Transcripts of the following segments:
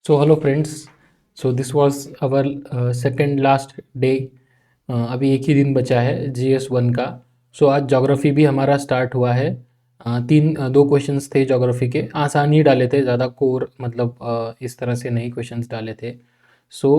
So hello friends. So this was our second last day. अभी एक ही दिन बचा है GS1 का. सो आज ज्योग्राफी भी हमारा स्टार्ट हुआ है. दो क्वेश्चंस थे ज्योग्राफी के, आसान ही डाले थे, ज़्यादा कोर मतलब इस तरह से नहीं क्वेश्चंस डाले थे. So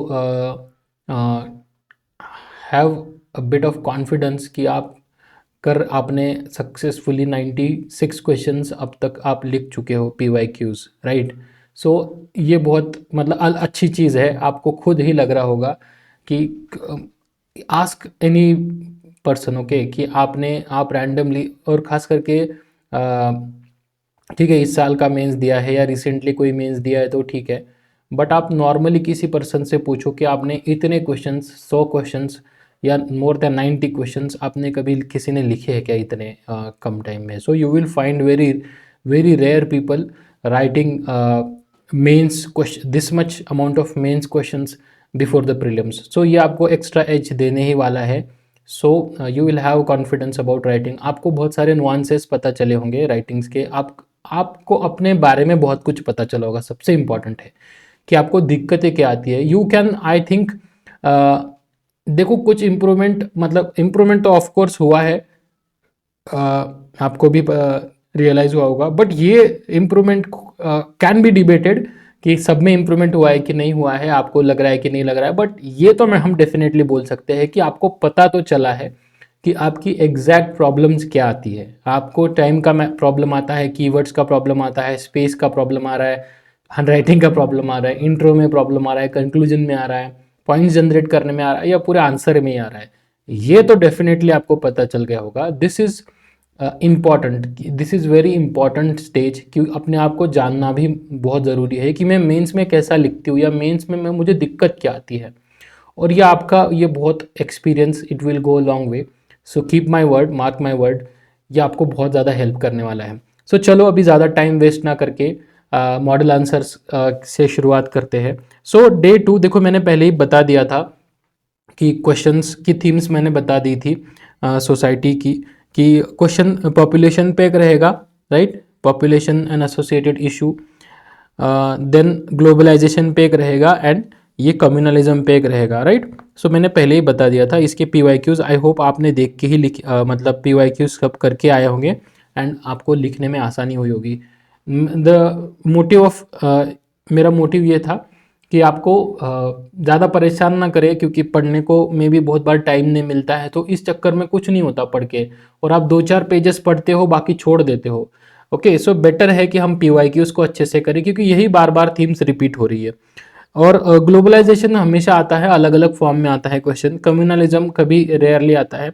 have a bit of confidence कि आपने सक्सेसफुली 96 क्वेश्चंस अब तक आप लिख चुके हो PYQs, राइट. सो ये बहुत मतलब अच्छी चीज़ है. आपको खुद ही लग रहा होगा कि आस्क एनी पर्सन, ओके, कि आप रैंडमली और ख़ास करके ठीक है, इस साल का मेंस दिया है या रिसेंटली कोई मेंस दिया है तो ठीक है, बट आप नॉर्मली किसी पर्सन से पूछो कि आपने इतने क्वेश्चंस, 100 क्वेश्चंस या मोर देन 90 क्वेश्चंस आपने कभी किसी ने लिखे हैं क्या इतने कम टाइम में. So you will find very very rare people writing mains question, this much amount of mains questions before the prelims. So ये आपको एक्स्ट्रा एज देने ही वाला है. So you will have confidence about writing. आपको बहुत सारे नुआंसेस पता चले होंगे राइटिंग्स के. आपको अपने बारे में बहुत कुछ पता चला होगा. सबसे इम्पॉर्टेंट है कि आपको दिक्कतें क्या आती है. यू कैन, आई थिंक, देखो कुछ इम्प्रूवमेंट, मतलब इम्प्रूवमेंट तो ऑफ कोर्स हुआ है, आपको भी रियलाइज हुआ होगा, बट ये इम्प्रूवमेंट कैन बी डिबेटेड कि सब में इम्प्रूवमेंट हुआ है कि नहीं हुआ है, आपको लग रहा है कि नहीं लग रहा है. बट ये तो हम डेफिनेटली बोल सकते हैं कि आपको पता तो चला है कि आपकी एग्जैक्ट प्रॉब्लम्स क्या आती है. आपको टाइम का प्रॉब्लम आता है, कीवर्ड्स का प्रॉब्लम आता है, स्पेस का प्रॉब्लम आ रहा है, हैंडराइटिंग का प्रॉब्लम आ रहा है, इंट्रो में प्रॉब्लम आ रहा है, कंक्लूजन में आ रहा है, पॉइंट्स जनरेट करने में आ रहा है, या पूरे आंसर में ही आ रहा है. ये तो डेफिनेटली आपको पता चल गया होगा. This is important, this is very important stage, कि अपने आप को जानना भी बहुत ज़रूरी है कि मैं मेंस में कैसा लिखती हूँ या मेंस में मुझे दिक्कत क्या आती है. और ये आपका ये बहुत experience, it will go long way. So keep my word, mark my word, ये आपको बहुत ज़्यादा हेल्प करने वाला है. सो चलो अभी ज़्यादा टाइम वेस्ट ना करके मॉडल आंसर्स से शुरुआत करते हैं. सो डे 2, देखो मैंने पहले ही बता दिया था कि क्वेश्चंस की थीम्स मैंने बता दी थी सोसाइटी की, कि क्वेश्चन पॉपुलेशन पे एक रहेगा, right, population and associated issue. Then globalization पे एक रहेगा, एंड ये कम्युनलिज्म पे एक रहेगा, राइट. सो मैंने पहले ही बता दिया था. इसके PYQs आई होप आपने देख के ही मतलब PYQs सब करके आए होंगे एंड आपको लिखने में आसानी हुई होगी. द मोटिव ऑफ मेरा मोटिव ये था कि आपको ज़्यादा परेशान ना करे, क्योंकि पढ़ने को में भी बहुत बार टाइम नहीं मिलता है, तो इस चक्कर में कुछ नहीं होता पढ़ के, और आप 2-4 पेजेस पढ़ते हो, बाकी छोड़ देते हो. ओके, सो बेटर है कि हम PYQs को अच्छे से करें, क्योंकि यही बार बार थीम्स रिपीट हो रही है. और ग्लोबलाइजेशन हमेशा आता है, अलग अलग फॉर्म में आता है क्वेश्चन. कम्युनलिज्म कभी रेयरली आता है.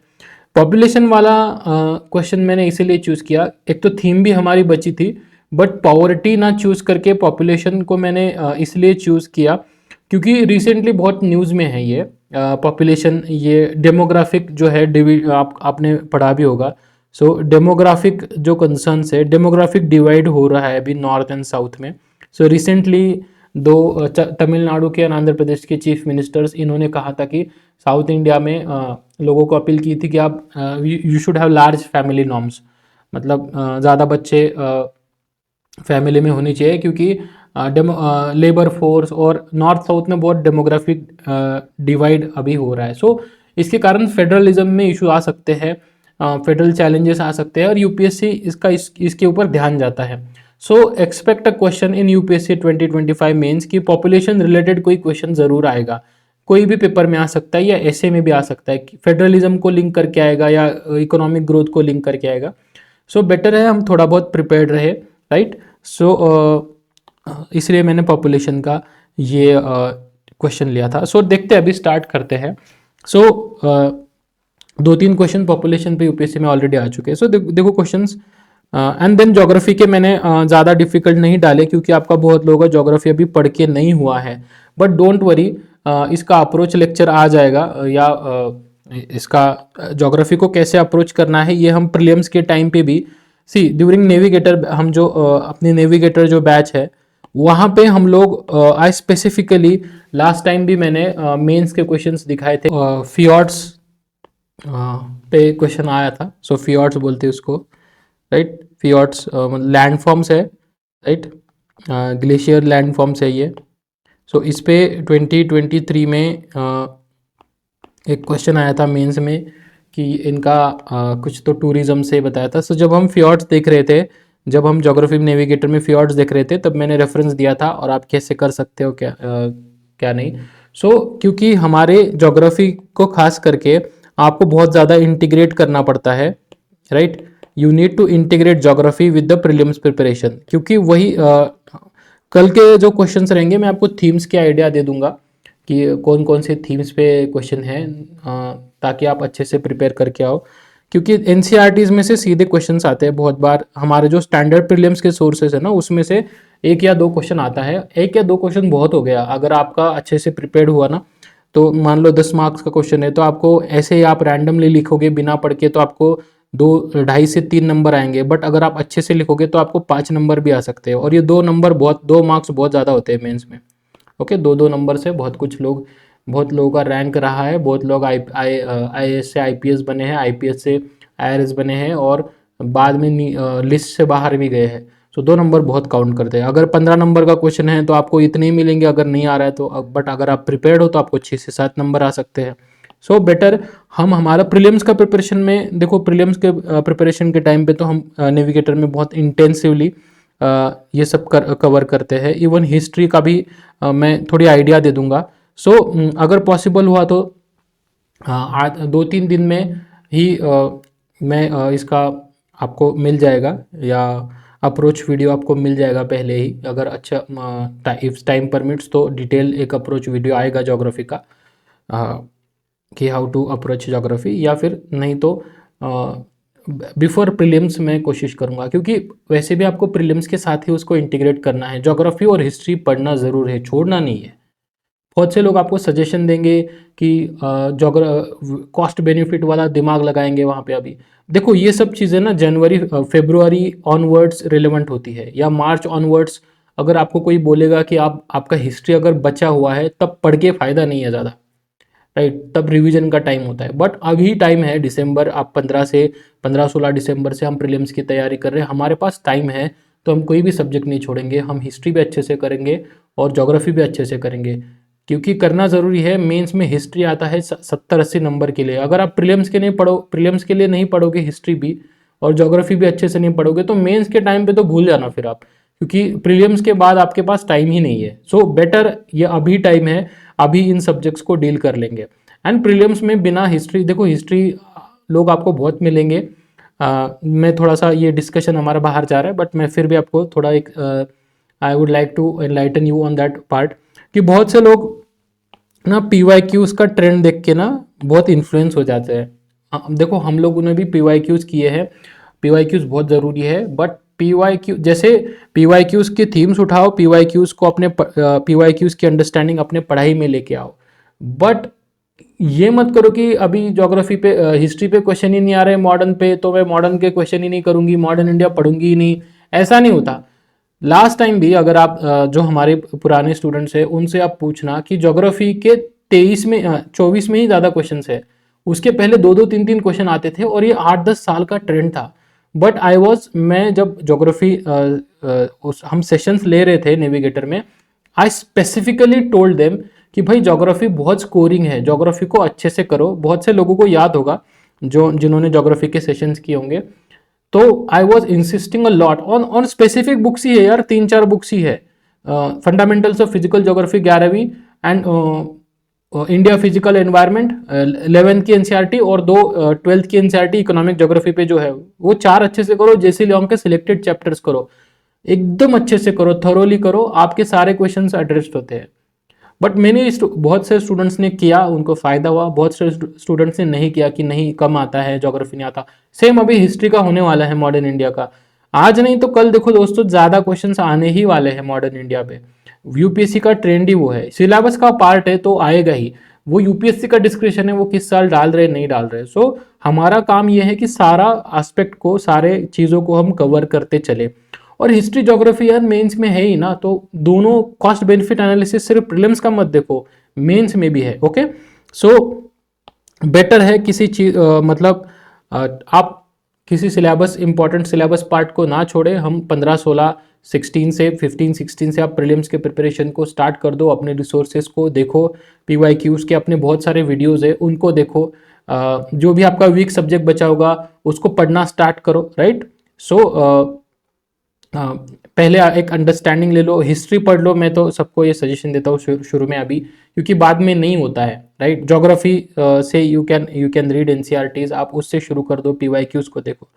पॉपुलेशन वाला क्वेश्चन मैंने इसीलिए चूज़ किया, एक तो थीम भी हमारी बची थी, बट पॉवर्टी ना चूज़ करके पॉपुलेशन को मैंने इसलिए चूज़ किया क्योंकि रिसेंटली बहुत न्यूज़ में है ये पॉपुलेशन, ये डेमोग्राफिक जो है, आपने पढ़ा भी होगा. सो डेमोग्राफिक जो कंसर्न्स है, डेमोग्राफिक डिवाइड हो रहा है अभी नॉर्थ एंड साउथ में. सो रिसेंटली दो तमिलनाडु के और आंध्र प्रदेश के चीफ मिनिस्टर्स, इन्होंने कहा था कि साउथ इंडिया में लोगों को अपील की थी कि आप you should have large family norms, मतलब ज़्यादा बच्चे फैमिली में होनी चाहिए, क्योंकि लेबर फोर्स और नॉर्थ साउथ में बहुत डेमोग्राफिक डिवाइड अभी हो रहा है. सो इसके कारण फेडरलिज्म में इशू आ सकते हैं, फेडरल चैलेंजेस आ सकते हैं, और यूपीएससी इसके ऊपर ध्यान जाता है. So expect a question in UPSC 2025 mains की पॉपुलेशन रिलेटेड कोई क्वेश्चन ज़रूर आएगा. कोई भी पेपर में आ सकता है, या ऐसे में भी आ सकता है, फेडरलिज्म को लिंक करके आएगा या इकोनॉमिक ग्रोथ को लिंक करके आएगा. सो बेटर है हम थोड़ा बहुत प्रिपेयर्ड रहे, राइट. सो इसलिए मैंने पॉपुलेशन का ये क्वेश्चन लिया था. सो देखते हैं, अभी स्टार्ट करते हैं. सो 2-3 क्वेश्चन पॉपुलेशन पे यूपीएससी में ऑलरेडी आ चुके हैं. सो देखो क्वेश्चंस, एंड देन ज्योग्राफी के मैंने ज़्यादा डिफिकल्ट नहीं डाले, क्योंकि आपका बहुत लोगों का ज्योग्राफी अभी पढ़ के नहीं हुआ है. बट डोंट वरी, इसका अप्रोच लेक्चर आ जाएगा, या इसका ज्योग्राफी को कैसे अप्रोच करना है ये हम प्रीलिम्स के टाइम पे भी, सी ड्यूरिंग नेविगेटर, हम जो अपनी नेविगेटर जो बैच है, वहाँ पे हम लोग आई स्पेसिफिकली, लास्ट टाइम भी मैंने मेंस के क्वेश्चंस दिखाए थे. फियॉर्ड्स पे क्वेश्चन आया था. सो फियॉर्ड्स बोलते हैं उसको, राइट. फियॉर्ड्स लैंड फॉर्म्स है, राइट, ग्लेशियर लैंड फॉर्म्स है ये. सो इस पे 2023 में एक क्वेश्चन आया था मेंस में कि इनका कुछ तो टूरिज्म से बताया था। सो जब हम फ्योर्ड्स देख रहे थे, जब हम ज्योग्राफी नेविगेटर में फ्योर्ड्स देख रहे थे, तब मैंने रेफरेंस दिया था और आप कैसे कर सकते हो क्या नहीं। सो क्योंकि हमारे ज्योग्राफी को खास करके आपको बहुत ज़्यादा इंटीग्रेट करना पड़ता है, right. You need to integrate geography with the prelims preparation, क्योंकि वही कल के जो क्वेश्चंस रहेंगे मैं आपको थीम्स के आइडिया दे दूंगा कि कौन कौन से थीम्स पे क्वेश्चन है, ताकि आप अच्छे से प्रिपेयर करके आओ। क्योंकि एनसीईआरटीज में से सीधे क्वेश्चंस आते हैं बहुत बार, हमारे जो स्टैंडर्ड प्रीलिम्स के सोर्सेज है ना उसमें से 1 या 2 क्वेश्चन आता है। 1 या 2 क्वेश्चन बहुत हो गया, अगर आपका अच्छे से प्रिपेयर्ड हुआ ना, तो मान लो 10 मार्क्स का क्वेश्चन है, तो आपको ऐसे ही आप रैंडमली लिखोगे बिना पढ़ के तो आपको 2 से 3 नंबर आएंगे। बट अगर आप अच्छे से लिखोगे तो आपको 5 नंबर भी आ सकते हैं, और ये 2 मार्क्स बहुत ज़्यादा होते हैं मेंस में। ओके, 2 नंबर से बहुत लोगों का रैंक रहा है, बहुत लोग IAS से IPS बने हैं, IPS से IRS बने हैं, और बाद में लिस्ट से बाहर भी गए हैं। सो 2 नंबर बहुत काउंट करते हैं। अगर 15 नंबर का क्वेश्चन है तो आपको इतने ही मिलेंगे अगर नहीं आ रहा है तो, बट अगर आप प्रिपेयर्ड हो तो आपको 6 से 7 नंबर आ सकते हैं। सो बेटर हम हमारा प्रीलिम्स का प्रिपरेशन में देखो, प्रीलिम्स के प्रिपरेशन के टाइम पे तो हम नेविगेटर में बहुत इंटेंसिवली ये सब कवर करते हैं। इवन हिस्ट्री का भी मैं थोड़ी आइडिया दे दूंगा। सो अगर पॉसिबल हुआ तो 2-3 दिन में ही मैं इसका आपको मिल जाएगा, या अप्रोच वीडियो आपको मिल जाएगा पहले ही। अगर अच्छा इफ टाइम परमिट्स तो डिटेल एक अप्रोच वीडियो आएगा ज्योग्राफी का, कि हाउ टू अप्रोच ज्योग्राफी, या फिर नहीं तो बिफोर प्रीलिम्स में कोशिश करूंगा, क्योंकि वैसे भी आपको प्रीलिम्स के साथ ही उसको इंटीग्रेट करना है। ज्योग्राफी और हिस्ट्री पढ़ना ज़रूर है, छोड़ना नहीं है। बहुत से लोग आपको सजेशन देंगे कि कॉस्ट बेनिफिट वाला दिमाग लगाएंगे वहाँ पे। अभी देखो ये सब चीज़ें ना जनवरी फरवरी ऑनवर्ड्स रिलेवेंट होती है, या मार्च ऑनवर्ड्स। अगर आपको कोई बोलेगा कि आपका हिस्ट्री अगर बचा हुआ है तब पढ़ के फ़ायदा नहीं है ज़्यादा, राइट। तब रिवीजन का टाइम होता है। बट अभी टाइम है, दिसंबर, आप 15-16 दिसंबर से हम प्रीलिम्स की तैयारी कर रहे हैं, हमारे पास टाइम है। तो हम कोई भी सब्जेक्ट नहीं छोड़ेंगे, हम हिस्ट्री भी अच्छे से करेंगे और ज्योग्राफी भी अच्छे से करेंगे, क्योंकि करना ज़रूरी है। मेंस में हिस्ट्री आता है 70-80 नंबर के लिए। अगर आप प्रीलिम्स के लिए नहीं पढ़ोगे हिस्ट्री भी और ज्योग्राफी भी अच्छे से नहीं पढ़ोगे तो मेंस के टाइम पे तो भूल जाना फिर आप, क्योंकि प्रीलिम्स के बाद आपके पास टाइम ही नहीं है। सो बेटर ये अभी टाइम है, अभी इन सब्जेक्ट्स को डील कर लेंगे। एंड प्रीलिम्स में बिना हिस्ट्री, देखो हिस्ट्री लोग आपको बहुत मिलेंगे। मैं थोड़ा सा ये डिस्कशन हमारा बाहर जा रहा है, बट मैं फिर भी आपको थोड़ा एक I would like to enlighten you on that part, कि बहुत से लोग ना PYQs का ट्रेंड देख के ना बहुत इन्फ्लुएंस हो जाते हैं। देखो हम लोगों ने भी PYQs किए हैं, PYQs बहुत ज़रूरी है। बट PYQs की थीम्स उठाओ, PYQs को अपने PYQs की अंडरस्टैंडिंग अपने पढ़ाई में लेके आओ। बट ये मत करो कि अभी ज्योग्राफी पे हिस्ट्री पे क्वेश्चन ही नहीं आ रहे मॉडर्न पे, तो मैं मॉडर्न के क्वेश्चन ही नहीं करूंगी, मॉडर्न इंडिया पढ़ूंगी ही नहीं। ऐसा नहीं होता। लास्ट टाइम भी अगर आप जो हमारे पुराने स्टूडेंट्स हैं उनसे आप पूछना कि ज्योग्राफी के 24 में ही ज़्यादा क्वेश्चन है, उसके पहले 2-2 3-3 क्वेश्चन आते थे, और ये 8-10 साल का ट्रेंड था। बट मैं जब ज्योग्राफी हम सेशंस ले रहे थे नेविगेटर में, आई स्पेसिफिकली टोल्ड देम कि भाई ज्योग्राफी बहुत स्कोरिंग है, ज्योग्राफी को अच्छे से करो। बहुत से लोगों को याद होगा जिन्होंने ज्योग्राफी के सेशंस किए होंगे, तो I was insisting a lot on specific books ही है यार, 3-4 बुक्स ही है। फंडामेंटल्स ऑफ फिजिकल ज्योग्राफी 11वीं, and India physical environment 11th की एनसीईआरटी, और 2 12th की एनसीईआरटी इकोनॉमिक ज्योग्राफी पे जो है वो 4 अच्छे से करो। जेसी लियोंग के सिलेक्टेड चैप्टर्स करो, एकदम अच्छे से करो, थरोली करो, आपके सारे क्वेश्चंस एड्रेस्ड होते हैं। बट मैंने बहुत से स्टूडेंट्स ने किया, उनको फायदा हुआ। बहुत से स्टूडेंट्स ने नहीं किया कि नहीं कम आता है, ज्योग्राफी नहीं आता। सेम अभी हिस्ट्री का होने वाला है मॉडर्न इंडिया का। आज नहीं तो कल देखो दोस्तों, ज्यादा क्वेश्चंस आने ही वाले हैं मॉडर्न इंडिया पे। यूपीएससी का ट्रेंड ही वो है, सिलेबस का पार्ट है तो आएगा ही। वो यूपीएससी का डिस्क्रिप्शन है, वो किस साल डाल रहे नहीं डाल रहे। सो हमारा काम ये है कि सारा एस्पेक्ट को, सारे चीजों को हम कवर करते चले। और हिस्ट्री ज्योग्राफी यार मेंस में है ही ना, तो दोनों कॉस्ट बेनिफिट एनालिसिस सिर्फ प्रीलिम्स का मत देखो, मेंस में भी है। ओके, सो बेटर है किसी चीज मतलब आप किसी सिलेबस, इंपॉर्टेंट सिलेबस पार्ट को ना छोड़े। हम 15-16 16 से आप प्रीलिम्स के प्रिपरेशन को स्टार्ट कर दो। अपने रिसोर्सेज को देखो, PYQs के अपने बहुत सारे वीडियोज़ है उनको देखो। जो भी आपका वीक सब्जेक्ट बचा होगा उसको पढ़ना स्टार्ट करो, राइट। सो पहले एक अंडरस्टैंडिंग ले लो, हिस्ट्री पढ़ लो। मैं तो सबको ये सजेशन देता हूँ शुरू में अभी, क्योंकि बाद में नहीं होता है, राइट। ज्योग्राफी से यू कैन रीड NCERTs, आप उससे शुरू कर दो, PYQs को देखो।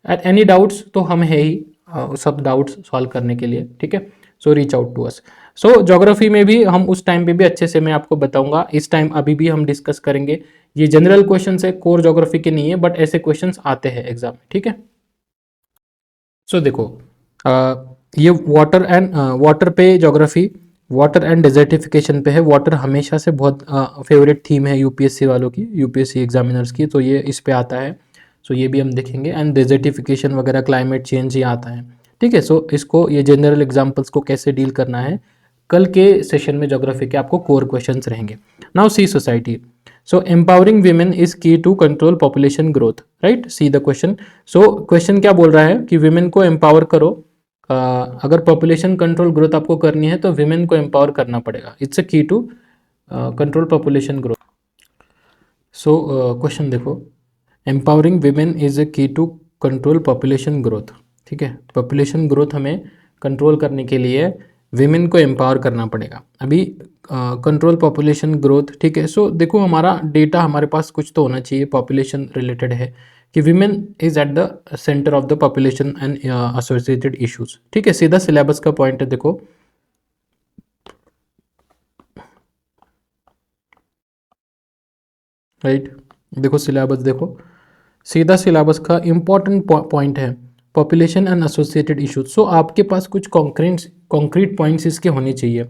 एनी डाउट्स तो हम है ही सब डाउट्स सॉल्व करने के लिए, ठीक है। So reach out to us. So geography में भी हम उस टाइम पे भी अच्छे से मैं आपको बताऊंगा। इस टाइम अभी भी हम डिस्कस करेंगे। ये जनरल क्वेश्चन है, कोर ज्योग्राफी के नहीं है, बट ऐसे क्वेश्चन आते हैं एग्जाम में, ठीक है। सो देखो, ये वाटर पे ज्योग्राफी, वाटर एंड डेजर्टिफिकेशन पे है। वाटर हमेशा से बहुत फेवरेट थीम है यूपीएससी वालों की, यूपीएससी एग्जामिनर्स की, तो ये इस पे आता है। सो ये भी हम देखेंगे। एंड डेजर्टिफिकेशन वगैरह, क्लाइमेट चेंज, ये आता है, ठीक है। सो इसको, ये जनरल एग्जाम्पल्स को कैसे डील करना है, कल के सेशन में ज्योग्राफी के आपको कोर क्वेश्चंस रहेंगे। Now see society. So empowering women is key to control population growth, right. See the question. So question क्या बोल रहा है कि विमेन को एम्पावर करो। अगर पॉपुलेशन कंट्रोल ग्रोथ आपको करनी है तो विमेन को एम्पावर करना पड़ेगा। It's a key to control population growth. So question देखो, empowering women is a key to control population growth, ठीक है। पॉपुलेशन ग्रोथ हमें कंट्रोल करने के लिए विमेन को एम्पावर करना पड़ेगा। अभी कंट्रोल पॉपुलेशन ग्रोथ, ठीक है। सो देखो, हमारा डेटा हमारे पास कुछ तो होना चाहिए, पॉपुलेशन रिलेटेड है कि women is at the centre of the population and associated issues, ठीक है। सीधा सिलेबस का पॉइंट है, देखो राइट। देखो सिलेबस, देखो सीधा सिलेबस का इंपॉर्टेंट पॉइंट है पॉपुलेशन एंड एसोसिएटेड इश्यूज। सो आपके पास कुछ कॉन्क्रीट पॉइंट्स इसके होने चाहिए।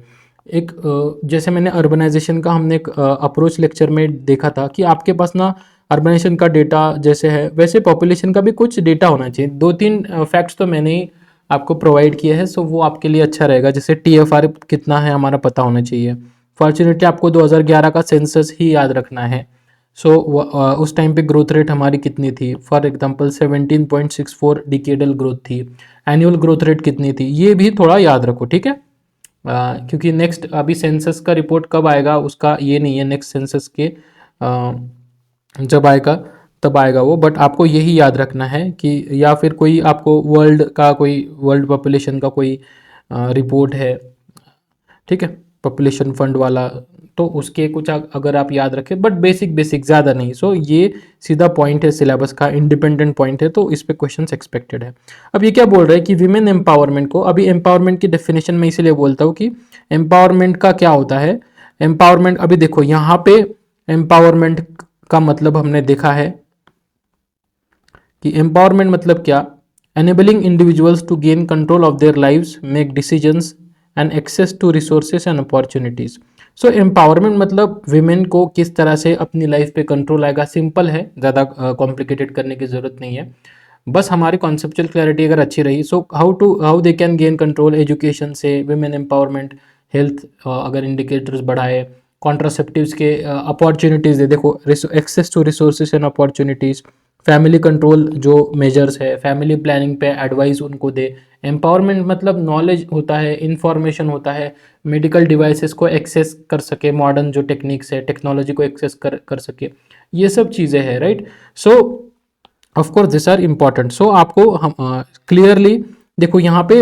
एक जैसे मैंने अर्बनाइजेशन का, हमने एक अप्रोच लेक्चर में देखा था कि आपके पास ना अर्बनाइजेशन का डेटा जैसे है, वैसे पॉपुलेशन का भी कुछ डेटा होना चाहिए। 2-3 फैक्ट्स तो मैंने ही आपको प्रोवाइड किए हैं, सो वो आपके लिए अच्छा रहेगा। जैसे TFR कितना है हमारा पता होना चाहिए। फॉर्चुनेटली आपको 2011 का सेंसस ही याद रखना है। सो उस टाइम पे ग्रोथ रेट हमारी कितनी थी, फॉर एग्जांपल 17.64 डिकेडल ग्रोथ थी। एनुअल ग्रोथ रेट कितनी थी, ये भी थोड़ा याद रखो, ठीक है। क्योंकि नेक्स्ट अभी सेंसस का रिपोर्ट कब आएगा उसका ये नहीं है, नेक्स्ट सेंसस के जब आएगा तब आएगा वो, बट आपको यही याद रखना है कि, या फिर कोई आपको वर्ल्ड पॉपुलेशन का कोई रिपोर्ट है, ठीक है, पॉपुलेशन फंड वाला, तो उसके कुछ अगर आप याद रखें, बट बेसिक ज़्यादा नहीं। सो ये सीधा पॉइंट है सिलेबस का, इंडिपेंडेंट पॉइंट है, तो इस पे क्वेश्चंस एक्सपेक्टेड है। अब ये क्या बोल रहा है कि विमेन एम्पावरमेंट को, अभी एम्पावरमेंट की डेफिनेशन में इसीलिए बोलता हूँ कि एम्पावरमेंट का क्या होता है। एम्पावरमेंट, अभी देखो यहाँ पे एम्पावरमेंट का मतलब हमने देखा है कि एम्पावरमेंट मतलब क्या, enabling individuals to gain control of their lives, make decisions and access to resources and opportunities. So empowerment मतलब विमेन को किस तरह से अपनी लाइफ पे कंट्रोल आएगा। सिंपल है, ज़्यादा कॉम्प्लिकेटेड करने की ज़रूरत नहीं है, बस हमारी कॉन्सेप्चुअल क्लैरिटी अगर अच्छी रही। So how they can gain control, education से विमेन एम्पावरमेंट, हेल्थ अगर इंडिकेटर्स बढ़ाए, कॉन्ट्रासेप्टिव्स के अपॉर्चुनिटीज़ दे, देखो access to resources and opportunities, family control जो मेजर्स है, फैमिली प्लानिंग पे एडवाइस उनको दे। एम्पावरमेंट मतलब नॉलेज होता है, इंफॉर्मेशन होता है, मेडिकल डिवाइसेस को एक्सेस कर सके, मॉडर्न जो टेक्निक्स है, टेक्नोलॉजी को एक्सेस कर सके, ये सब चीज़ें हैं, right. So of course this are important. So आपको हम क्लियरली देखो, यहाँ पे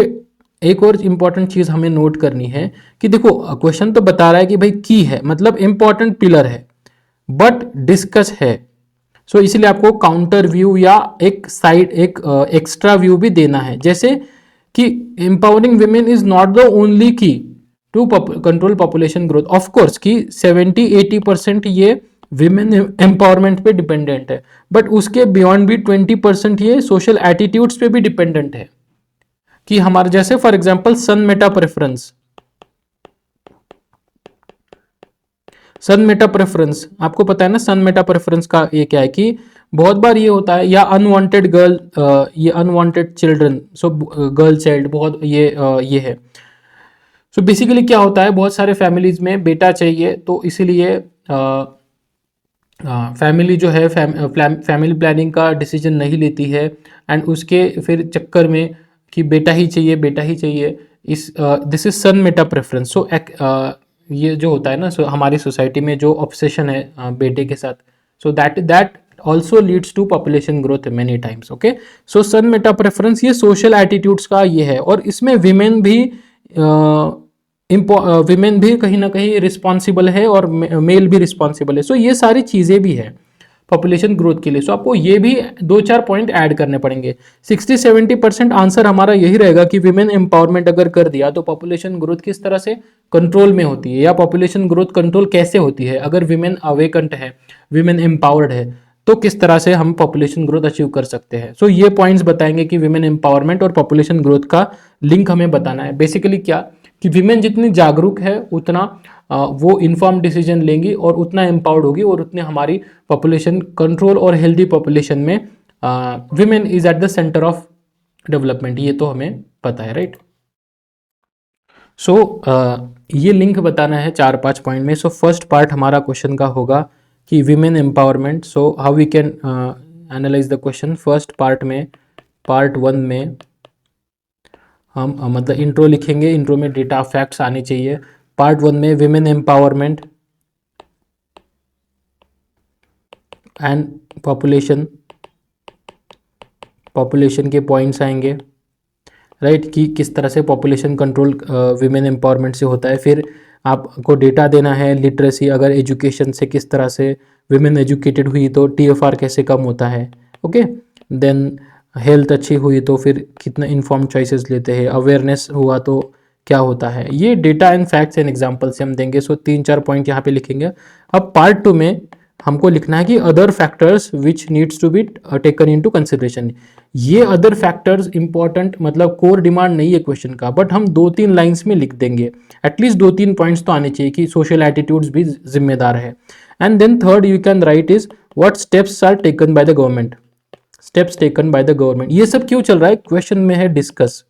एक और इम्पॉर्टेंट चीज़ हमें नोट करनी है कि देखो क्वेश्चन तो बता रहा है कि भाई की है, मतलब इंपॉर्टेंट पिलर है, बट डिस्कस है। सो इसलिए आपको काउंटर व्यू या एक साइड, एक एक्स्ट्रा व्यू भी देना है, जैसे कि empowering women is not the only key to control population growth. Of course कि 70-80% ये विमेन एम्पावरमेंट पे डिपेंडेंट है, बट उसके बियॉन्ड भी 20% ये सोशल एटीट्यूड्स पे भी डिपेंडेंट है। कि हमारे जैसे for example son meta preference, आपको पता है ना सन मेटा प्रेफरेंस का ये क्या है कि बहुत बार ये होता है, या अनवांटेड गर्ल, ये unwanted children, so girl child, बहुत ये है। सो बेसिकली क्या होता है, बहुत सारे फैमिलीज में बेटा चाहिए, तो इसीलिए फैमिली जो है फैमिली प्लानिंग का डिसीजन नहीं लेती है, एंड उसके फिर चक्कर में कि बेटा ही चाहिए, बेटा ही चाहिए, इस this is son meta preference. So ये जो होता है ना, सो हमारी सोसाइटी में जो ऑब्सेशन है बेटे के साथ, so that also leads to population growth many times. Okay, so son meta preference ये सोशल एटीट्यूड्स का ये है, और इसमें विमेन भी विमेन भी कहीं ना कहीं रिस्पॉन्सिबल है और मेल भी रिस्पॉन्सिबल है। सो ये सारी चीज़ें भी है पॉपुलेशन ग्रोथ के लिए। सो आपको ये भी 2-4 पॉइंट ऐड करने पड़ेंगे। 60-70% आंसर हमारा यही रहेगा कि विमेन एम्पावरमेंट अगर कर दिया तो पॉपुलेशन ग्रोथ किस तरह से कंट्रोल में होती है, या पॉपुलेशन ग्रोथ कंट्रोल कैसे होती है अगर विमेन अवेकंट है, विमेन एम्पावर्ड है, तो किस तरह से हम पॉपुलेशन ग्रोथ अचीव कर सकते हैं। सो ये पॉइंट्स बताएंगे कि विमेन एम्पावरमेंट और पॉपुलेशन ग्रोथ का लिंक हमें बताना है। बेसिकली क्या कि विमेन जितनी जागरूक है उतना वो इन्फॉर्म डिसीजन लेंगी और उतना एम्पावर्ड होगी, और उतने हमारी पॉपुलेशन कंट्रोल और हेल्दी पॉपुलेशन में women is at the centre of development, ये तो हमें पता है, राइट। सो ये लिंक बताना है 4-5 पॉइंट में। सो फर्स्ट पार्ट हमारा क्वेश्चन का होगा कि women empowerment. So how we can analyze the question. First part में, पार्ट 1 में हम मतलब इंट्रो लिखेंगे, इंट्रो में डेटा फैक्ट्स आने चाहिए। पार्ट 1 में विमेन एम्पावरमेंट एंड पॉपुलेशन के पॉइंट्स आएंगे, राइट, कि किस तरह से पॉपुलेशन कंट्रोल विमेन एम्पावरमेंट से होता है। फिर आपको डेटा देना है लिटरेसी, अगर एजुकेशन से किस तरह से विमेन एजुकेटेड हुई तो TFR कैसे कम होता है। ओके, देन हेल्थ अच्छी हुई तो फिर कितना इन्फॉर्म चॉइसेस लेते हैं, अवेयरनेस हुआ तो क्या होता है। ये data and facts and example से हम देंगे। सो 3-4 पॉइंट यहाँ पे लिखेंगे। अब पार्ट 2 में हमको लिखना है कि other factors which needs to be taken into consideration. ये अदर फैक्टर्स इंपॉर्टेंट मतलब कोर डिमांड नहीं है क्वेश्चन का, बट हम 2-3 लाइंस में लिख देंगे। एटलीस्ट 2-3 पॉइंट्स तो आने चाहिए कि सोशल एटीट्यूड्स भी जिम्मेदार है। And then third you can write is what steps are taken by the government, steps taken by the government. ये सब क्यों चल रहा है, क्वेश्चन में है डिस्कस।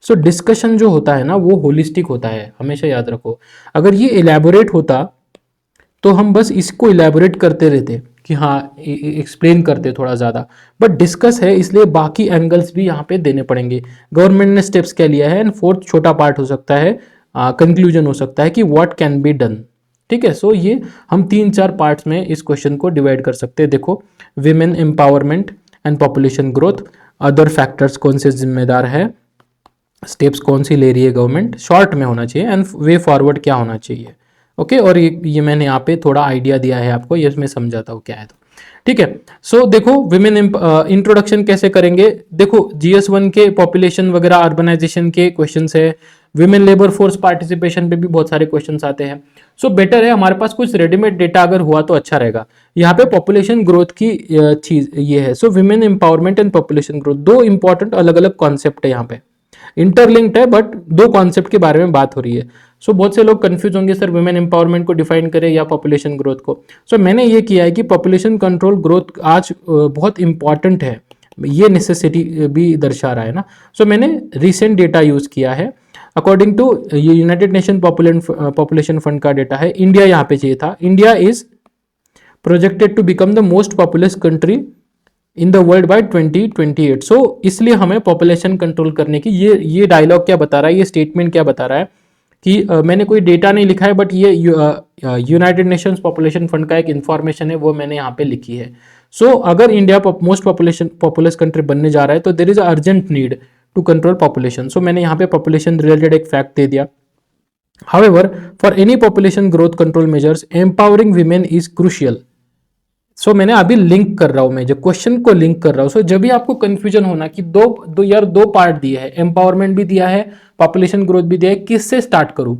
सो डिस्कशन जो होता है ना वो होलिस्टिक होता है, हमेशा याद रखो। अगर ये इलेबोरेट होता तो हम बस इसको इलेबोरेट करते रहते कि हाँ एक्सप्लेन करते थोड़ा ज़्यादा, बट डिस्कस है इसलिए बाकी एंगल्स भी यहाँ पे देने पड़ेंगे। गवर्नमेंट ने स्टेप्स क्या लिया है, एंड फोर्थ छोटा पार्ट हो सकता है, कंक्लूजन हो सकता है कि व्हाट कैन बी डन। ठीक है, सो ये हम 3-4 पार्ट्स में इस क्वेश्चन को डिवाइड कर सकते हैं। देखो, women empowerment and population growth, other factors कौन से जिम्मेदार है, स्टेप्स कौन सी ले रही है गवर्नमेंट, शॉर्ट में होना चाहिए, एंड वे फॉरवर्ड क्या होना चाहिए। ओके, और ये मैंने यहाँ पे थोड़ा आइडिया दिया है आपको, ये मैं समझाता हूँ क्या है तो ठीक है। सो देखो विमेन इंट्रोडक्शन कैसे करेंगे। देखो GS1 के पॉपुलेशन वगैरह अर्बनाइजेशन के क्वेश्चंस है, विमेन लेबर फोर्स पार्टिसिपेशन पे भी बहुत सारे क्वेश्चंस आते हैं। सो बेटर है हमारे पास कुछ रेडीमेड डेटा अगर हुआ तो अच्छा रहेगा। यहाँ पे पॉपुलेशन ग्रोथ की चीज ये है। So women empowerment and population growth, दो इंपॉर्टेंट अलग अलग कॉन्सेप्ट है, यहाँ पे इंटरलिंक्ड है बट दो कॉन्सेप्ट के बारे में बात हो रही है। सो बहुत से लोग कंफ्यूज होंगे सर विमेन एम्पावरमेंट को डिफाइन करें या पॉपुलेशन ग्रोथ को। सो मैंने ये किया है कि पॉपुलेशन कंट्रोल ग्रोथ आज बहुत इंपॉर्टेंट है, ये नेसेसिटी भी दर्शा रहा है ना। सो मैंने रिसेंट डेटा यूज किया है अकॉर्डिंग टू ये यूनाइटेड नेशन पॉपुलेशन फंड का डेटा है। इंडिया यहाँ पे चाहिए था, India is projected to become the most populous country in the world by 2028। So इसलिए हमें पॉपुलेशन कंट्रोल करने की ये डायलॉग क्या बता रहा है, ये स्टेटमेंट क्या बता रहा है कि मैंने कोई डेटा नहीं लिखा है बट ये यूनाइटेड नेशंस पॉपुलेशन फंड का एक इन्फॉर्मेशन है, वो मैंने यहाँ पे लिखी है। सो अगर इंडिया मोस्ट पॉपुलस कंट्री बनने जा रहा है तो there is urgent need to control population. So मैंने यहाँ पे पॉपुलेशन रिलेटेड एक फैक्ट दे दिया। However for any population growth control measures empowering women is crucial. So मैंने अभी लिंक कर रहा हूं, मैं जो क्वेश्चन को लिंक कर रहा हूं। सो जब भी आपको कंफ्यूजन होना कि दो पार्ट दिए है, एम्पावरमेंट भी दिया है, पॉपुलेशन ग्रोथ भी दिया है, किससे स्टार्ट करूं,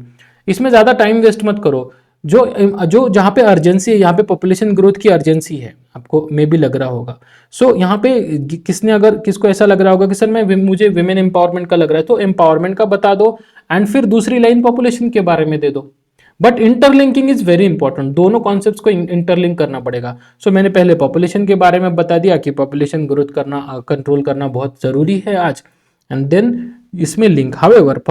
इसमें ज्यादा टाइम वेस्ट मत करो। जो जहां पे अर्जेंसी है, यहाँ पे पॉपुलेशन ग्रोथ की अर्जेंसी है, आपको मे भी लग रहा होगा। सो यहाँ पे किसको ऐसा लग रहा होगा कि सर मुझे विमेन एम्पावरमेंट का लग रहा है, तो एम्पावरमेंट का बता दो एंड फिर दूसरी लाइन पॉपुलेशन के बारे में दे दो। But interlinking is very important, दोनों कॉन्सेप्ट्स को इंटरलिंक करना पड़ेगा। सो मैंने पहले पॉपुलेशन के बारे में बता दिया कि पॉपुलेशन ग्रोथ करना कंट्रोल करना बहुत जरूरी है आज, एंड देन इसमें link. However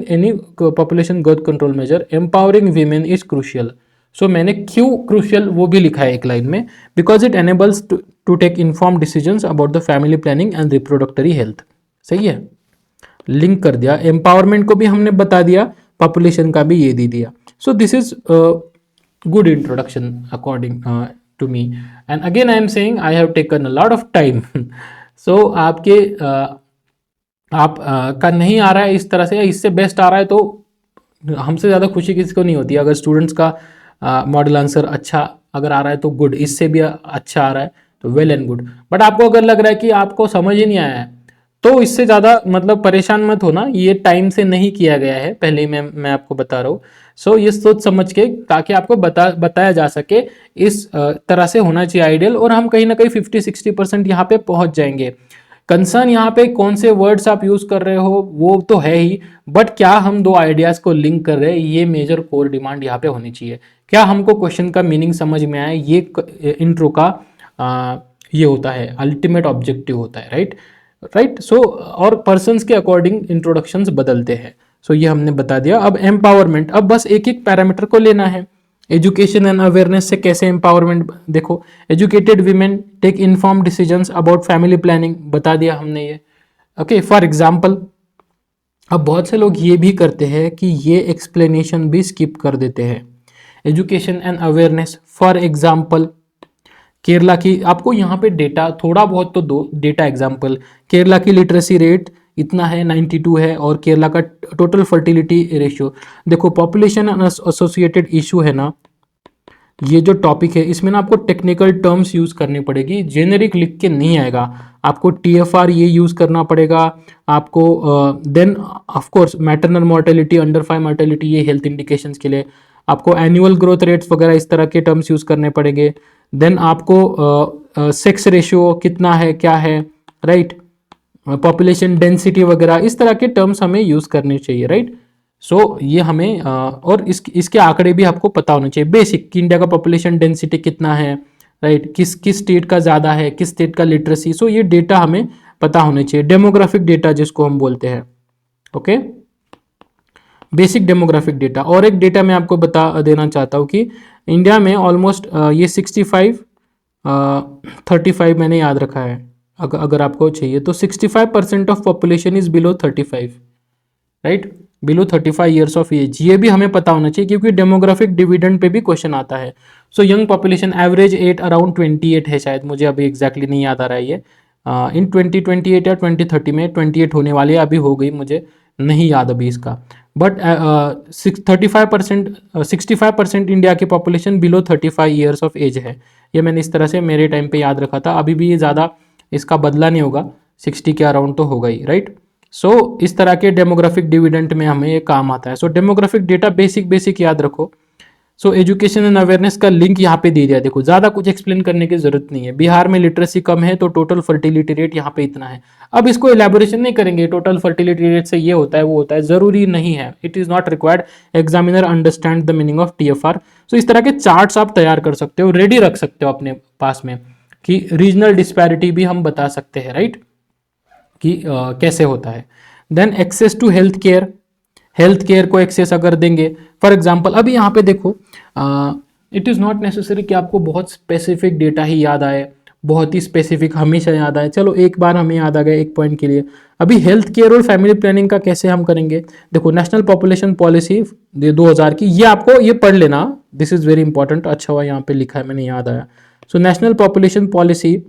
any population growth control measure empowering women is crucial. So मैंने क्यों क्रूशियल वो भी लिखा है एक लाइन में, because it enables to take inform decisions about the family planning and reproductive health. सही है। लिंक कर दिया, एम्पावरमेंट को भी हमने बता दिया, पॉपुलेशन का भी ये दे दिया. So this is good introduction according to me. And again I am saying I have taken a lot of time. So आपके आप का नहीं आ रहा है इस तरह से, इससे बेस्ट आ रहा है तो हमसे ज़्यादा खुशी किसी को नहीं होती. अगर स्टूडेंट्स का मॉडल आंसर अच्छा अगर आ रहा है तो गुड, इससे भी अच्छा आ रहा है तो वेल एंड गुड. बट आपको अगर लग रहा है कि आपको समझ ही नहीं आया है तो इससे ज़्यादा मतलब परेशान मत होना, ये टाइम से नहीं किया गया है पहले ही मैं आपको बता रहा हूँ. सो ये सोच समझ के, ताकि आपको बताया जा सके इस तरह से होना चाहिए आइडियल, और हम कहीं ना कहीं 50-60% यहाँ पे पहुंच जाएंगे. कंसर्न यहाँ पे कौन से वर्ड्स आप यूज कर रहे हो वो तो है ही, बट क्या हम दो आइडियाज को लिंक कर रहे हैं, ये मेजर कोर डिमांड यहाँ पे होनी चाहिए. क्या हमको क्वेश्चन का मीनिंग समझ में आया, ये इंट्रो का ये होता है, अल्टीमेट ऑब्जेक्टिव होता है. राइट. सो और पर्सन्स के अकॉर्डिंग इंट्रोडक्शंस बदलते हैं. सो ये हमने बता दिया. अब एम्पावरमेंट, अब बस एक एक पैरामीटर को लेना है. एजुकेशन एंड अवेयरनेस से कैसे एम्पावरमेंट, देखो educated women take inform decisions about family planning, बता दिया हमने ये. ओके, फॉर एग्जाम्पल, अब बहुत से लोग ये भी करते हैं कि ये एक्सप्लेनेशन भी स्किप कर देते हैं. Education and awareness, for example Kerala की, आपको यहाँ पे डेटा थोड़ा बहुत तो दो डेटा एग्जाम्पल. केरला की लिटरेसी रेट इतना है, 92 है, और केरला का टोटल फर्टिलिटी रेशियो. देखो पॉपुलेशन एसोसिएटेड इशू है ना, ये जो टॉपिक है इसमें ना आपको टेक्निकल टर्म्स यूज करनी पड़ेगी, जेनेरिक लिख के नहीं आएगा. आपको TFR ये यूज करना पड़ेगा आपको. Then of course maternal mortality, under 5 mortality, ये हेल्थ इंडिकेशंस के लिए आपको एनुअल ग्रोथ रेट्स वगैरह इस तरह के टर्म्स यूज करने पड़ेंगे. देन आपको सेक्स रेशियो कितना है, क्या है, राइट, पॉपुलेशन डेंसिटी वगैरह इस तरह के टर्म्स हमें यूज करने चाहिए. राइट. सो ये हमें और इसके आंकड़े भी आपको पता होने चाहिए बेसिक, कि इंडिया का पॉपुलेशन डेंसिटी कितना है, राइट, किस स्टेट का ज़्यादा है, किस स्टेट का लिटरेसी. सो ये डेटा हमें पता होने चाहिए. डेमोग्राफिक डेटा जिसको हम बोलते हैं, ओके, बेसिक डेमोग्राफिक डेटा. और एक डेटा मैं आपको बता देना चाहता हूँ कि इंडिया में ऑलमोस्ट ये 35 मैंने याद रखा है. अगर आपको चाहिए तो 65% of population is below 35, right, below 35 years of age. ये भी हमें पता होना चाहिए क्योंकि डेमोग्राफिक डिविडेंड पे भी क्वेश्चन आता है. So young population average at around 28 है शायद, मुझे अभी एग्जैक्टली नहीं याद आ रहा है ये. इन 2028 या 2030 में 28 होने वाली है, अभी हो गई, मुझे नहीं याद अभी इसका. बट 65% इंडिया की population below 35 years of age है. ये मैंने इस तरह से मेरे टाइम पे याद रखा था. अभी भी ये ज़्यादा इसका बदला नहीं होगा, 60 के अराउंड तो होगा ही. राइट. सो इस तरह के डेमोग्राफिक डिविडेंड में हमें ये काम आता है. सो डेमोग्राफिक डेटा बेसिक याद रखो. सो एजुकेशन एंड अवेयरनेस का लिंक यहाँ पे दे दिया. देखो ज़्यादा कुछ एक्सप्लेन करने की जरूरत नहीं है. बिहार में लिटरेसी कम है तो टोटल फर्टिलिटी रेट यहाँ पे इतना है. अब इसको एलैबोरेशन नहीं करेंगे, टोटल फर्टिलिटी रेट से ये होता है वो होता है, जरूरी नहीं है. It is not required. Examiner understand the meaning of TFR. सो इस तरह के चार्ट्स आप तैयार कर सकते हो, रेडी रख सकते हो अपने पास में, कि रीजनल डिस्पैरिटी भी हम बता सकते हैं. राइट, कि कैसे होता है. Then access to health care को एक्सेस अगर देंगे, फॉर एग्जांपल अभी यहाँ पे देखो, इट इज़ नॉट नेसेसरी कि आपको बहुत स्पेसिफिक डेटा ही याद आए, बहुत ही स्पेसिफिक हमेशा याद आए. चलो एक बार हमें याद आ गया एक पॉइंट के लिए. अभी हेल्थ केयर और फैमिली प्लानिंग का कैसे हम करेंगे. देखो नेशनल पॉपुलेशन पॉलिसी 2000 की, ये आपको ये पढ़ लेना, दिस इज़ वेरी इंपॉर्टेंट. अच्छा हुआ यहाँ पे लिखा है, मैंने याद आया. सो नेशनल पॉपुलेशन पॉलिसी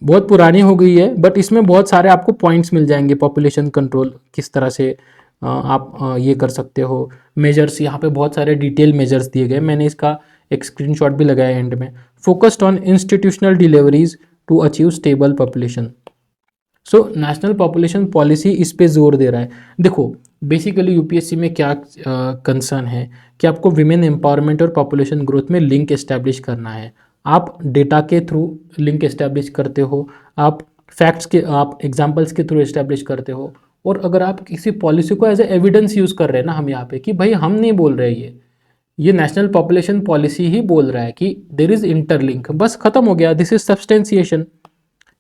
बहुत पुरानी हो गई है, बट इसमें बहुत सारे आपको पॉइंट्स मिल जाएंगे. पॉपुलेशन कंट्रोल किस तरह से आप ये कर सकते हो, मेजर्स यहाँ पे बहुत सारे डिटेल मेजर्स दिए गए. मैंने इसका एक स्क्रीनशॉट भी लगाया एंड में. Focused on institutional deliveries to achieve stable population. So national population policy इस पे जोर दे रहा है. देखो बेसिकली यूपीएससी में क्या कंसर्न है कि आपको विमेन एम्पावरमेंट और पॉपुलेशन ग्रोथ में लिंक एस्टैब्लिश करना है. आप डेटा के थ्रू लिंक एस्टैब्लिश करते हो, आप फैक्ट्स के, आप एग्जांपल्स के थ्रू एस्टैब्लिश करते हो. और अगर आप किसी पॉलिसी को एज ए एविडेंस यूज़ कर रहे हैं ना हम यहाँ पे, कि भाई हम नहीं बोल रहे, ये नेशनल पॉपुलेशन पॉलिसी ही बोल रहा है कि देर इज़ इंटरलिंक, बस खत्म हो गया. दिस इज सब्सटेंसिएशन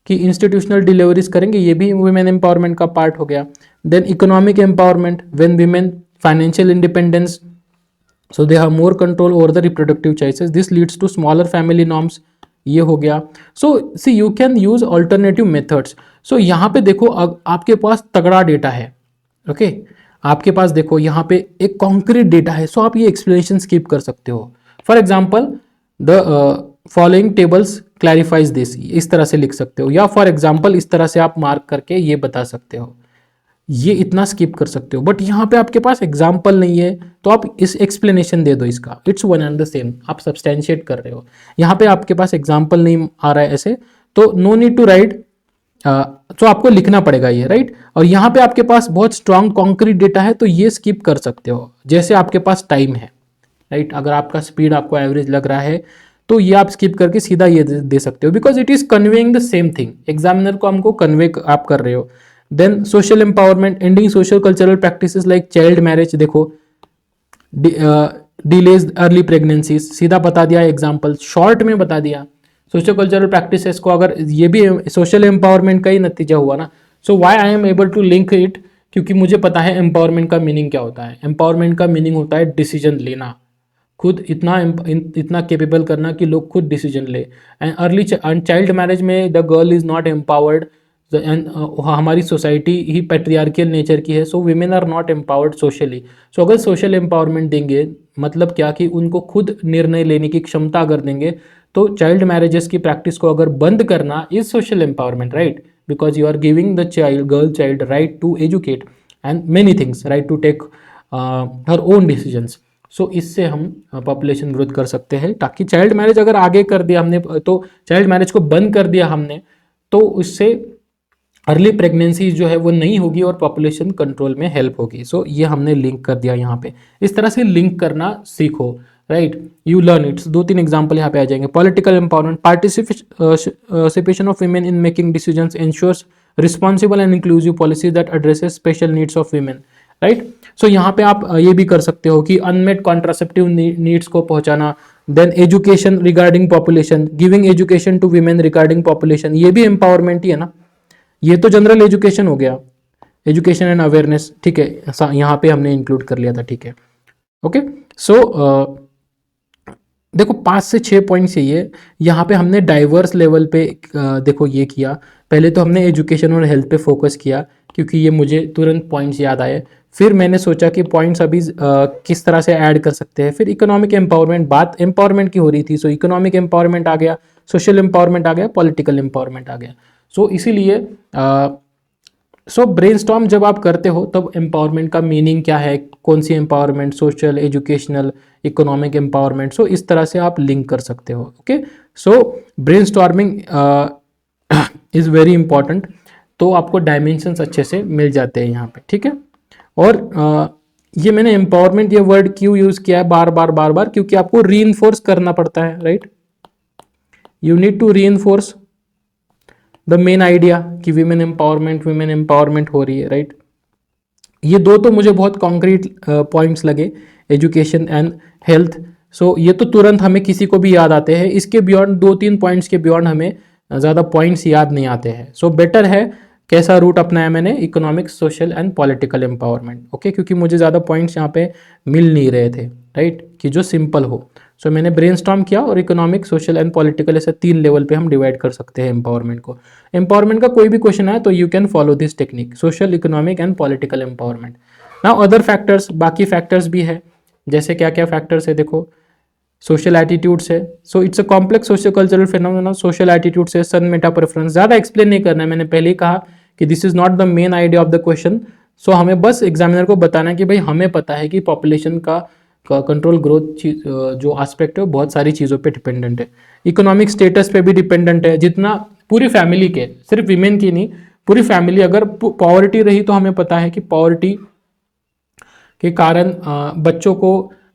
कि इंस्टीट्यूशनल डिलीवरीज करेंगे, ये भी वुमेन एम्पावरमेंट का पार्ट हो गया. Then economic empowerment, when women financial independence, so they have more control over the reproductive choices. This leads to smaller family norms, ये हो गया। So see you can use alternative methods. So यहाँ पे देखो आपके पास तगड़ा डेटा है, okay आपके पास देखो यहाँ पे एक कॉन्क्रीट डेटा है, सो आप ये एक्सप्लेनेशन स्किप कर सकते हो। For example the following tables clarifies this, इस तरह से लिख सकते हो, या फॉर एग्जाम्पल इस तरह से आप मार्क करके ये बता सकते हो, ये इतना स्किप कर सकते हो। बट यहाँ पे आपके पास एग्जाम्पल नहीं है तो आप इस एक्सप्लेनेशन दे दो इसका, it's one and the same, आप सब्सटेंशिएट कर रहे हो। यहाँ पे आपके पास एग्जाम्पल नहीं आ रहा है ऐसे, तो नो नीड टू राइट, तो आपको लिखना पड़ेगा ये, राइट। और यहाँ पे आपके पास बहुत स्ट्रॉन्ग कॉन्क्रीट डेटा है तो ये स्किप कर सकते हो। जैसे आपके पास टाइम है, राइट, अगर आपका स्पीड आपको एवरेज लग रहा है तो ये आप स्किप करके सीधा ये दे सकते हो, because it is conveying the same thing, examiner को हमको कन्वे आप कर रहे हो। Then social empowerment, ending social cultural practices like child marriage, देखो डिलेज अर्ली प्रेगनेंसीज, सीधा बता दिया एग्जाम्पल, शॉर्ट में बता दिया। सोशल कल्चरल प्रैक्टिसेस को अगर ये भी सोशल एम्पावरमेंट का ही नतीजा हुआ ना, so why I am able to link it, क्योंकि मुझे पता है एम्पावरमेंट का मीनिंग क्या होता है। एम्पावरमेंट का मीनिंग होता है डिसीजन लेना, खुद इतना केपेबल करना कि लोग खुद डिसीजन ले। एंड अर्ली चाइल्ड मैरिज में the girl is not empowered, and हमारी सोसाइटी ही पैट्रियार्कियल नेचर की है, so women are not empowered socially. So अगर सोशल एम्पावरमेंट देंगे मतलब क्या कि उनको खुद निर्णय लेने की क्षमता अगर देंगे, तो चाइल्ड मैरिजेस की प्रैक्टिस को अगर बंद करना is social empowerment, right, because you are giving the child girl child right to educate and many things, right to take her own decisions. So इससे हम पॉपुलेशन ग्रोथ कर सकते हैं, ताकि चाइल्ड मैरिज अगर आगे कर दिया हमने, तो चाइल्ड मैरिज को बंद कर दिया हमने, तो उससे अर्ली प्रेगनेंसी जो है वो नहीं होगी और पॉपुलेशन कंट्रोल में हेल्प होगी। सो ये हमने लिंक कर दिया यहाँ पे, इस तरह से लिंक करना सीखो, right, you learn it's. 2-3 example यहाँ पे आ जाएंगे। Political empowerment, participation of women in making decisions ensures responsible and inclusive policies that addresses special needs of women, right. So यहाँ पे आप ये भी कर सकते हो कि अनमेट कॉन्ट्रासेप्टिव नीड्स को पहुंचाना। Then education regarding population, giving education to women regarding population, ये भी एम्पावरमेंट ही है ना, ये तो जनरल एजुकेशन हो गया, एजुकेशन एंड अवेयरनेस, ठीक है, यहाँ पे हमने इंक्लूड कर लिया था, ठीक है, ओके। सो देखो 5 से 6 पॉइंट्स ये, यहाँ पे हमने डाइवर्स लेवल पे देखो ये किया। पहले तो हमने एजुकेशन और हेल्थ पे फोकस किया क्योंकि ये मुझे तुरंत पॉइंट्स याद आए। फिर मैंने सोचा कि पॉइंट्स अभी किस तरह से ऐड कर सकते हैं। फिर इकोनॉमिक एम्पावरमेंट, बात एम्पावरमेंट की हो रही थी, सो इकोनॉमिक एम्पावरमेंट आ गया, सोशल एम्पावरमेंट आ गया, पॉलिटिकल एम्पावरमेंट आ गया। सो इसीलिए सो ब्रेनस्टॉर्म जब आप करते हो तब एम्पावरमेंट का मीनिंग क्या है, कौन सी empowerment, social, educational, economic empowerment, so इस तरह से आप लिंक कर सकते हो, okay. So brainstorming is very important, तो आपको डायमेंशंस अच्छे से मिल जाते हैं यहाँ पे, ठीक है। और ये मैंने एम्पावरमेंट ये वर्ड क्यों यूज़ किया है बार बार, क्योंकि आपको रीइंफोर्स करना पड़ता है, right, you need to reinforce the main idea कि वीमेन एम्पावरमेंट हो रही है, राइट। ये दो तो मुझे बहुत कॉन्क्रीट पॉइंट्स लगे, एजुकेशन एंड हेल्थ। सो ये तो तुरंत हमें किसी को भी याद आते हैं, इसके बियॉन्ड 2-3 पॉइंट्स के बियॉन्ड हमें ज़्यादा पॉइंट्स याद नहीं आते हैं। सो बेटर है कैसा रूट अपनाया मैंने, economic, social and political empowerment, okay, क्योंकि मुझे ज़्यादा पॉइंट्स यहाँ पे मिल नहीं रहे थे, राइट, कि जो सिंपल हो। सो मैंने ब्रेनस्टॉर्म किया और इकोनॉमिक, सोशल एंड पॉलिटिकल, ऐसे 3 लेवल पे हम डिवाइड कर सकते हैं एम्पावरमेंट को। एम्पावरमेंट का कोई भी क्वेश्चन आए तो you can follow this technique, social, economic and political empowerment. Now other factors, बाकी फैक्टर्स भी है, जैसे क्या क्या फैक्टर्स है देखो, सोशल एटीट्यूड्स है। So it's a complex socio cultural phenomena, social attitudes है, सन मेटा प्रेफरेंस, ज़्यादा एक्सप्लेन नहीं करना है, मैंने पहले ही कहा कि this is not the main idea of the question. So हमें बस एग्जामिनर को बताना है कि भाई हमें पता है कि पॉपुलेशन का कंट्रोल ग्रोथ जो एस्पेक्ट है वो बहुत सारी चीज़ों पे डिपेंडेंट है, इकोनॉमिक स्टेटस पे भी डिपेंडेंट है, जितना पूरी फैमिली के, सिर्फ विमेन की नहीं, पूरी फैमिली अगर पॉवर्टी रही तो हमें पता है कि पॉवर्टी के कारण बच्चों को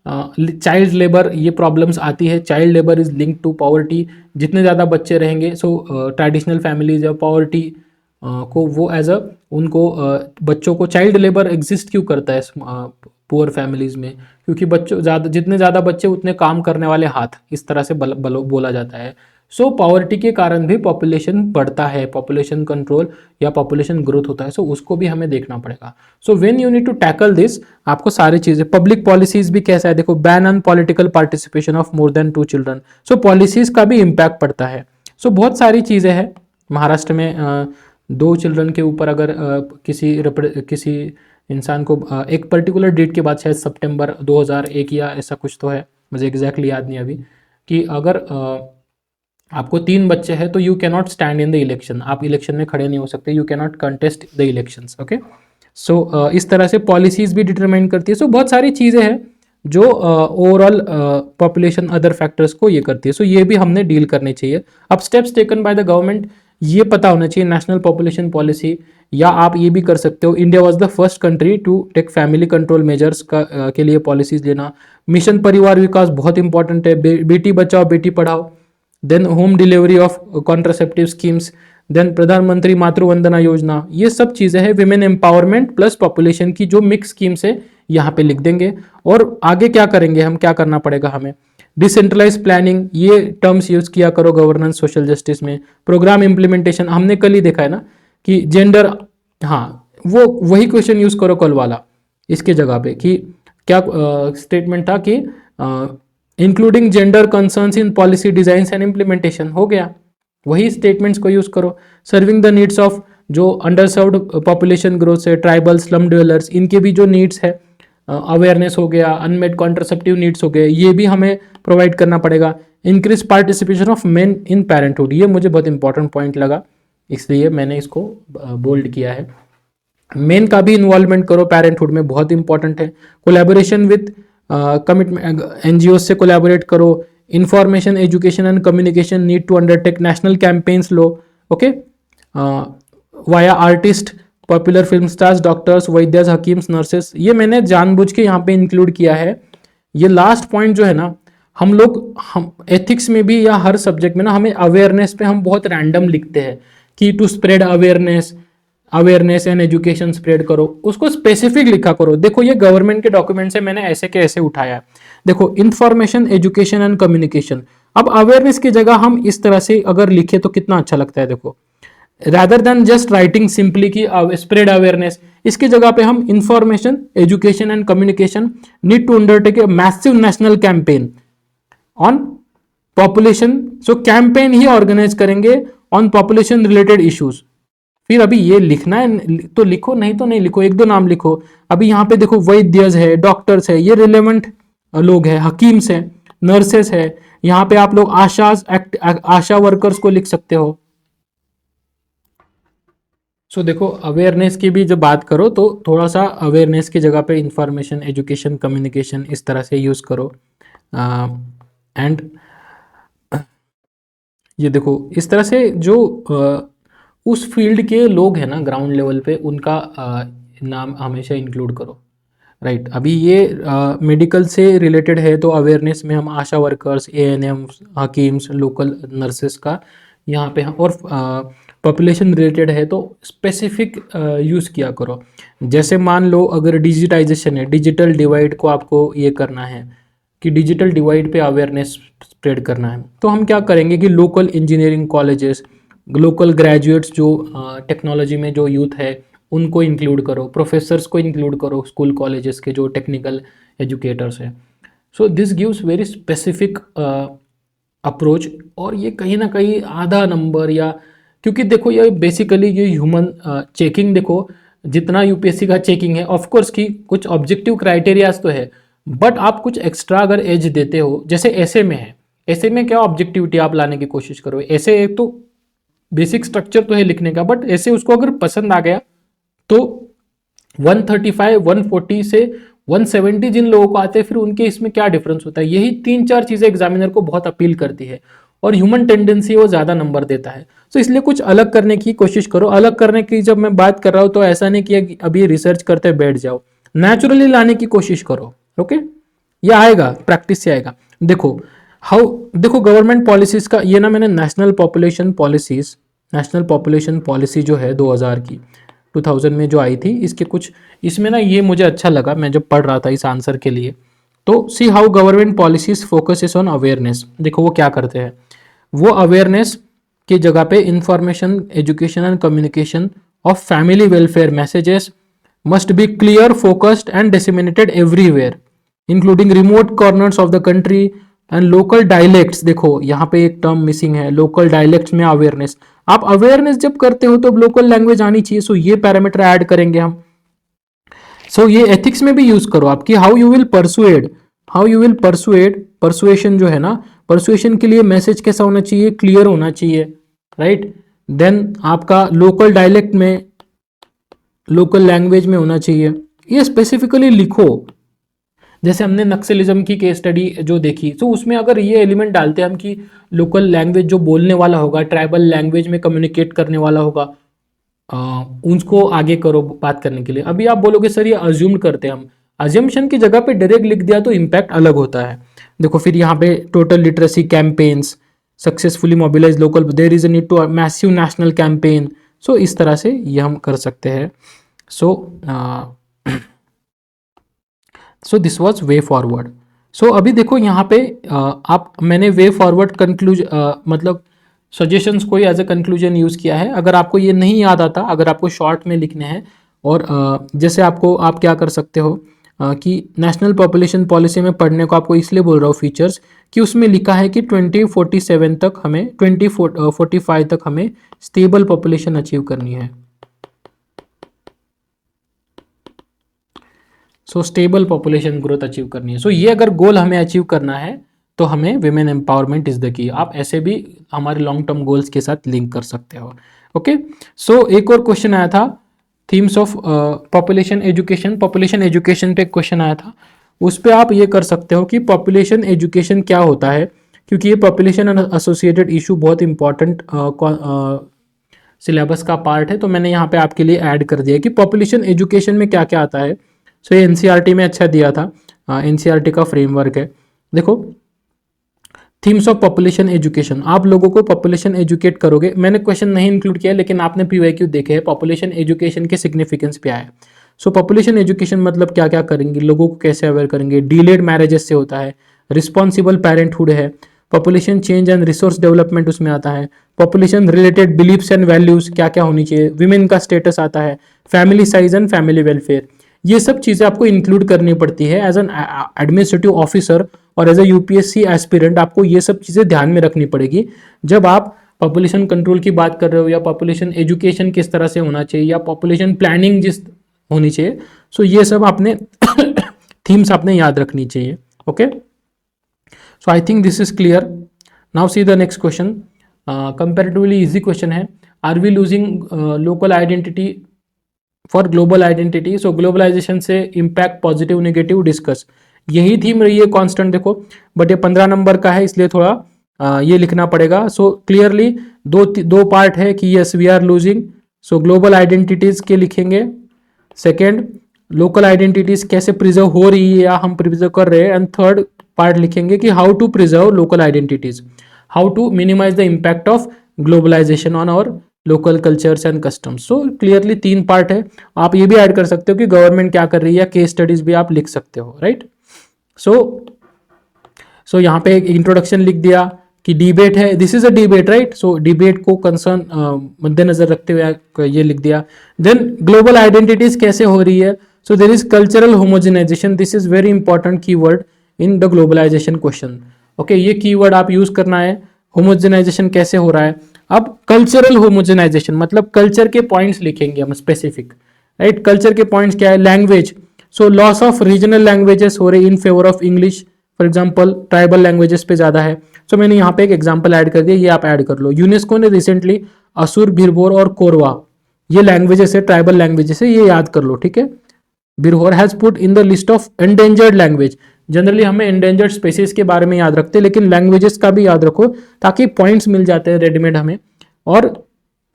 चाइल्ड लेबर ये प्रॉब्लम्स आती है, child labour is link to poverty. जितने ज़्यादा बच्चे रहेंगे, सो ट्रेडिशनल फैमिलीज या पॉवर्टी को वो एज अ उनको बच्चों को, चाइल्ड लेबर एग्जिस्ट क्यों करता है पुअर फैमिलीज़ में, क्योंकि बच्चों ज़्यादा, जितने ज़्यादा बच्चे उतने काम करने वाले हाथ, इस तरह से बोला जाता है। सो पॉवर्टी के कारण भी पॉपुलेशन बढ़ता है, पॉपुलेशन कंट्रोल या पॉपुलेशन ग्रोथ होता है, सो उसको भी हमें देखना पड़ेगा। So when you need to tackle this, आपको सारी चीजें, पब्लिक पॉलिसीज भी कैसा है, देखो ban on political participation of more than 2 children, so policies का भी इम्पैक्ट पड़ता है। सो बहुत सारी चीजें हैं। महाराष्ट्र में 2 चिल्ड्रन के ऊपर अगर किसी इंसान को एक पर्टिकुलर डेट के बाद, शायद सितंबर 2001 या ऐसा कुछ तो है, मुझे एग्जैक्टली याद नहीं अभी, कि अगर आपको 3 बच्चे हैं तो you can not stand in the election, आप इलेक्शन में खड़े नहीं हो सकते, you can not contest the elections. Okay, so इस तरह से पॉलिसीज भी डिटरमाइन करती है। सो बहुत सारी चीज़ें हैं जो ओवरऑल पॉपुलेशन अदर फैक्टर्स को ये करती है। सो ये भी हमने डील करने चाहिए। अब steps taken by the government, ये पता होना चाहिए, नेशनल पॉपुलेशन पॉलिसी, या आप ये भी कर सकते हो, India was the first country to take family control measures के लिए पॉलिसीज लेना। मिशन परिवार विकास बहुत इंपॉर्टेंट है, बेटी Bachao Beti Padhao, then home delivery of contraceptive schemes, then Pradhan Mantri Matru Vandana Yojana, ये सब चीज़ें हैं। विमेन एम्पावरमेंट प्लस पॉपुलेशन की जो मिक्स स्कीम्स है यहाँ पे लिख देंगे। और आगे क्या करेंगे हम, क्या करना पड़ेगा हमें, डिसेंट्रलाइज प्लानिंग, ये टर्म्स यूज किया करो गवर्नेंस सोशल जस्टिस में। प्रोग्राम इम्प्लीमेंटेशन, हमने कल ही देखा है ना कि जेंडर, हाँ वो वही क्वेश्चन यूज करो कल वाला इसके जगह पे, कि क्या स्टेटमेंट था कि including gender concerns in policy design and implementation, हो गया, वही स्टेटमेंट्स को यूज करो। सर्विंग द नीड्स ऑफ जो अंडर सर्व्ड पॉपुलेशन ग्रोथ है, ट्राइबल स्लम ड्वेलर्स, इनके भी जो नीड्स है, अवेयरनेस हो गया, अनमेड कॉन्ट्रासेप्टिव नीड्स हो गए, ये भी हमें प्रोवाइड करना पड़ेगा। Increase participation of main in parenthood, ये मुझे बहुत इंपॉर्टेंट पॉइंट लगा, इसलिए मैंने इसको बोल्ड किया है। मेन का भी इन्वॉल्वमेंट करो पेरेंटहुड में, बहुत इंपॉर्टेंट है। कोलैबोरेशन विद कमिटमेंट, एनजीओ से कोलैबोरेट करो। Information education and communication need to undertake national campaigns लो, okay, via artist, popular film stars, doctors, वैद्यस, हकीम्स, नर्सेस, ये मैंने जानबूझ के यहाँ पे इंक्लूड किया है। ये लास्ट पॉइंट जो है ना, हम एथिक्स में भी या हर सब्जेक्ट में ना, हमें अवेयरनेस पे हम बहुत रैंडम लिखते हैं कि to spread awareness and education spread करो, उसको स्पेसिफिक लिखा करो। देखो ये गवर्नमेंट के डॉक्यूमेंट से मैंने ऐसे के ऐसे उठाया है। देखो इंफॉर्मेशन एजुकेशन एंड कम्युनिकेशन, अब अवेयरनेस की जगह हम इस तरह से अगर लिखे तो कितना अच्छा लगता है। देखो rather than just writing simply कि spread awareness, इसकी जगह पे हम information, education and communication need to undertake a massive national campaign on population, so campaign he organize करेंगे on population related issues। फिर अभी ये लिखना है तो लिखो, नहीं तो नहीं लिखो, 1-2 नाम लिखो। अभी यहाँ पे देखो वैद्यस है, डॉक्टर्स है, ये रिलेवेंट लोग हैं, हकीम्स हैं, नर्सेस है, यहाँ पे आप लोग आशा वर्कर्स को लिख सकते हो। सो देखो अवेयरनेस की भी जब बात करो तो थोड़ा सा अवेयरनेस की जगह पे इंफॉर्मेशन, एजुकेशन, कम्युनिकेशन इस तरह से यूज़ करो। एंड ये देखो इस तरह से जो उस फील्ड के लोग हैं ना ग्राउंड लेवल पे, उनका नाम हमेशा इंक्लूड करो, राइट। अभी ये मेडिकल से रिलेटेड है तो अवेयरनेस में हम आशा workers, ANM, hakims, local nurses का यहाँ पे, और पॉपुलेशन रिलेटेड है तो स्पेसिफिक यूज़ किया करो। जैसे मान लो अगर डिजिटाइजेशन है, डिजिटल डिवाइड को आपको ये करना है कि डिजिटल डिवाइड पे अवेयरनेस स्प्रेड करना है, तो हम क्या करेंगे कि local engineering colleges, local graduates जो टेक्नोलॉजी में जो यूथ है उनको इंक्लूड करो, प्रोफेसर्स को इंक्लूड करो, स्कूल कॉलेजेस के जो टेक्निकल एजुकेटर्स हैं। So this gives very specific approach. और ये कहीं ना कहीं आधा नंबर, या क्योंकि देखो ये बेसिकली ये ह्यूमन चेकिंग, देखो जितना यूपीएससी का चेकिंग है ऑफकोर्स की कुछ ऑब्जेक्टिव क्राइटेरियाज तो है, बट आप कुछ एक्स्ट्रा अगर एज देते हो, जैसे ऐसे में है, ऐसे में क्या ऑब्जेक्टिविटी आप लाने की कोशिश करो। ऐसे एक तो बेसिक स्ट्रक्चर तो है लिखने का, बट ऐसे उसको अगर पसंद आ गया तो 135, 140 से 170 जिन लोगों को आते हैं, फिर उनके इसमें क्या डिफरेंस होता है। यही 3-4 चीजें एग्जामिनर को बहुत अपील करती है, और ह्यूमन टेंडेंसी वो ज़्यादा नंबर देता है। तो इसलिए कुछ अलग करने की कोशिश करो। अलग करने की जब मैं बात कर रहा हूँ तो ऐसा नहीं कि अभी रिसर्च करते बैठ जाओ, नेचुरली लाने की कोशिश करो, ओके। ये आएगा, प्रैक्टिस से आएगा। देखो गवर्नमेंट पॉलिसीज का ये ना, मैंने नेशनल पॉपुलेशन पॉलिसी जो है 2000 की, 2000 में जो आई थी, इसके कुछ इसमें ना ये मुझे अच्छा लगा, मैं जब पढ़ रहा था इस आंसर के लिए। तो see how government policies focuses on awareness. देखो वो क्या करते हैं, वो अवेयरनेस की जगह पे information, education and communication of family welfare messages must be clear, focused and disseminated everywhere including remote corners of the country and local dialects. देखो यहाँ पे एक टर्म मिसिंग है, लोकल डायलेक्ट्स में अवेयरनेस। आप अवेयरनेस जब करते हो तो लोकल लैंग्वेज आनी चाहिए, सो ये पैरामीटर ऐड करेंगे हम। सो ये एथिक्स में भी यूज करो आपकी, how you will persuade, how you will persuade, persuasion जो है ना, परसुएशन के लिए मैसेज कैसा होना चाहिए, क्लियर होना चाहिए, राइट। देन आपका लोकल डायलेक्ट में, लोकल लैंग्वेज में होना चाहिए, ये स्पेसिफिकली लिखो। जैसे हमने नक्सलिज्म की केस स्टडी जो देखी, तो उसमें अगर ये एलिमेंट डालते हैं हम कि लोकल लैंग्वेज जो बोलने वाला होगा, ट्राइबल लैंग्वेज में कम्युनिकेट करने वाला होगा, उनको आगे करो बात करने के लिए। अभी आप बोलोगे सर ये अज्यूम करते हैं हम, अज्यूम्पशन की जगह पे डायरेक्ट लिख दिया तो इम्पैक्ट अलग होता है। देखो फिर यहाँ पे total literacy campaigns successfully mobilise local, there is a need to massive national campaign. So इस तरह से ये हम कर सकते हैं। So this was way forward. So अभी देखो यहाँ पे मैंने वे फॉरवर्ड मतलब सजेशंस को एज अ कंक्लूजन यूज़ किया है। अगर आपको ये नहीं याद आता, अगर आपको शॉर्ट में लिखने हैं, और जैसे आप क्या कर सकते हो कि नेशनल पॉपुलेशन पॉलिसी में पढ़ने को आपको इसलिए बोल रहा हूँ फीचर्स, कि उसमें लिखा है कि 2047 तक हमें 2045 तक हमें स्टेबल पॉपुलेशन अचीव करनी है। सो स्टेबल पॉपुलेशन ग्रोथ अचीव करनी है। सो ये अगर गोल हमें अचीव करना है तो हमें women empowerment is the key. आप ऐसे भी हमारे लॉन्ग टर्म गोल्स के साथ लिंक कर सकते हो। ओके, सो एक और क्वेश्चन आया था themes of population education. Population education पे एक क्वेश्चन आया था, उस पर आप ये कर सकते हो कि पॉपुलेशन एजुकेशन क्या होता है, क्योंकि ये पॉपुलेशन एसोसिएटेड इशू बहुत इंपॉर्टेंट सिलेबस का पार्ट है। तो मैंने यहाँ पे आपके लिए ऐड कर दिया कि पॉपुलेशन एजुकेशन में क्या क्या आता है। सो ये एनसीईआरटी में अच्छा दिया था, एनसीईआरटी का फ्रेमवर्क है। देखो थीम्स ऑफ पॉपुलेशन एजुकेशन, आप लोगों को पॉपुलेशन एजुकेट करोगे। मैंने क्वेश्चन नहीं इंक्लूड किया, लेकिन आपने पीवाईक्यू देखे हैं, पॉपुलेशन एजुकेशन के सिग्निफिकेंस क्या है। सो पॉपुलेशन एजुकेशन मतलब क्या क्या करेंगे, लोगों को कैसे अवेयर करेंगे, डिलेड मैरिजेस से होता है, रिस्पॉन्सिबल पेरेंटहुड है, population change and resource development उसमें आता है, population related beliefs and values क्या क्या होनी चाहिए, विमेन का स्टेटस आता है, family size and family welfare. ये सब चीज़ें आपको इंक्लूड करनी पड़ती है एज एन एडमिनिस्ट्रेटिव ऑफिसर, और एज अ यूपीएससी एस्पिरेंट आपको ये सब चीज़ें ध्यान में रखनी पड़ेगी जब आप पॉपुलेशन कंट्रोल की बात कर रहे हो, या पॉपुलेशन एजुकेशन किस तरह से होना चाहिए, या पॉपुलेशन प्लानिंग जिस होनी चाहिए। सो ये सब आपने थीम्स आपने याद रखनी चाहिए। Okay, so I think this is clear. Now see the next question, comparatively easy question है। Are we losing local identity for global identity? So globalisation से इम्पैक्ट पॉजिटिव नेगेटिव डिस्कस, यही थीम रही है constant. देखो but ये 15 number का है, इसलिए थोड़ा ये लिखना पड़ेगा। सो क्लियरली दो पार्ट है कि yes we are losing, so global identities के लिखेंगे। सेकेंड, लोकल आइडेंटिटीज कैसे प्रिजर्व हो रही है या हम प्रिजर्व कर रहे हैं। एंड थर्ड पार्ट लिखेंगे कि how to preserve local identities, how to minimise the impact of globalisation on our local cultures and customs. So clearly 3 part है। आप ये भी ऐड कर सकते हो कि गवर्नमेंट क्या कर रही है, या केस स्टडीज भी आप लिख सकते हो, राइट। सो यहाँ पे एक इंट्रोडक्शन लिख दिया कि डिबेट है, this is a debate, right. So debate को कंसर्न मद्देनजर रखते हुए ये लिख दिया। देन ग्लोबल आइडेंटिटीज कैसे हो रही है, so there is cultural homogenisation, this is very important keyword in the globalisation question. Okay, ये कीवर्ड आप यूज करना है। होमोजेनाइजेशन कैसे हो रहा है। अब कल्चरल होमोजेनाइजेशन मतलब कल्चर के पॉइंट्स लिखेंगे हम स्पेसिफिक, राइट। कल्चर के पॉइंट्स क्या है, language, so loss of regional languages हो रही in favour of English, for example tribal languages पे ज्यादा है। सो मैंने यहाँ पे एक एग्जांपल ऐड कर दिया, ये आप ऐड कर लो। यूनेस्को ने रिसेंटली असुर, भिरभोर और कोरवा, ये लैंग्वेजेस है, ट्राइबल लैंग्वेजेस है, ये याद कर लो, ठीक है। Birhor has put in the list of endangered language. Generally हमें एंडेंजर्ड स्पेसीज के बारे में याद रखते हैं, लेकिन लैंग्वेजेस का भी याद रखो ताकि पॉइंट्स मिल जाते हैं रेडीमेड हमें। और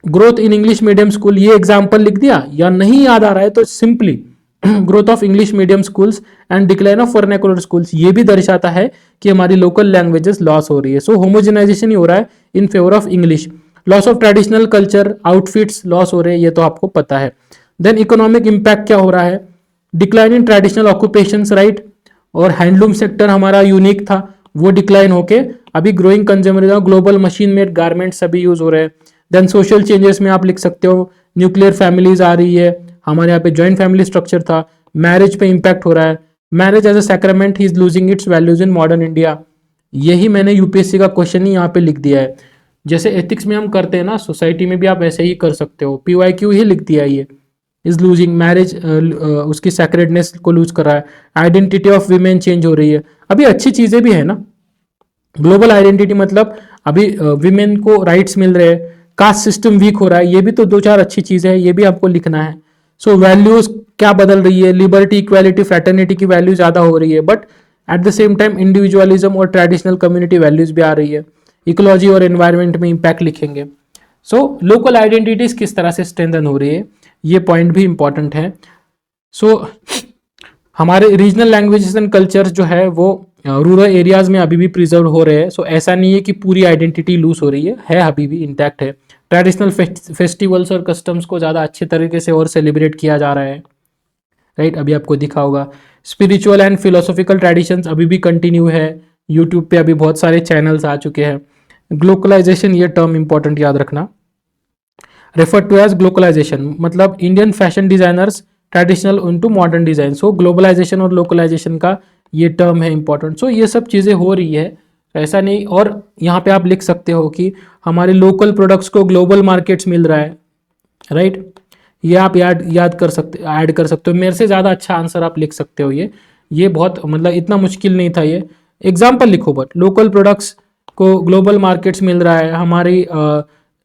growth in English medium school, ये एग्जाम्पल लिख दिया, या नहीं याद आ रहा है तो simply growth of English medium schools and decline of vernacular schools, ये भी दर्शाता है कि हमारी लोकल लैंग्वेजेस लॉस हो रही है। सो होमोजेनाइजेशन ही हो रहा है इन favour of English. Loss of traditional culture, outfits loss हो रहे हैं, ये तो आपको पता है। देन इकोनॉमिक इंपैक्ट क्या हो रहा है, decline in traditional occupations, right. और हैंडलूम सेक्टर हमारा यूनिक था, वो डिक्लाइन होके अभी growing consumerism, global machine made garments सभी यूज हो रहे हैं। देन सोशल चेंजेस में आप लिख सकते हो न्यूक्लियर फैमिलीज आ रही है, हमारे यहाँ पे जॉइंट फैमिली स्ट्रक्चर था, मैरिज पे इम्पैक्ट हो रहा है, marriage as a sacrament is losing its values in modern India. यही मैंने यूपीएससी का क्वेश्चन ही यहाँ पे लिख दिया है। जैसे एथिक्स में हम करते हैं ना, सोसाइटी में भी आप ऐसे ही कर सकते हो, PYQ ही लिख दिया ये, इज लूजिंग मैरिज, उसकी सैक्रेडनेस को लूज कर रहा है, आइडेंटिटी ऑफ वीमेन चेंज हो रही है। अभी अच्छी चीजें भी है ना, ग्लोबल आइडेंटिटी मतलब अभी विमेन को राइट्स मिल रहे हैं, कास्ट सिस्टम वीक हो रहा है, ये भी तो दो चार अच्छी चीजें हैं, ये भी आपको लिखना है। सो वैल्यूज क्या बदल रही है, लिबर्टी, इक्वालिटी, फ्रेटर्निटी की वैल्यू ज्यादा हो रही है, but at the same time individualism और ट्रेडिशनल कम्युनिटी वैल्यूज भी आ रही है। इकोलॉजी और एनवायरमेंट में इंपैक्ट लिखेंगे। सो लोकल आइडेंटिटीज किस तरह से स्ट्रेंथन हो रही है, ये पॉइंट भी इंपॉर्टेंट है। सो हमारे रीजनल लैंग्वेजेस एंड कल्चर्स जो है वो रूरल एरियाज में अभी भी प्रिजर्व हो रहे हैं। सो ऐसा नहीं है कि पूरी आइडेंटिटी लूज हो रही है अभी भी इंटैक्ट है। ट्रेडिशनल फेस्टिवल्स और कस्टम्स को ज़्यादा अच्छे तरीके से और सेलिब्रेट किया जा रहा है, राइट। अभी आपको दिखा होगा स्पिरिचुअल एंड फिलोसॉफिकल ट्रेडिशंस अभी भी कंटिन्यू है। यूट्यूब पे अभी बहुत सारे चैनल्स आ चुके हैं। ग्लोबलाइजेशन, ये टर्म इंपॉर्टेंट याद रखना, रेफर टू एज ग्लोबलाइजेशन मतलब Indian fashion designers traditional into modern design. So globalisation और लोकलाइजेशन का ये टर्म है इंपॉर्टेंट। सो ये सब चीज़ें हो रही है, ऐसा नहीं। और यहाँ पे आप लिख सकते हो कि हमारे लोकल प्रोडक्ट्स को ग्लोबल मार्केट्स मिल रहा है, राइट। ये आप याद कर सकते, ऐड कर सकते हो। मेरे से ज़्यादा अच्छा आंसर आप लिख सकते हो। ये बहुत मतलब इतना मुश्किल नहीं था। ये एग्जाम्पल लिखो, बट लोकल प्रोडक्ट्स को ग्लोबल मार्केट्स मिल रहा है। हमारी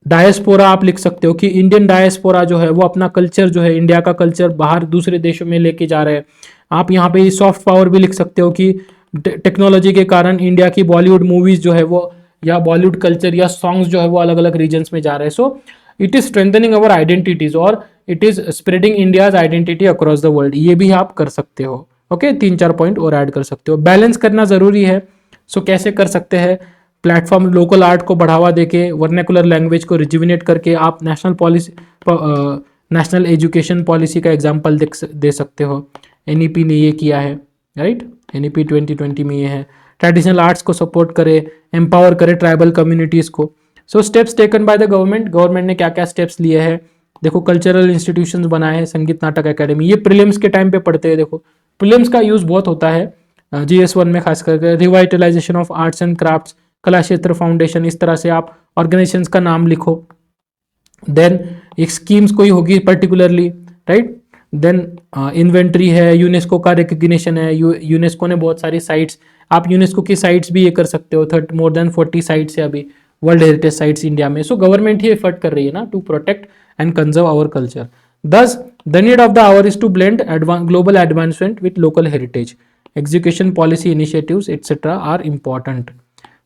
डायस्पोरा आप लिख सकते हो कि इंडियन डायस्पोरा जो है वो अपना कल्चर जो है, इंडिया का कल्चर बाहर दूसरे देशों में लेके जा रहे हैं। आप यहाँ पे सॉफ्ट पावर भी लिख सकते हो कि टेक्नोलॉजी के कारण इंडिया की बॉलीवुड मूवीज जो है वो, या बॉलीवुड कल्चर या सॉन्ग्स जो है वो अलग अलग रीजन्स में जा रहे हैं। So it is strengthening our identities और it is spreading India's identity across the world. ये भी आप कर सकते हो। ओके, 3-4 पॉइंट और ऐड कर सकते हो। बैलेंस करना जरूरी है। सो कैसे कर सकते हैं, प्लेटफॉर्म लोकल आर्ट को बढ़ावा देके, वर्नेकुलर लैंग्वेज को रिजुविनेट करके आप national policy, national education policy का एग्जाम्पल दे सकते हो। NEP ने ये किया है, राइट। NEP 2020 में ये है। ट्रेडिशनल आर्ट्स को सपोर्ट करे, एम्पावर करे ट्राइबल कम्युनिटीज़ को। So steps taken by the government ने क्या क्या स्टेप्स लिए हैं, देखो कल्चरल इंस्टीट्यूशंस बनाए हैं, संगीत नाटक एकेडमी, ये प्रीलिम्स के टाइम पे पढ़ते हैं। देखो प्रीलिम्स का यूज़ बहुत होता है GS1 में खास करके। Revitalisation of arts and crafts, कला क्षेत्र फाउंडेशन, इस तरह से आप ऑर्गेनाइजेशंस का नाम लिखो। देन एक स्कीम्स कोई होगी पर्टिकुलरली, राइट। देन इन्वेंट्री है, यूनेस्को का रिकग्निशन है। यूनेस्को ने बहुत सारी साइट्स, आप यूनेस्को की साइट्स भी ये कर सकते हो। मोर देन 40 साइट्स है अभी वर्ल्ड हेरिटेज साइट्स इंडिया में। सो गवर्नमेंट ही एफर्ट कर रही है ना to protect and conserve our culture. Thus the need of the hour is to blend global advancement with local heritage, execution policy initiatives et cetera are important.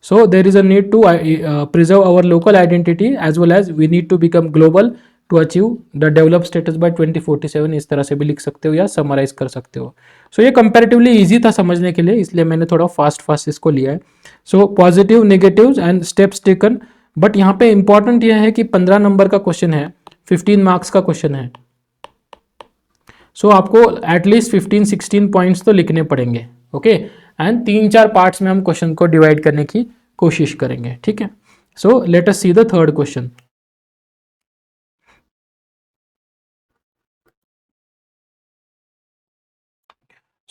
So there is a need to preserve our local identity as well as we need to become global to achieve the developed status by 2047. इस तरह से भी लिख सकते हो या summarise कर सकते हो. So ये कंपैरेटिवली इजी था समझने के लिए, इसलिए मैंने थोड़ा फास्ट इसको लिया है. So positive, negatives and steps taken. But यहाँ पे इंपॉर्टेंट यह है कि 15 नंबर का क्वेश्चन है, 15 मार्क्स का क्वेश्चन है. सो आपको एटलीस्ट 15-16 पॉइंट्स तो लिखने पड़ेंगे. ओके एंड 3-4 पार्ट्स में हम क्वेश्चन को डिवाइड करने की कोशिश करेंगे. ठीक है. So let us see the third question.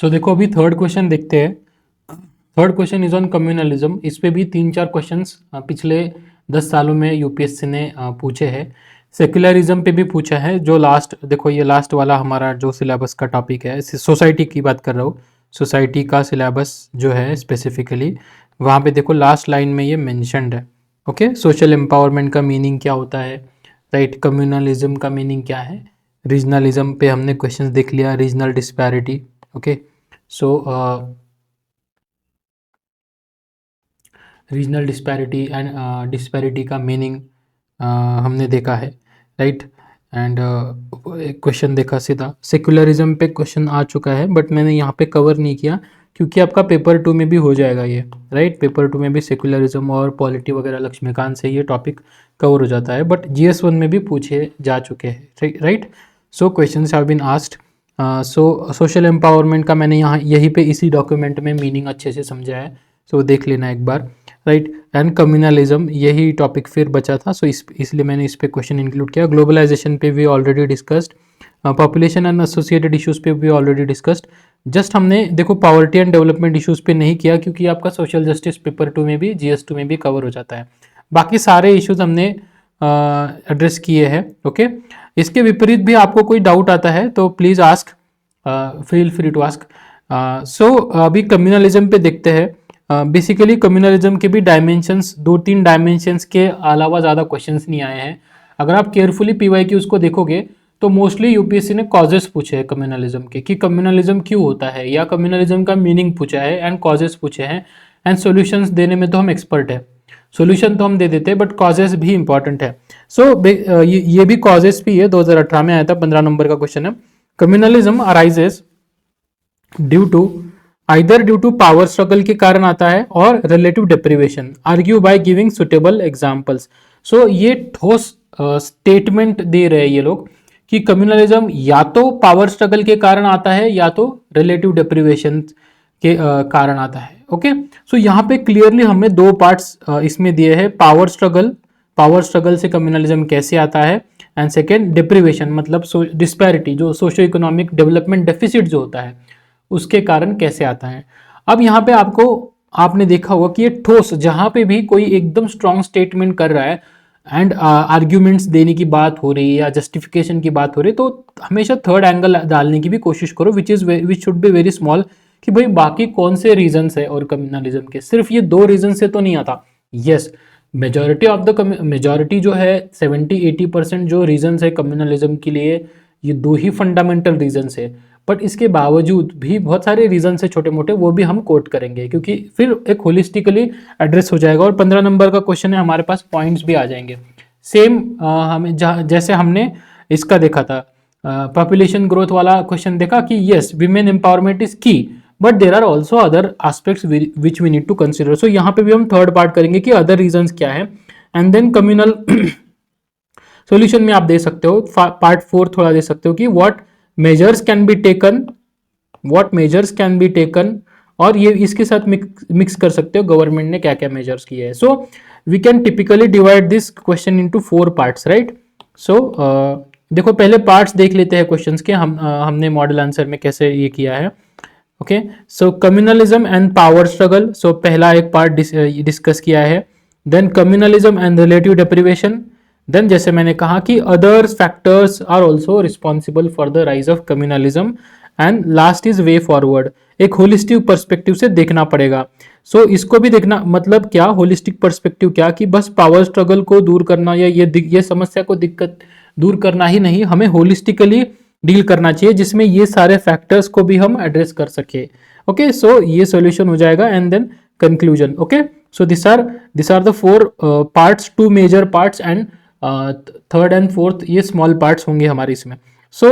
So देखो अभी थर्ड क्वेश्चन देखते हैं. Third question is on communalism. इस पे भी 3-4 क्वेश्चंस पिछले 10 सालों में यूपीएससी ने पूछे हैं. सेक्युलरिज्म पे भी पूछा है. जो लास्ट देखो ये लास्ट वाला हमारा जो सिलेबस का टॉपिक है, सोसाइटी की बात कर रहा हूँ, सोसाइटी का सिलेबस जो है स्पेसिफिकली, वहाँ पे देखो लास्ट लाइन में ये मेंशन्ड है. ओके, सोशल एम्पावरमेंट का मीनिंग क्या होता है, राइट. कम्युनलिज्म का मीनिंग क्या है. रीजनलिज्म पे हमने क्वेश्चन देख लिया. Regional disparity. Okay so regional disparity and disparity का मीनिंग हमने देखा है, राइट. एंड एक क्वेश्चन देखा सीधा. सेक्युलरिज्म पे क्वेश्चन आ चुका है बट मैंने यहाँ पे कवर नहीं किया क्योंकि आपका पेपर 2 में भी हो जाएगा ये, राइट. पेपर 2 में भी सेक्युलरिज्म और पॉलिटी वगैरह लक्ष्मीकांत से ये टॉपिक कवर हो जाता है, बट GS1 में भी पूछे जा चुके हैं, right. So question have been asked. So social empowerment का मैंने यहाँ यहीं पे इसी डॉक्यूमेंट में मीनिंग अच्छे से समझा है. सो देख लेना एक बार, राइट। एंड कम्युनलिज्म, यही टॉपिक फिर बचा था, सो इसलिए मैंने इस पे क्वेश्चन इंक्लूड किया। ग्लोबलाइजेशन पे भी already discussed, population and associated issues पे भी ऑलरेडी डिस्कस्ड। जस्ट हमने देखो पॉवर्टी एंड डेवलपमेंट इश्यूज पे नहीं किया क्योंकि आपका सोशल जस्टिस पेपर 2 में भी, GS2 में भी कवर हो जाता है। बाकी सारे इश्यूज हमने एड्रेस किए हैं, ओके। इसके विपरीत भी आपको कोई डाउट आता है तो please ask, feel free to ask. So अभी कम्युनलिज्म पे देखते हैं। बेसिकली कम्युनलिज्म के भी डायमेंशंस, 2-3 डायमेंशंस के अलावा ज़्यादा क्वेश्चंस नहीं आए हैं। अगर आप केयरफुली PYQ उसको देखोगे तो मोस्टली यूपीएससी ने कॉजेस पूछे हैं कम्युनलिज्म के, कि कम्युनलिज्म क्यों होता है, या कम्युनलिज्म का मीनिंग पूछा है एंड कॉजेस पूछे हैं। एंड सॉल्यूशंस देने में तो हम एक्सपर्ट है, सॉल्यूशन तो हम दे देते हैं बट कॉजेस भी इंपॉर्टेंट है। सो ये भी कॉजेस भी है, 2018 में आया था, 15 नंबर का क्वेश्चन है। Communalism arises due to power struggle के कारण आता है और relative deprivation, argue by giving suitable examples. So ये ठोस स्टेटमेंट दे रहे हैं ये लोग कि कम्युनलिज्म या तो पावर स्ट्रगल के कारण आता है या तो रिलेटिव डिप्रीवेशन के कारण आता है, ओके। सो यहाँ पे क्लियरली हमें 2 पार्ट्स इसमें दिए हैं, पावर स्ट्रगल से कम्युनलिज्म कैसे आता है, एंड सेकेंड डिप्रीवेशन मतलब डिस्पैरिटी, जो सोशो इकोनॉमिक डेवलपमेंट डेफिसिट जो होता है उसके कारण कैसे आता है। अब यहाँ पे आपने देखा होगा कि ये ठोस, जहां पे भी कोई एकदम स्ट्रॉन्ग स्टेटमेंट कर रहा है एंड आर्ग्यूमेंट्स देने की बात हो रही है या जस्टिफिकेशन की बात हो रही है, तो हमेशा थर्ड एंगल डालने की भी कोशिश करो, which should be very small, कि भाई बाकी कौन से रीजंस है और कम्युनलिज्म के, सिर्फ ये 2 रीजन से तो नहीं आता। यस, मेजॉरिटी जो है 70-80% जो रीजंस है कम्युनलिज्म के लिए, ये 2 ही फंडामेंटल रीजंस है, बट इसके बावजूद भी बहुत सारे रीजन है छोटे मोटे, वो भी हम कोट करेंगे क्योंकि फिर एक होलिस्टिकली एड्रेस हो जाएगा। और 15 नंबर का क्वेश्चन है, हमारे पास पॉइंट्स भी आ जाएंगे सेम, हमें जैसे हमने इसका देखा था पॉपुलेशन ग्रोथ वाला क्वेश्चन देखा कि yes women empowerment is key, but there are also other aspects which we need to consider. So यहाँ पे भी हम थर्ड पार्ट करेंगे कि अदर रीजंस क्या है, एंड देन कम्युनल सॉल्यूशन में आप दे सकते हो, पार्ट 4 थोड़ा दे सकते हो कि what measures can be taken, और ये इसके साथ मिक्स कर सकते हो गवर्नमेंट ने क्या क्या मेजर्स किए हैं। So we can typically divide this question into 4 parts, right. So देखो पहले पार्ट्स देख लेते हैं क्वेश्चंस के, हमने मॉडल आंसर में कैसे ये किया है, okay. So communalism and power struggle, so पहला एक पार्ट डिस्कस किया है। Then communalism and relative deprivation, then जैसे मैंने कहा कि other factors are also responsible for the rise of communalism, and last is way forward, एक होलिस्टिक पर्सपेक्टिव से देखना पड़ेगा। सो इसको भी देखना, मतलब क्या होलिस्टिक पर्सपेक्टिव, क्या कि बस पावर स्ट्रगल को दूर करना या ये समस्या को दिक्कत दूर करना ही नहीं, हमें होलिस्टिकली डील करना चाहिए जिसमें ये सारे फैक्टर्स को भी हम एड्रेस कर सके, ओके। सो ये सॉल्यूशन हो जाएगा, and then conclusion, okay. So this are the 4 parts, 2 major parts and third and fourth ये स्मॉल पार्ट्स होंगे हमारे इसमें। सो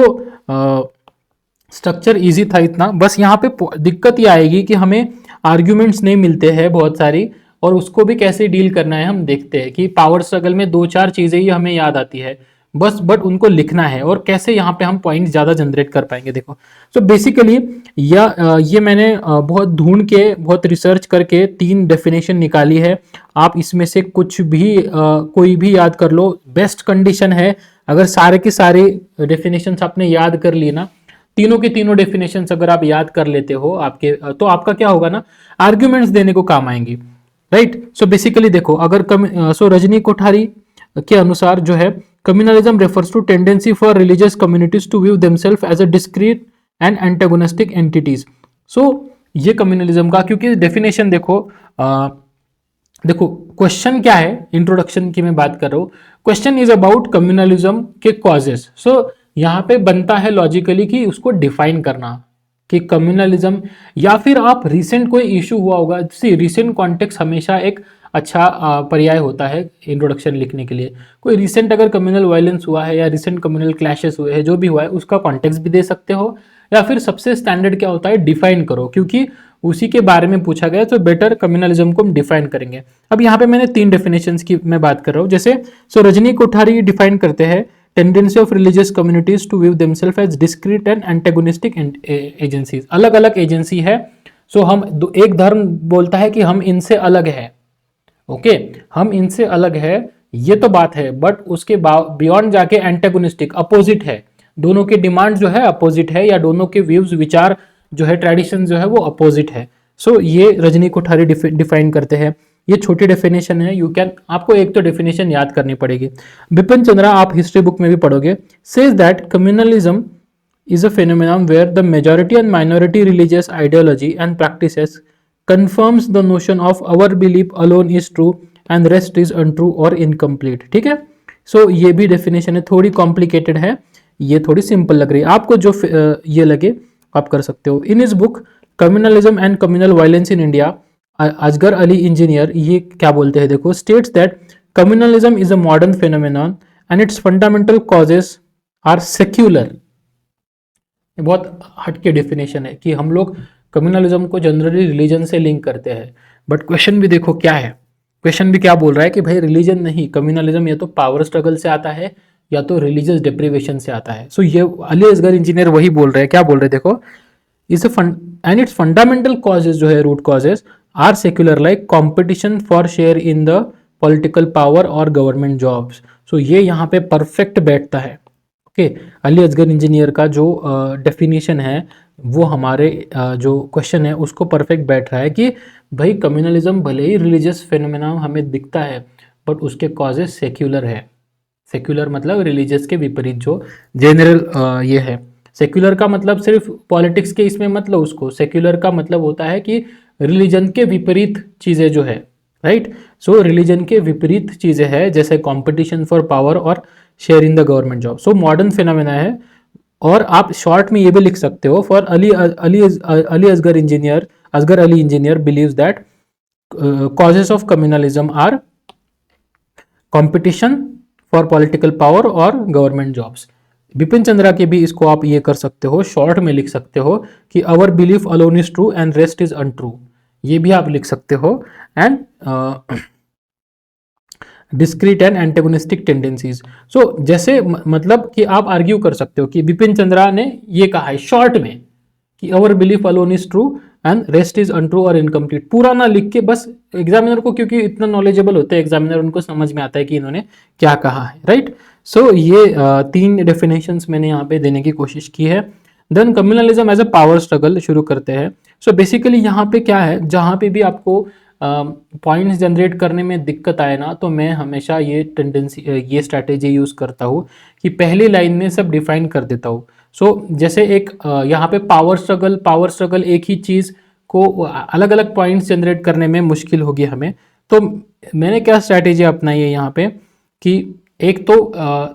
स्ट्रक्चर इजी था इतना, बस यहाँ पे दिक्कत ये आएगी कि हमें आर्ग्यूमेंट्स नहीं मिलते हैं बहुत सारी, और उसको भी कैसे डील करना है हम देखते हैं कि पावर स्ट्रगल में 2-4 चीजें ही हमें याद आती है बस, बट उनको लिखना है, और कैसे यहाँ पे हम पॉइंट ज्यादा जनरेट कर पाएंगे। देखो सो बेसिकली ये मैंने बहुत ढूंढ के, बहुत रिसर्च करके 3 डेफिनेशन निकाली है, आप इसमें से कुछ भी कोई भी याद कर लो। बेस्ट कंडीशन है अगर सारे के सारे डेफिनेशंस आपने याद कर लिए ना, तीनों के तीनों डेफिनेशंस अगर आप याद कर लेते हो आपके, तो आपका क्या होगा ना, आर्ग्यूमेंट्स देने को काम आएंगे, राइट। सो बेसिकली देखो अगर रजनी कोठारी के अनुसार जो है, communalism refers to tendency for religious communities to view themselves as a discrete and antagonistic entities. So ये कम्युनलिज्म का, क्योंकि डेफिनेशन देखो देखो क्वेश्चन क्या है, इंट्रोडक्शन की मैं बात कर रहा हूँ, क्वेश्चन इज अबाउट कम्युनलिज्म के कॉजेस। सो यहाँ पे बनता है लॉजिकली कि उसको डिफाइन करना कि कम्युनलिज्म, या फिर आप रिसेंट कोई इशू हुआ होगा, रिसेंट कॉन्टेक्स्ट हमेशा एक अच्छा पर्याय होता है इंट्रोडक्शन लिखने के लिए। कोई रिसेंट अगर कम्युनल वायलेंस हुआ है या रिसेंट कम्युनल क्लैशेस हुए हैं, जो भी हुआ है उसका कॉन्टेक्स्ट भी दे सकते हो, या फिर सबसे स्टैंडर्ड क्या होता है, डिफाइन करो, क्योंकि उसी के बारे में पूछा गया, तो बेटर कम्युनलिज्म को हम डिफाइन करेंगे। अब यहाँ पे मैंने 3 डेफिनेशंस की मैं बात कर रहा हूँ, जैसे रजनी कोठारी डिफाइन करते हैं tendency of religious communities to view themselves as discrete and antagonistic agencies. अलग अलग एजेंसी है सो हम एक धर्म बोलता है कि हम इनसे अलग है, ओके, हम इनसे अलग है, ये तो बात है, बट उसके बियॉन्ड जाके एंटेगोनिस्टिक अपोजिट है, दोनों के डिमांड जो है अपोजिट है, या दोनों के व्यूज विचार जो है ट्रेडिशन जो है वो अपोजिट है। सो ये रजनी कोठारी डिफाइन करते हैं। ये छोटी डेफिनेशन है, यू कैन, आपको एक तो डेफिनेशन याद करनी पड़ेगी। बिपिन चंद्रा, आप हिस्ट्री बुक में भी पढ़ोगे, says that communalism is a phenomenon where the majority and minority religious ideology and practices confirms the notion of our belief alone is true and rest is untrue or incomplete। ठीक है, सो ये भी definition है, थोड़ी complicated है, ये थोड़ी simple लग रही है आपको, जो ये लगे आप कर सकते हो। इन इस book communalism and communal violence in India, Asghar Ali Engineer ये क्या बोलते हैं देखो, states that communalism is a modern phenomenon and its fundamental causes are secular. बहुत हटके डेफिनेशन है कि हम लोग कम्युनलिज्म को जनरली रिलीजन से लिंक करते हैं, बट क्वेश्चन भी देखो क्या है, क्वेश्चन भी क्या बोल रहा है कि भाई रिलीजन नहीं, कम्युनलिज्म या तो पावर स्ट्रगल से आता है या तो रिलीजियस डिप्रिवेशन से आता है। सो ये अली असगर इंजीनियर वही बोल रहे हैं, क्या बोल रहे हैं देखो, इस एंड इट्स फंडामेंटल कॉजेज जो है, root causes are secular like competition for share in the political power और गवर्नमेंट जॉब्स। सो ये यहाँ पे परफेक्ट बैठता है। ओके, अली असगर इंजीनियर का जो डेफिनेशन है वो हमारे जो क्वेश्चन है उसको परफेक्ट बैठ रहा है कि भाई कम्युनलिज्म भले ही रिलीजियस फेनोमेना हमें दिखता है, बट उसके कॉजेज सेक्युलर है। सेक्युलर मतलब रिलीजियस के विपरीत, जो जनरल ये है। सेक्युलर का मतलब सिर्फ पॉलिटिक्स के इसमें मतलब, उसको सेक्युलर का मतलब होता है कि रिलीजन के विपरीत चीज़ें जो है, राइट। सो रिलीजन के विपरीत चीज़ें हैं, जैसे कंपटीशन फॉर पावर और share in the government job. So modern phenomena है, और आप शॉर्ट में ये भी लिख सकते हो, for Ali Asghar Engineer, Asghar Ali Engineer believes that causes of communalism are competition for political power और गवर्नमेंट जॉब्स। बिपिन चंद्रा के भी इसको आप ये कर सकते हो, शॉर्ट में लिख सकते हो कि our belief alone is true and rest is untrue, ये भी आप लिख सकते हो। And discrete and antagonistic tendencies. So जैसे मतलब कि आप आर्ग्यू कर सकते हो कि बिपिन चंद्रा ने ये कहा है शॉर्ट में कि our belief alone is true and rest is untrue और इनकम्प्लीट, पूरा ना लिख के, बस एग्जामिनर को, क्योंकि इतना नॉलेजेबल होते हैं एग्जामिनर, उनको समझ में आता है कि इन्होंने क्या कहा है, राइट। सो ये तीन डेफिनेशंस मैंने यहाँ पे देने की कोशिश की है। Then communalism as a power struggle शुरू करते हैं। सो बेसिकली यहाँ पे क्या है, जहाँ पे भी आपको पॉइंट्स जनरेट करने में दिक्कत आए ना, तो मैं हमेशा ये टेंडेंसी, ये स्ट्रैटेजी यूज़ करता हूँ कि पहली लाइन में सब डिफाइन कर देता हूँ। सो जैसे एक यहाँ पे पावर स्ट्रगल एक ही चीज़ को अलग अलग पॉइंट्स जनरेट करने में मुश्किल होगी हमें, तो मैंने क्या स्ट्रैटेजी अपनाई है यहाँ पे कि एक तो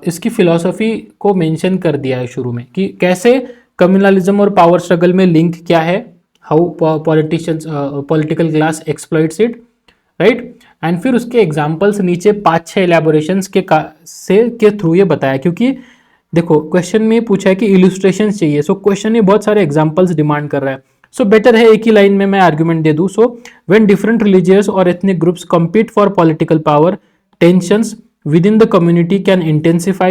इसकी फिलॉसफी को मेंशन कर दिया है शुरू में कि कैसे कम्युनलिज्म और पावर स्ट्रगल में लिंक क्या है, how politicians political class exploits it, right. And फिर उसके एग्जांपल्स नीचे 5-6 एलैबोरेशंस के थ्रू ये बताया, क्योंकि देखो क्वेश्चन में पूछा है कि इलस्ट्रेशंस चाहिए, सो क्वेश्चन में बहुत सारे एग्जांपल्स डिमांड कर रहा है, सो बेटर है एक ही लाइन में मैं आर्गुमेंट दे दूं। सो व्हेन डिफरेंट रिलीजियस और ethnic groups compete for political power, tensions within the community can intensify,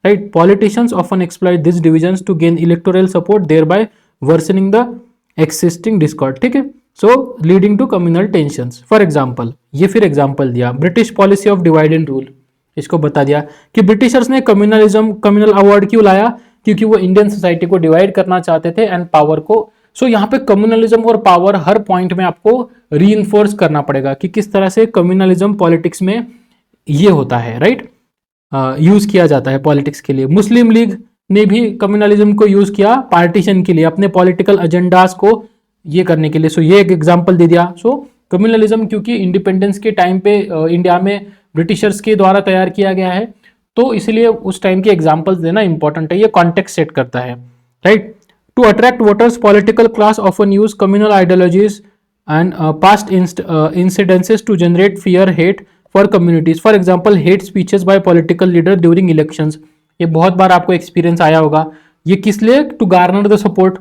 right? Politicians often exploit these divisions to gain electoral support, thereby worsening the existing discord, ठीक है। So leading to communal tensions, for example, ये फिर example दिया, British policy of divide and rule, इसको बता दिया कि Britishers ने कम्युनल अवार्ड क्यों लाया, क्योंकि वो इंडियन सोसाइटी को डिवाइड करना चाहते थे एंड पावर को। सो यहाँ पे कम्युनलिज्म और पावर हर पॉइंट में आपको रीइंफोर्स करना पड़ेगा कि किस तरह से कम्युनलिज्म पॉलिटिक्स में ये होता है, राइट, यूज किया जाता है पॉलिटिक्स के लिए। मुस्लिम लीग ने भी कम्युनलिज्म को यूज किया पार्टीशन के लिए, अपने पॉलिटिकल एजेंडास को ये करने के लिए। सो ये एक एग्जांपल दे दिया। सो कम्युनलिज्म क्योंकि इंडिपेंडेंस के टाइम पे इंडिया में ब्रिटिशर्स के द्वारा तैयार किया गया है, तो इसलिए उस टाइम के एग्जांपल्स देना इंपॉर्टेंट है, ये कॉन्टेक्स्ट सेट करता है, right. To attract voters, political class often use communal ideologies and past incidences to generate fear, hate for communities. For example hate speeches by political leader during elections, ये बहुत बार आपको experience आया होगा। ये किस लिए, to garner the support,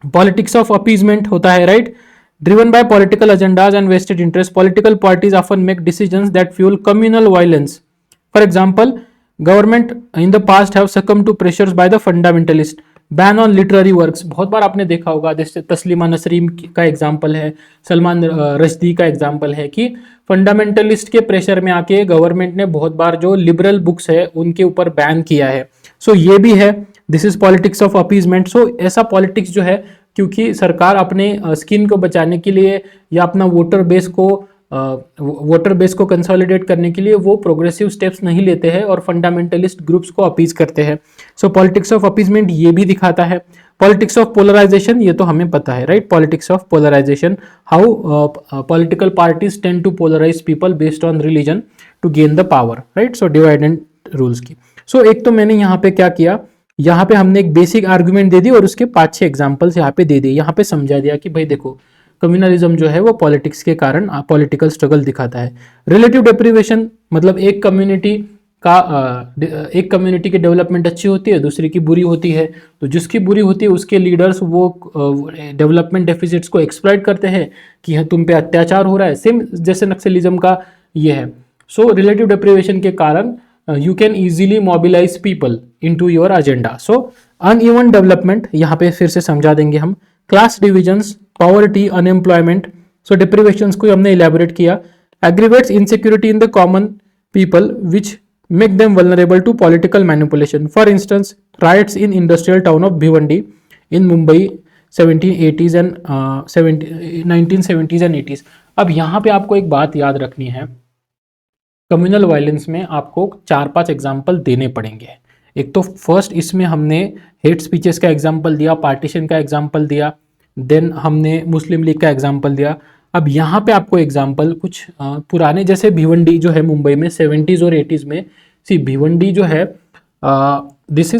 politics of appeasement होता है, right, driven by political agendas and vested interest. Political parties often make decisions that fuel communal violence. For example government in the past have succumb to pressures by the fundamentalist, ban on literary works, बहुत बार आपने देखा होगा, जैसे तस्लीमा नसरीन का example है, सलमान रश्दी का example है कि फंडामेंटलिस्ट के प्रेशर में आके गवर्नमेंट ने बहुत बार जो लिबरल बुक्स है उनके ऊपर बैन किया है। सो ये भी है, this is politics of appeasement. So ऐसा पॉलिटिक्स जो है, क्योंकि सरकार अपने स्किन को बचाने के लिए या अपना वोटर बेस को कंसोलिडेट करने के लिए वो प्रोग्रेसिव स्टेप्स नहीं लेते हैं और फंडामेंटलिस्ट ग्रुप्स को अपीज करते हैं। सो पॉलिटिक्स ऑफ अपीजमेंट ये भी दिखाता है। पॉलिटिक्स ऑफ पोलराइजेशन, ये तो हमें पता है, right. Politics of polarisation, how political parties tend to polarise people based on religion to gain the power, right. So divide and rules की। सो एक तो मैंने यहाँ पे क्या किया, यहाँ पे हमने एक बेसिक आर्गुमेंट दे दी और उसके 5-6 एग्जाम्पल्स यहाँ पे दे दिए, यहाँ पे समझा दिया कि भाई देखो कम्युनलिज्म जो है वो पॉलिटिक्स के कारण पॉलिटिकल स्ट्रगल दिखाता है। रिलेटिव डेप्रिवेशन मतलब एक कम्युनिटी की डेवलपमेंट अच्छी होती है, दूसरी की बुरी होती है, तो जिसकी बुरी होती है उसके लीडर्स वो डेवलपमेंट डेफिसिट्स को एक्सप्लॉइट करते हैं कि तुम पे अत्याचार हो रहा है, सेम जैसे नक्सलिज्म का ये है। सो रिलेटिव डेप्रिवेशन के कारण you can easily mobilize people into your agenda. So uneven development, यहाँ पे फिर से समझा देंगे हम। Class divisions, poverty, unemployment, so deprivations को हमने इलेबोरेट किया। Aggravates insecurity in the common people which make them vulnerable to political manipulation. For instance riots in industrial town of Bhiwandi in Mumbai 1780s and 1970s and 80s। अब यहाँ पे आपको एक बात याद रखनी है, कम्युनल वायलेंस में आपको 4-5 एग्जाम्पल देने पड़ेंगे। एक तो फर्स्ट इसमें हमने हेट स्पीचेस का एग्जाम्पल दिया, पार्टीशन का एग्जाम्पल दिया, देन हमने मुस्लिम लीग का एग्जाम्पल दिया। अब यहाँ पे आपको एग्जाम्पल कुछ पुराने, जैसे भिवंडी जो है मुंबई में 70s और 80s में, भिवंडी जो है this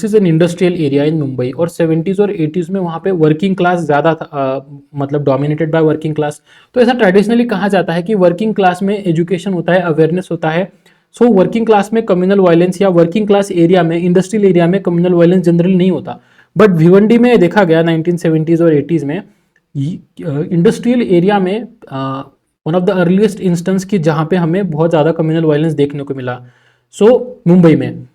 is an industrial area in Mumbai, और 70s और 80s में वहाँ पे वर्किंग क्लास ज़्यादा था, मतलब डोमिनेटेड बाय वर्किंग क्लास। तो ऐसा ट्रेडिशनली कहा जाता है कि वर्किंग क्लास में एजुकेशन होता है, अवेयरनेस होता है। सो वर्किंग क्लास में कम्युनल वायलेंस, या वर्किंग क्लास एरिया में, इंडस्ट्रियल एरिया में कम्युनल वायलेंस जनरली नहीं होता। बट भिवंडी में देखा गया 1970s और 80s में इंडस्ट्रियल एरिया में one of the earliest instance की जहाँ पे हमें बहुत ज़्यादा कम्युनल वायलेंस देखने को मिला, मुंबई में।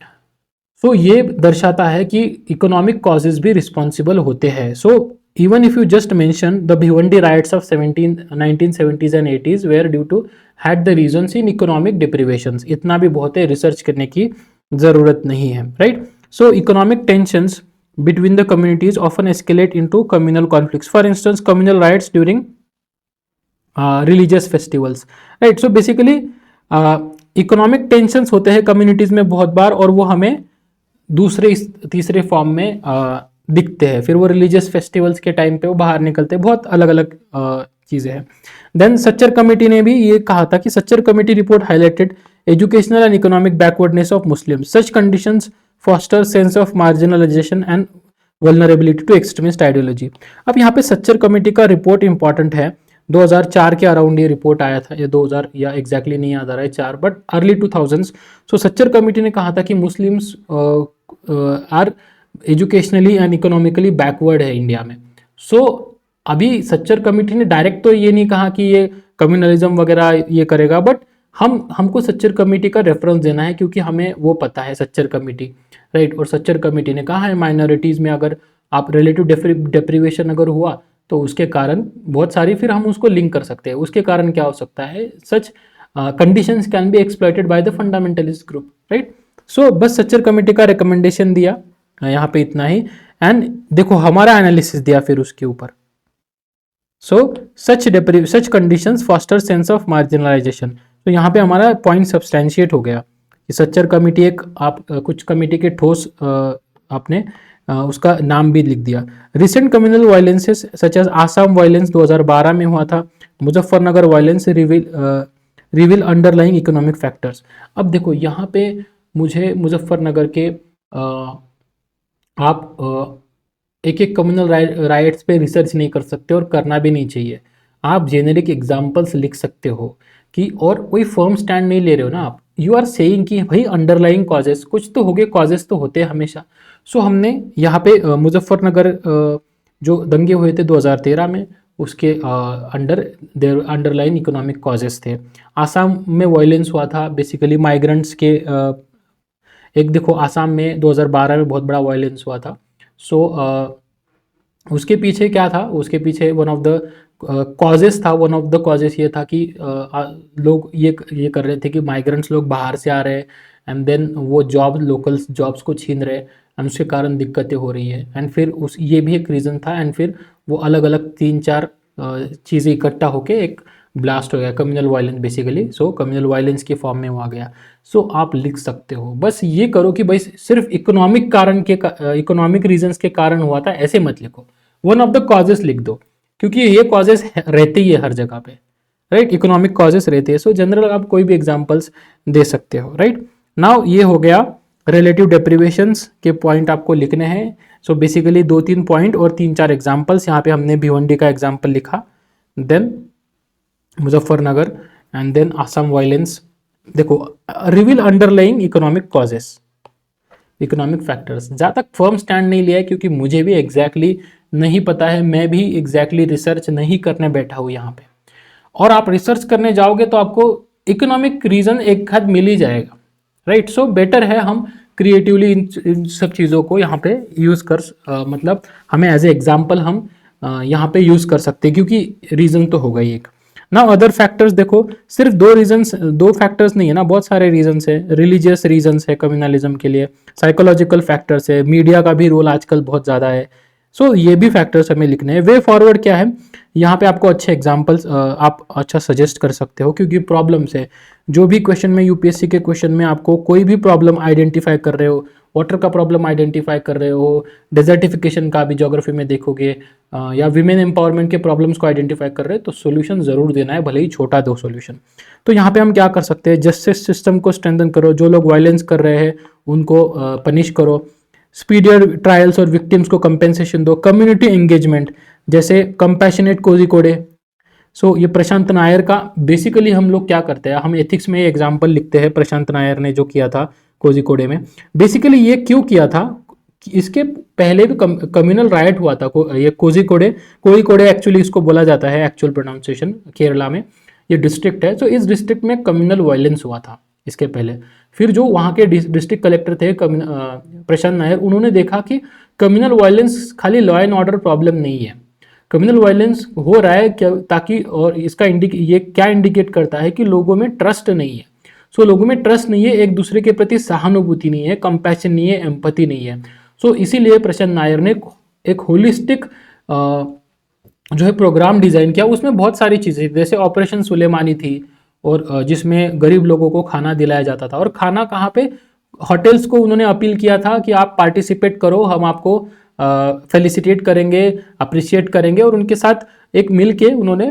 ये दर्शाता है कि इकोनॉमिक कॉजेज भी रिस्पॉन्सिबल होते हैं। Even if you just mention the Bhiwandi riots of 1970s and 80s were due to had the reasons in economic deprivations, इतना भी बहुत है, रिसर्च करने की जरूरत नहीं है, right. Economic tensions between the communities often escalate into communal conflicts. For instance, communal riots during religious festivals, right? So basically economic tensions होते हैं कम्युनिटीज में बहुत बार, और वो हमें दूसरे तीसरे फॉर्म में दिखते हैं। फिर वो रिलीजियस फेस्टिवल्स के टाइम पे वो बाहर निकलते हैं, बहुत अलग अलग चीज़ें हैं। देन सच्चर कमेटी ने भी ये कहा था कि Sachar committee report highlighted educational and economic backwardness of Muslims, such conditions foster sense of marginalisation and vulnerability to extremist ideology. अब यहाँ पे सच्चर कमेटी का रिपोर्ट इंपॉर्टेंट है, 2004 के अराउंड ये रिपोर्ट आया था, या 2000 या एग्जैक्टली नहीं याद आ रहा है 4, but early 2000s। Sachar committee ने कहा था कि Muslims are educationally and economically backward है इंडिया में। अभी सच्चर कमेटी ने डायरेक्ट तो ये नहीं कहा कि ये कम्युनलिज्म वगैरह ये करेगा, बट हमको सच्चर कमेटी का रेफरेंस देना है, क्योंकि हमें वो पता है सच्चर कमेटी, राइट। और सच्चर कमेटी ने कहा है माइनॉरिटीज़ में अगर आप रिलेटिव डेप्रिवेशन अगर हुआ तो उसके कारण बहुत सारी, फिर हम उसको लिंक कर सकते हैं, उसके कारण क्या हो सकता है, सच conditions can be exploited bye the fundamentalist group, right. बस सच्चर कमेटी का रिकमेंडेशन दिया यहाँ पे, इतना ही। एंड देखो हमारा एनालिसिस दिया फिर उसके ऊपर। सच conditions foster sense of marginalisation. तो यहाँ पे हमारा पॉइंट सब्सटैंशिएट हो गया कि सच्चर कमेटी एक, आप कुछ कमेटी के ठोस आपने उसका नाम भी लिख दिया। Recent communal violences such as Assam violence 2012 में हुआ था, Muzaffarnagar violence reveal underlying economic factors. अब देखो यहाँ पे मुझे मुजफ्फरनगर के आप एक एक कम्युनल राइट्स पे रिसर्च नहीं कर सकते और करना भी नहीं चाहिए। आप जेनेरिक एग्जांपल्स लिख सकते हो कि, और कोई फर्म स्टैंड नहीं ले रहे हो ना आप, यू आर सेइंग कि भाई अंडरलाइंग कॉजेस कुछ तो हो गए, कॉजेस तो होते हैं हमेशा। हमने यहाँ पे मुजफ्फरनगर जो दंगे हुए थे 2013 में, उसके अंडरलाइन इकोनॉमिक कॉजेस थे। आसाम में वायलेंस हुआ था बेसिकली माइग्रेंट्स के, एक देखो आसाम में 2012 में बहुत बड़ा वायलेंस हुआ था। सो उसके पीछे क्या था, उसके पीछे वन ऑफ द कॉजेस था, वन ऑफ द कॉजेस ये था कि लोग ये कर रहे थे कि माइग्रेंट्स लोग बाहर से आ रहे हैं एंड देन वो लोकल जॉब्स को छीन रहे एंड उसके कारण दिक्कतें हो रही है। एंड फिर उस ये भी एक रीज़न था एंड फिर वो अलग अलग 3-4 चीज़ें इकट्ठा होके एक ब्लास्ट हो गया, कम्युनल वायलेंस बेसिकली। सो कम्युनल वायलेंस के फॉर्म में वो आ गया। सो आप लिख सकते हो, बस ये करो कि भाई सिर्फ इकोनॉमिक इकोनॉमिक रीजंस के कारण हुआ था ऐसे मत लिखो, वन ऑफ द कॉजेस लिख दो, क्योंकि ये कॉजेस रहते ही है हर जगह पे, राइट। इकोनॉमिक कॉजेस रहते हैं। सो जनरल आप कोई भी एग्जांपल्स दे सकते हो, राइट। नाउ ये हो गया रिलेटिव डेप्रिवेशंस के पॉइंट आपको लिखने हैं। सो बेसिकली 2-3 पॉइंट और 3-4 एग्जांपल्स। यहाँ पे हमने भिवंडी का एग्जांपल लिखा, then Muzaffarnagar and then Assam violence. देखो, reveal underlying economic causes, economic factors. ज़्यादा तक फर्म स्टैंड नहीं लिया है क्योंकि मुझे भी एग्जैक्टली नहीं पता है, मैं भी एग्जैक्टली रिसर्च नहीं करने बैठा हूँ यहाँ पे। और आप रिसर्च करने जाओगे तो आपको इकोनॉमिक रीजन एक हद मिल ही जाएगा, राइट। सो बेटर है हम क्रिएटिवली इन सब चीज़ों को यहाँ पे यूज़ कर मतलब हमें एज ए एग्जाम्पल हम यहाँ पे यूज़ कर सकते हैं, क्योंकि रीज़न तो होगा ही एक ना। अदर फैक्टर्स देखो, सिर्फ दो फैक्टर्स नहीं है ना, बहुत सारे रीजंस है। रिलीजियस रीजंस है कम्युनलिज्म के लिए, साइकोलॉजिकल फैक्टर्स है, मीडिया का भी रोल आजकल बहुत ज़्यादा है। सो ये भी फैक्टर्स हमें लिखने हैं। वे फॉरवर्ड क्या है, यहाँ पे आपको अच्छे एग्जाम्पल्स आप अच्छा सजेस्ट कर सकते हो, क्योंकि प्रॉब्लम्स है। जो भी क्वेश्चन में यूपीएससी के क्वेश्चन में आपको कोई भी प्रॉब्लम आइडेंटिफाई कर रहे हो, वाटर का प्रॉब्लम आइडेंटिफाई कर रहे हो, डेजर्टिफिकेशन का भी ज्योग्राफी में देखोगे, या विमेन एम्पावरमेंट के प्रॉब्लम्स को आइडेंटिफाई कर रहे हैं, तो सोल्यूशन ज़रूर देना है, भले ही छोटा दो सोल्यूशन। तो यहाँ पे हम क्या कर सकते हैं, जस्टिस सिस्टम को स्ट्रेंथन करो, जो लोग वायलेंस कर रहे हैं उनको पनिश करो, स्पीडियर ट्रायल्स और विक्टिम्स को कंपेंसेशन दो, कम्युनिटी एंगेजमेंट जैसे कंपैशनेट कोझिकोडे। सो ये प्रशांत नायर का बेसिकली हम लोग क्या करते हैं, हम एथिक्स में एग्जाम्पल लिखते हैं प्रशांत नायर ने जो किया था कोझिकोडे में। बेसिकली ये क्यों किया था, इसके पहले भी कम्युनल राइट हुआ था। ये कोझिकोडे एक्चुअली इसको बोला जाता है, एक्चुअल प्रोनाउंसिएशन केरला में ये डिस्ट्रिक्ट है। तो इस डिस्ट्रिक्ट में कम्युनल वायलेंस हुआ था इसके पहले। फिर जो वहाँ के डिस्ट्रिक्ट कलेक्टर थे प्रशांत नायर, उन्होंने देखा कि कम्युनल वायलेंस खाली लॉ एंड ऑर्डर प्रॉब्लम नहीं है, कम्युनल वायलेंस हो रहा है क्या, ताकि और इसका ये क्या इंडिकेट करता है कि लोगों में ट्रस्ट नहीं है। सो लोगों में ट्रस्ट नहीं है, एक दूसरे के प्रति सहानुभूति नहीं है, कंपैशन नहीं है, एम्पैथी नहीं है। सो इसीलिए प्रशांत नायर ने एक होलिस्टिक जो है प्रोग्राम डिजाइन किया। उसमें बहुत सारी चीजें जैसे ऑपरेशन सुलेमानी थी, और जिसमें गरीब लोगों को खाना दिलाया जाता था। और खाना कहाँ पे, होटल्स को उन्होंने अपील किया था कि आप पार्टिसिपेट करो, हम आपको फेलिसिटेट करेंगे, अप्रिशिएट करेंगे। और उनके साथ एक मिल के उन्होंने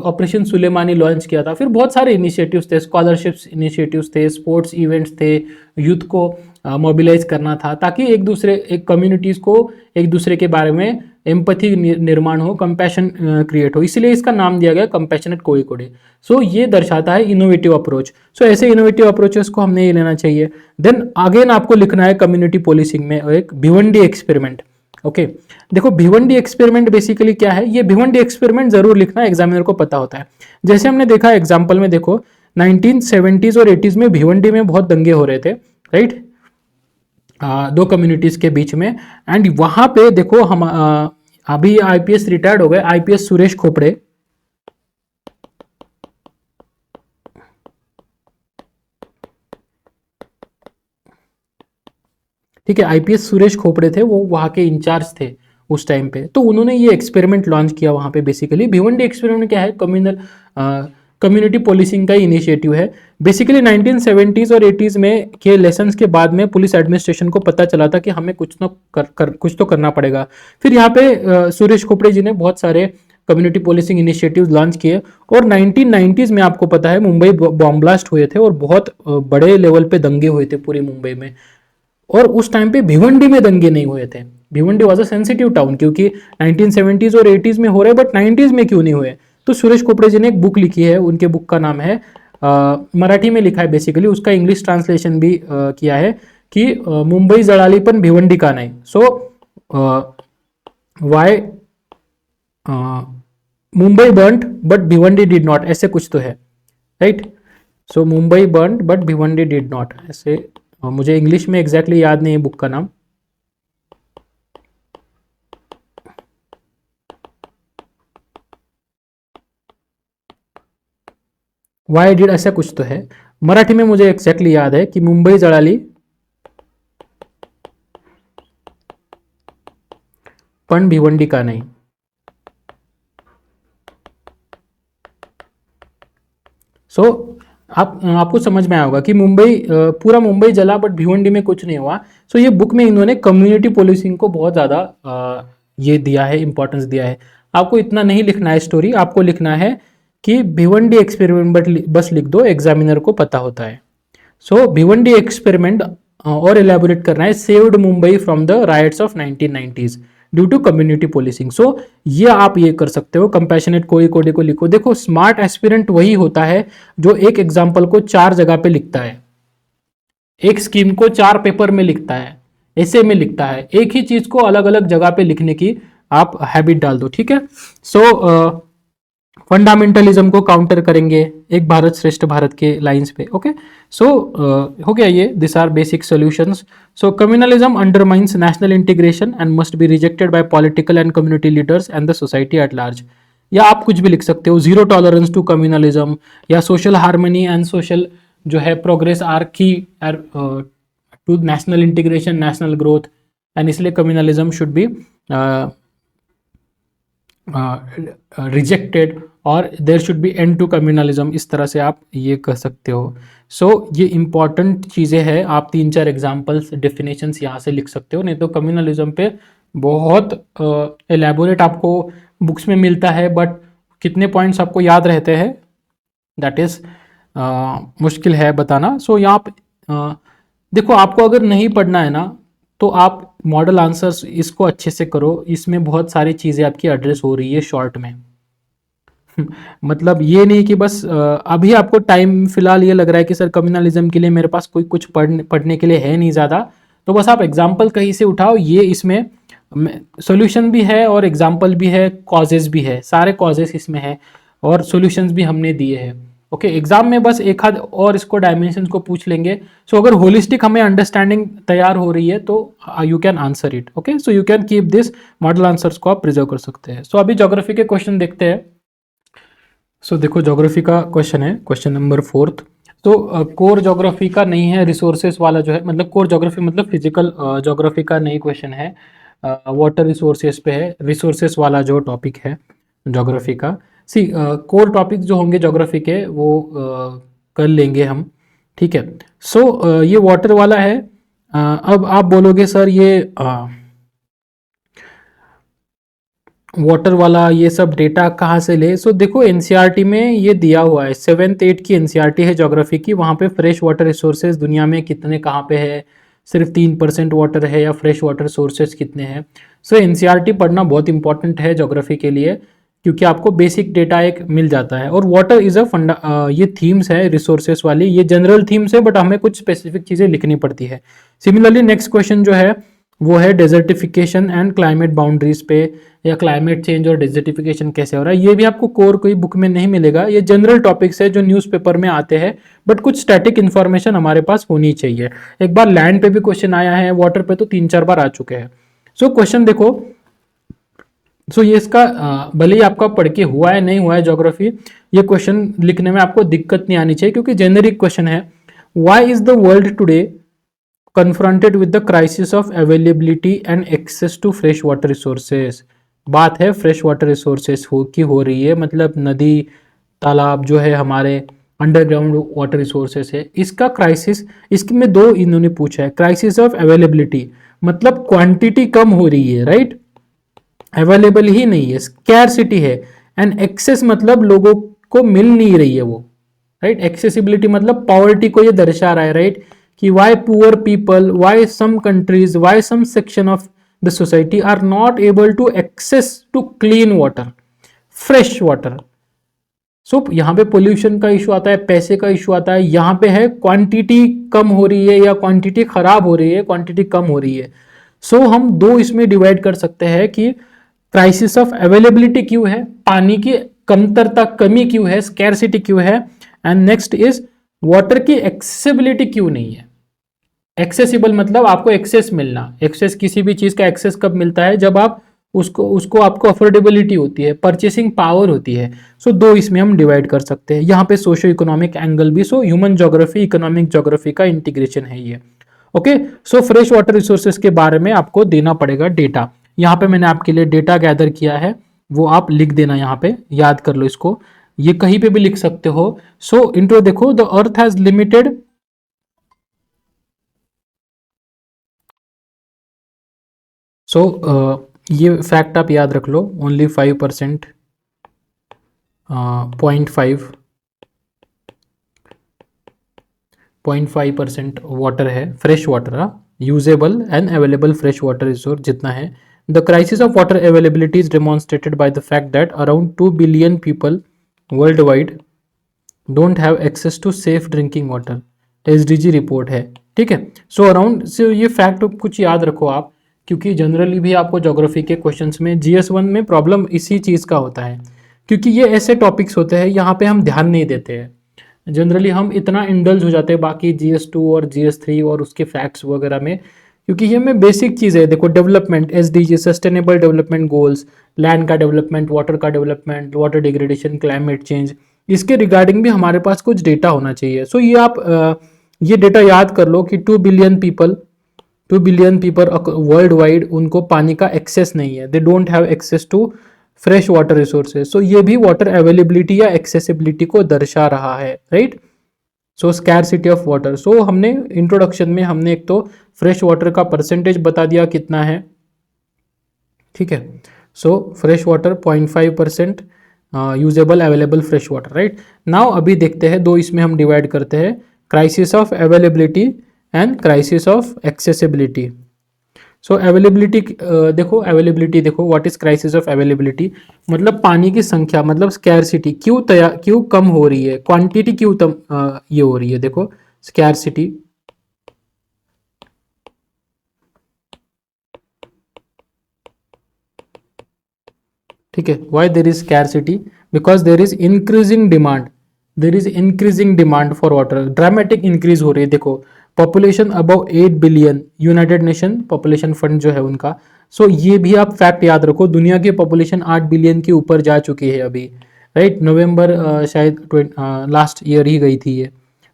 ऑपरेशन सुलेमानी लॉन्च किया था। फिर बहुत सारे इनिशिएटिव्स थे, स्कॉलरशिप्स इनिशिएटिव्स थे, स्पोर्ट्स इवेंट्स थे, यूथ को मोबिलाइज करना था, ताकि एक कम्युनिटीज़ को एक दूसरे के बारे में एम्पैथी निर्माण हो, कंपैशन क्रिएट हो। इसलिए इसका नाम दिया गया कंपैशनेट कोझिकोडे। सो ये दर्शाता है इनोवेटिव अप्रोच। सो ऐसे इनोवेटिव अप्रोचेस को हमने ये लेना चाहिए। देन अगेन आपको लिखना है कम्युनिटी पोलिसिंग में एक भिवंडी एक्सपेरिमेंट। ओके, देखो भिवंडी एक्सपेरिमेंट बेसिकली क्या है, ये भिवंडी एक्सपेरिमेंट जरूर लिखना, एग्जामिनर को पता होता है। जैसे हमने देखा एग्जाम्पल में, देखो 1970s और 80s में भिवंडी में बहुत दंगे हो रहे थे, राइट, दो कम्युनिटीज के बीच में। एंड वहां पे देखो हम अभी आईपीएस रिटायर्ड हो गए, आईपीएस सुरेश खोपड़े, ठीक है, आईपीएस सुरेश खोपड़े थे, वो वहां के इंचार्ज थे उस टाइम पे। तो उन्होंने ये एक्सपेरिमेंट लॉन्च किया वहां पे। बेसिकली भिवंडी एक्सपेरिमेंट क्या है, कम्युनिटी पोलिसिंग का इनिशिएटिव है। बेसिकली 1970s और 80s में के लेसन्स के बाद में पुलिस एडमिनिस्ट्रेशन को पता चला था कि हमें कुछ तो करना पड़ेगा। फिर यहाँ पे सुरेश खोपड़े जी ने बहुत सारे कम्युनिटी पोलिसिंग इनिशिएटिव्स लॉन्च किए। और 1990s में आपको पता है मुंबई बॉम्ब ब्लास्ट हुए थे और बहुत बड़े लेवल पे दंगे हुए थे पूरी मुंबई में। और उस टाइम पे भिवंडी में दंगे नहीं हुए थे। Bhiwandi was a sensitive town, क्योंकि 1970s और 80s में हो रहे, बट 90s में क्यों नहीं हुए। तो सुरेश खोपड़े जी ने एक बुक लिखी है, उनके बुक का नाम है मराठी में लिखा है बेसिकली, उसका इंग्लिश ट्रांसलेशन भी किया है कि मुंबई जळाली पण भिवंडी का नहीं। So why Mumbai burned but Bhiwandi did not, ऐसे कुछ तो है, right. So Mumbai burned but Bhiwandi did not, ऐसे मुझे इंग्लिश में एग्जैक्टली याद नहीं है बुक का नाम। वाय डिड ऐसा कुछ तो है। मराठी में मुझे एक्झॅक्टली याद है कि मुंबई जळाली पण भिवंडी का नहीं। सो आपको समझ में आया होगा कि पूरा मुंबई जला बट भिवंडी में कुछ नहीं हुआ। सो ये बुक में इन्होंने कम्युनिटी पोlicing को बहुत ज़्यादा ये दिया है, इंपॉर्टेंस दिया है। आपको इतना नहीं लिखना है स्टोरी, आपको लिखना है कि भिवंडी एक्सपेरिमेंट बस लिख दो, एग्जामिनर को पता होता है। सो भिवंडी एक्सपेरिमेंट और एलैबोरेट करना है, saved Mumbai from the riots of 1990s due to community policing. So ये आप ये कर सकते हो, कंपैशनेट कोई कोडे को लिखो। देखो स्मार्ट एस्पिरेंट वही होता है जो एक एग्जाम्पल को 4 जगह पे लिखता है, एक स्कीम को 4 पेपर में लिखता है, ऐसे में लिखता है। एक ही चीज को अलग अलग जगह पे लिखने की आप हैबिट डाल दो, ठीक है। सो फंडामेंटलिज्म को काउंटर करेंगे एक भारत श्रेष्ठ भारत के लाइंस पे, ओके। सो हो गया ये, this are basic solutions. So communalism undermines national integration and must be rejected by political and community leaders and the society at large. या आप कुछ भी लिख सकते हो, जीरो टॉलरेंस टू कम्युनलिज्म, या सोशल हार्मनी एंड सोशल जो है progress are key to national integration, national growth, and इसलिए कम्युनलिज्म शुड बी रिजेक्टेड और there should be end to communalism. इस तरह से आप ये कर सकते हो। सो ये इंपॉर्टेंट चीज़ें हैं, आप 3-4 एग्जाम्पल्स डेफिनेशंस यहाँ से लिख सकते हो, नहीं तो कम्युनलिज्म पे बहुत एलैबोरेट आपको बुक्स में मिलता है, बट कितने पॉइंट्स आपको याद रहते हैं दैट इज़ मुश्किल है बताना। सो यहाँ देखो, आपको अगर नहीं पढ़ना है ना तो आप मॉडल आंसर्स इसको अच्छे से करो, इसमें बहुत सारी चीज़ें आपकी एड्रेस हो रही है शॉर्ट में। मतलब ये नहीं कि बस अभी आपको टाइम फिलहाल ये लग रहा है कि सर कम्युनलिज्म के लिए मेरे पास कोई कुछ पढ़ने के लिए है नहीं ज़्यादा, तो बस आप एग्जाम्पल कहीं से उठाओ, ये इसमें सॉल्यूशन भी है और एग्जाम्पल भी है, कॉजेज भी है, सारे कॉजेज इसमें है और सॉल्यूशंस भी हमने दिए हैं, ओके। एग्जाम में बस एक आध और इसको डायमेंशन को पूछ लेंगे। सो अगर होलिस्टिक हमें अंडरस्टैंडिंग तैयार हो रही है तो you can answer it, okay. So you can keep this model answers को आप प्रिजर्व कर सकते हैं। सो अभी ज्योग्राफी के क्वेश्चन देखते हैं। सो देखो ज्योग्राफी का क्वेश्चन है, क्वेश्चन नंबर 4। तो कोर ज्योग्राफी का नहीं है, रिसोर्सेज वाला जो है, मतलब कोर ज्योग्राफी मतलब फिजिकल ज्योग्राफी का नहीं क्वेश्चन है, वाटर रिसोर्सेज पे है, रिसोर्सेज वाला जो टॉपिक है ज्योग्राफी का। सी कोर टॉपिक जो होंगे ज्योग्राफी के वो कर लेंगे हम, ठीक है। सो ये वाटर वाला है। अब आप बोलोगे सर ये वाटर वाला ये सब डेटा कहाँ से ले। सो देखो एनसीईआरटी में ये दिया हुआ है, 7th 8th की एनसीईआरटी है ज्योग्राफी की, वहाँ पे फ्रेश वाटर रिसोर्सेज दुनिया में कितने कहाँ पे है, सिर्फ 3% वाटर है या फ्रेश वाटर सोर्सेज कितने हैं। सो एनसीईआरटी पढ़ना बहुत इंपॉर्टेंट है ज्योग्राफी के लिए, क्योंकि आपको बेसिक डेटा एक मिल जाता है। और वाटर इज अ ये थीम्स है रिसोर्सेज वाली, ये जनरल थीम्स है बट हमें कुछ स्पेसिफिक चीज़ें लिखनी पड़ती है। सिमिलरली नेक्स्ट क्वेश्चन जो है वो है डेजर्टिफिकेशन एंड क्लाइमेट बाउंड्रीज पे, या क्लाइमेट चेंज और डेजर्टिफिकेशन कैसे हो रहा है। ये भी आपको कोर कोई बुक में नहीं मिलेगा, ये जनरल टॉपिक्स है जो न्यूज़पेपर में आते हैं, बट कुछ स्टैटिक इन्फॉर्मेशन हमारे पास होनी चाहिए। एक बार लैंड पे भी क्वेश्चन आया है, वाटर पे तो 3-4 बार आ चुके हैं। सो क्वेश्चन देखो, सो ये इसका भले ही आपका पढ़ के हुआ है नहीं हुआ है ज्योग्राफी, ये क्वेश्चन लिखने में आपको दिक्कत नहीं आनी चाहिए क्योंकि जेनेरिक क्वेश्चन है। Why is the world today confronted with the crisis of availability and access to fresh water resources। बात है फ्रेश वाटर रिसोर्सेज हो रही है, मतलब नदी तालाब जो है हमारे अंडरग्राउंड वाटर रिसोर्सेज है, इसका क्राइसिस, इसमें 2 इन्होंने पूछा है। क्राइसिस ऑफ अवेलेबिलिटी मतलब क्वांटिटी कम हो रही है, राइट, अवेलेबल ही नहीं है, स्कैरसिटी है। एंड एक्सेस मतलब लोगों को मिल नहीं रही है वो, राइट। एक्सेसिबिलिटी मतलब पॉवर्टी को ये दर्शा रहा है, राइट, कि why poor people, why some countries, why some section of the society are not able to access to clean water, fresh water। सो यहाँ पे पोल्यूशन का इशू आता है, पैसे का इशू आता है, यहाँ पे है क्वांटिटी कम हो रही है या क्वांटिटी खराब हो रही है, क्वांटिटी कम हो रही है। सो हम 2 इसमें डिवाइड कर सकते हैं कि क्राइसिस ऑफ अवेलेबिलिटी क्यों है, पानी की कमतरता कमी क्यों है, स्कैरसिटी क्यों है, एंड नेक्स्ट इज वाटर की एक्सेसिबिलिटी क्यों नहीं है। एक्सेसिबल मतलब आपको एक्सेस मिलना, एक्सेस किसी भी चीज का एक्सेस कब मिलता है, जब आप उसको उसको आपको अफोर्डेबिलिटी होती है, परचेसिंग पावर होती है। सो दो इसमें हम डिवाइड कर सकते हैं। यहाँ पे सोशो इकोनॉमिक एंगल भी, so human geography economic geography का इंटीग्रेशन है ये। Okay, so fresh water resources के बारे में आपको देना पड़ेगा डेटा। यहाँ पे मैंने आपके लिए डेटा गैदर किया है, वो आप लिख देना, यहाँ पे याद कर लो इसको, ये कहीं पे भी लिख सकते हो। सो इंट्रो देखो, द अर्थ हैज लिमिटेड ये फैक्ट आप याद रख लो, ओनली 5%, 0.5% वाटर है, fresh water, usable and available fresh water resource जितना है। The crisis of water availability is demonstrated by the fact that around 2 billion people worldwide don't have access to safe drinking water, SDG report है। ठीक है, so around से ये fact कुछ याद रखो आप, क्योंकि जनरली भी आपको ज्योग्राफी के क्वेश्चंस में GS1 में प्रॉब्लम इसी चीज़ का होता है, क्योंकि ये ऐसे टॉपिक्स होते हैं यहाँ पे हम ध्यान नहीं देते हैं। जनरली हम इतना इंडल्ज हो जाते हैं बाकी GS2 और GS3 और उसके फैक्ट्स वगैरह में, क्योंकि ये में बेसिक चीज़ है। देखो, development, SDG sustainable development goals, land का डेवलपमेंट, वाटर का development, water degradation, climate change, इसके रिगार्डिंग भी हमारे पास कुछ डेटा होना चाहिए। सो ये आप ये डेटा याद कर लो कि 2 बिलियन पीपल वर्ल्ड वाइड उनको पानी का एक्सेस नहीं है, they don't have access to fresh water resources. So ये भी वाटर अवेलेबिलिटी या एक्सेसिबिलिटी को दर्शा रहा है, right. So scarcity of water, so हमने इंट्रोडक्शन में हमने एक तो फ्रेश वाटर का परसेंटेज बता दिया कितना है, ठीक है। So fresh water 0.5% usable available fresh water, right. Now अभी देखते हैं, दो इसमें हम डिवाइड करते हैं, crisis of availability and crisis of accessibility. So availability देखो, अवेलेबिलिटी देखो, what is crisis of availability, मतलब पानी की संख्या, मतलब स्कैरसिटी क्यों कम हो रही है, क्वांटिटी क्यों ये हो रही है, देखो स्कैरसिटी, ठीक है। Why there is scarcity, because there is increasing demand for water, dramatic increase हो रही है। देखो, population above 8 billion, United Nation Population Fund जो है उनका, सो ये भी आप फैक्ट याद रखो, दुनिया की पॉपुलेशन 8 बिलियन के ऊपर जा चुकी है अभी, राइट। नवंबर शायद लास्ट ईयर ही गई थी ये,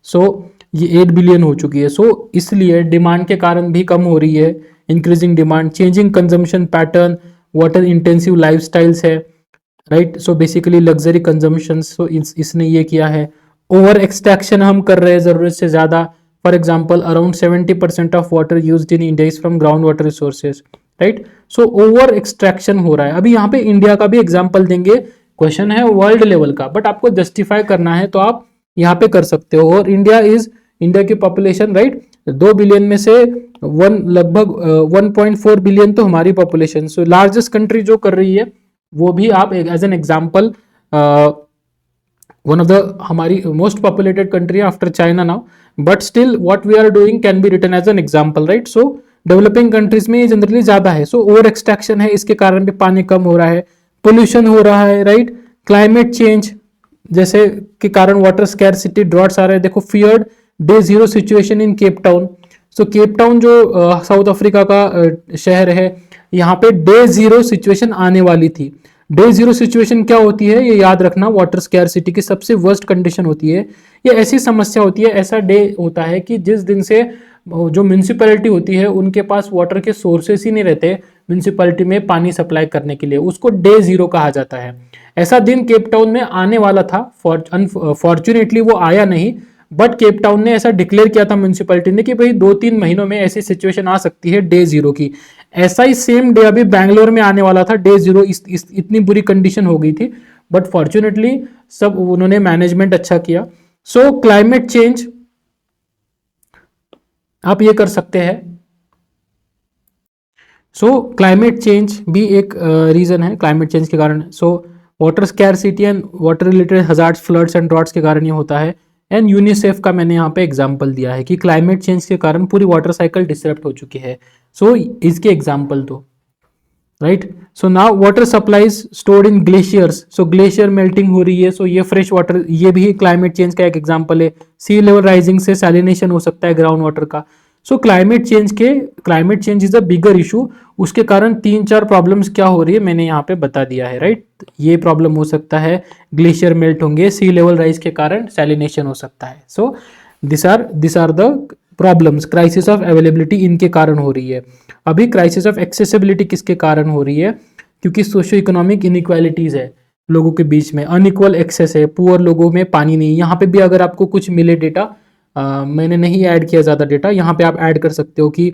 सो ये 8 बिलियन हो चुकी है। सो इसलिए डिमांड के कारण भी कम हो रही है, increasing demand, changing consumption pattern, water intensive lifestyles है, right. So basically luxury consumption, so इसने ये किया है। ओवर एक्सट्रैक्शन हम कर रहे हैं जरूरत से ज्यादा, for example around 70% of water used in India is from ground water resources, right. So over extraction हो रहा है। अभी यहाँ पे इंडिया का भी एग्जाम्पल देंगे, क्वेश्चन है वर्ल्ड लेवल का, बट आपको जस्टिफाई करना है तो आप यहाँ पे कर सकते हो। और इंडिया की पॉपुलेशन, राइट, 2 बिलियन में से लगभग 1.4 बिलियन तो हमारी पॉपुलेशन, सो लार्जेस्ट कंट्री जो कर रही है वो भी आप as an example, one of the हमारी most populated country after China now, but still what we are doing can be written as an example, right. So developing countries में ये जनरली ज्यादा है। सो ओवर एक्सट्रैक्शन है, इसके कारण भी पानी कम हो रहा है, पोल्यूशन हो रहा है, राइट। क्लाइमेट चेंज जैसे के कारण वाटर स्कैरसिटी, ड्रॉट्स आ रहे हैं। देखो, feared day zero situation in Cape Town, so Cape Town जो साउथ अफ्रीका का शहर है, यहाँ पे डे जीरो सिचुएशन आने वाली थी। डे जीरो सिचुएशन क्या होती है ये याद रखना, वाटर स्कैरसिटी की सबसे वर्स्ट कंडीशन होती है। ये ऐसी समस्या होती है, ऐसा डे होता है कि जिस दिन से जो म्यूनिसिपैलिटी होती है उनके पास वाटर के सोर्सेस ही नहीं रहते म्यूनिसिपैलिटी में पानी सप्लाई करने के लिए, उसको डे जीरो कहा जाता है। ऐसा दिन केप टाउन में आने वाला था, फॉर्चुनेटली वो आया नहीं, बट केप टाउन ने ऐसा डिक्लेयर किया था म्यूनिसिपैलिटी ने कि भाई 2-3 महीनों में ऐसी सिचुएशन आ सकती है डे जीरो की। ऐसा ही सेम डे अभी बैंगलोर में आने वाला था, डे जीरो, इतनी बुरी कंडीशन हो गई थी, बट फॉर्चुनेटली सब उन्होंने मैनेजमेंट अच्छा किया। सो क्लाइमेट चेंज आप ये कर सकते हैं। सो क्लाइमेट चेंज भी एक रीजन है, क्लाइमेट चेंज के कारण। So water scarcity and water related hazards, floods and droughts के कारण ये होता है। एंड यूनिसेफ का मैंने यहाँ पे एग्जांपल दिया है कि क्लाइमेट चेंज के कारण पूरी वाटर साइकिल डिसरप्ट हो चुकी है। सो इसके एग्जांपल दो, right. So now water supplies stored in glaciers, so glacier melting हो रही है, सो ये फ्रेश वाटर, ये भी क्लाइमेट चेंज का एक एग्जांपल है। सी लेवल राइजिंग से सैलिनेशन हो सकता है ग्राउंड वाटर का। सो climate change is a bigger issue. उसके कारण 3-4 प्रॉब्लम्स क्या हो रही है मैंने यहाँ पे बता दिया है, राइट। ये प्रॉब्लम हो सकता है, ग्लेशियर मेल्ट होंगे, सी लेवल राइज के कारण सैलिनेशन हो सकता है। So this are the problems. Crisis of availability इनके कारण हो रही है। अभी क्राइसिस ऑफ एक्सेसिबिलिटी किसके कारण हो रही है? क्योंकि सोशियो इकोनॉमिक इनइक्वालिटीज है लोगों के बीच में, अनइक्वल एक्सेस है, पुअर लोगों में पानी नहीं। यहाँ पे भी अगर आपको कुछ मिले डेटा, मैंने नहीं ऐड किया ज़्यादा डेटा, यहाँ पे आप ऐड कर सकते हो कि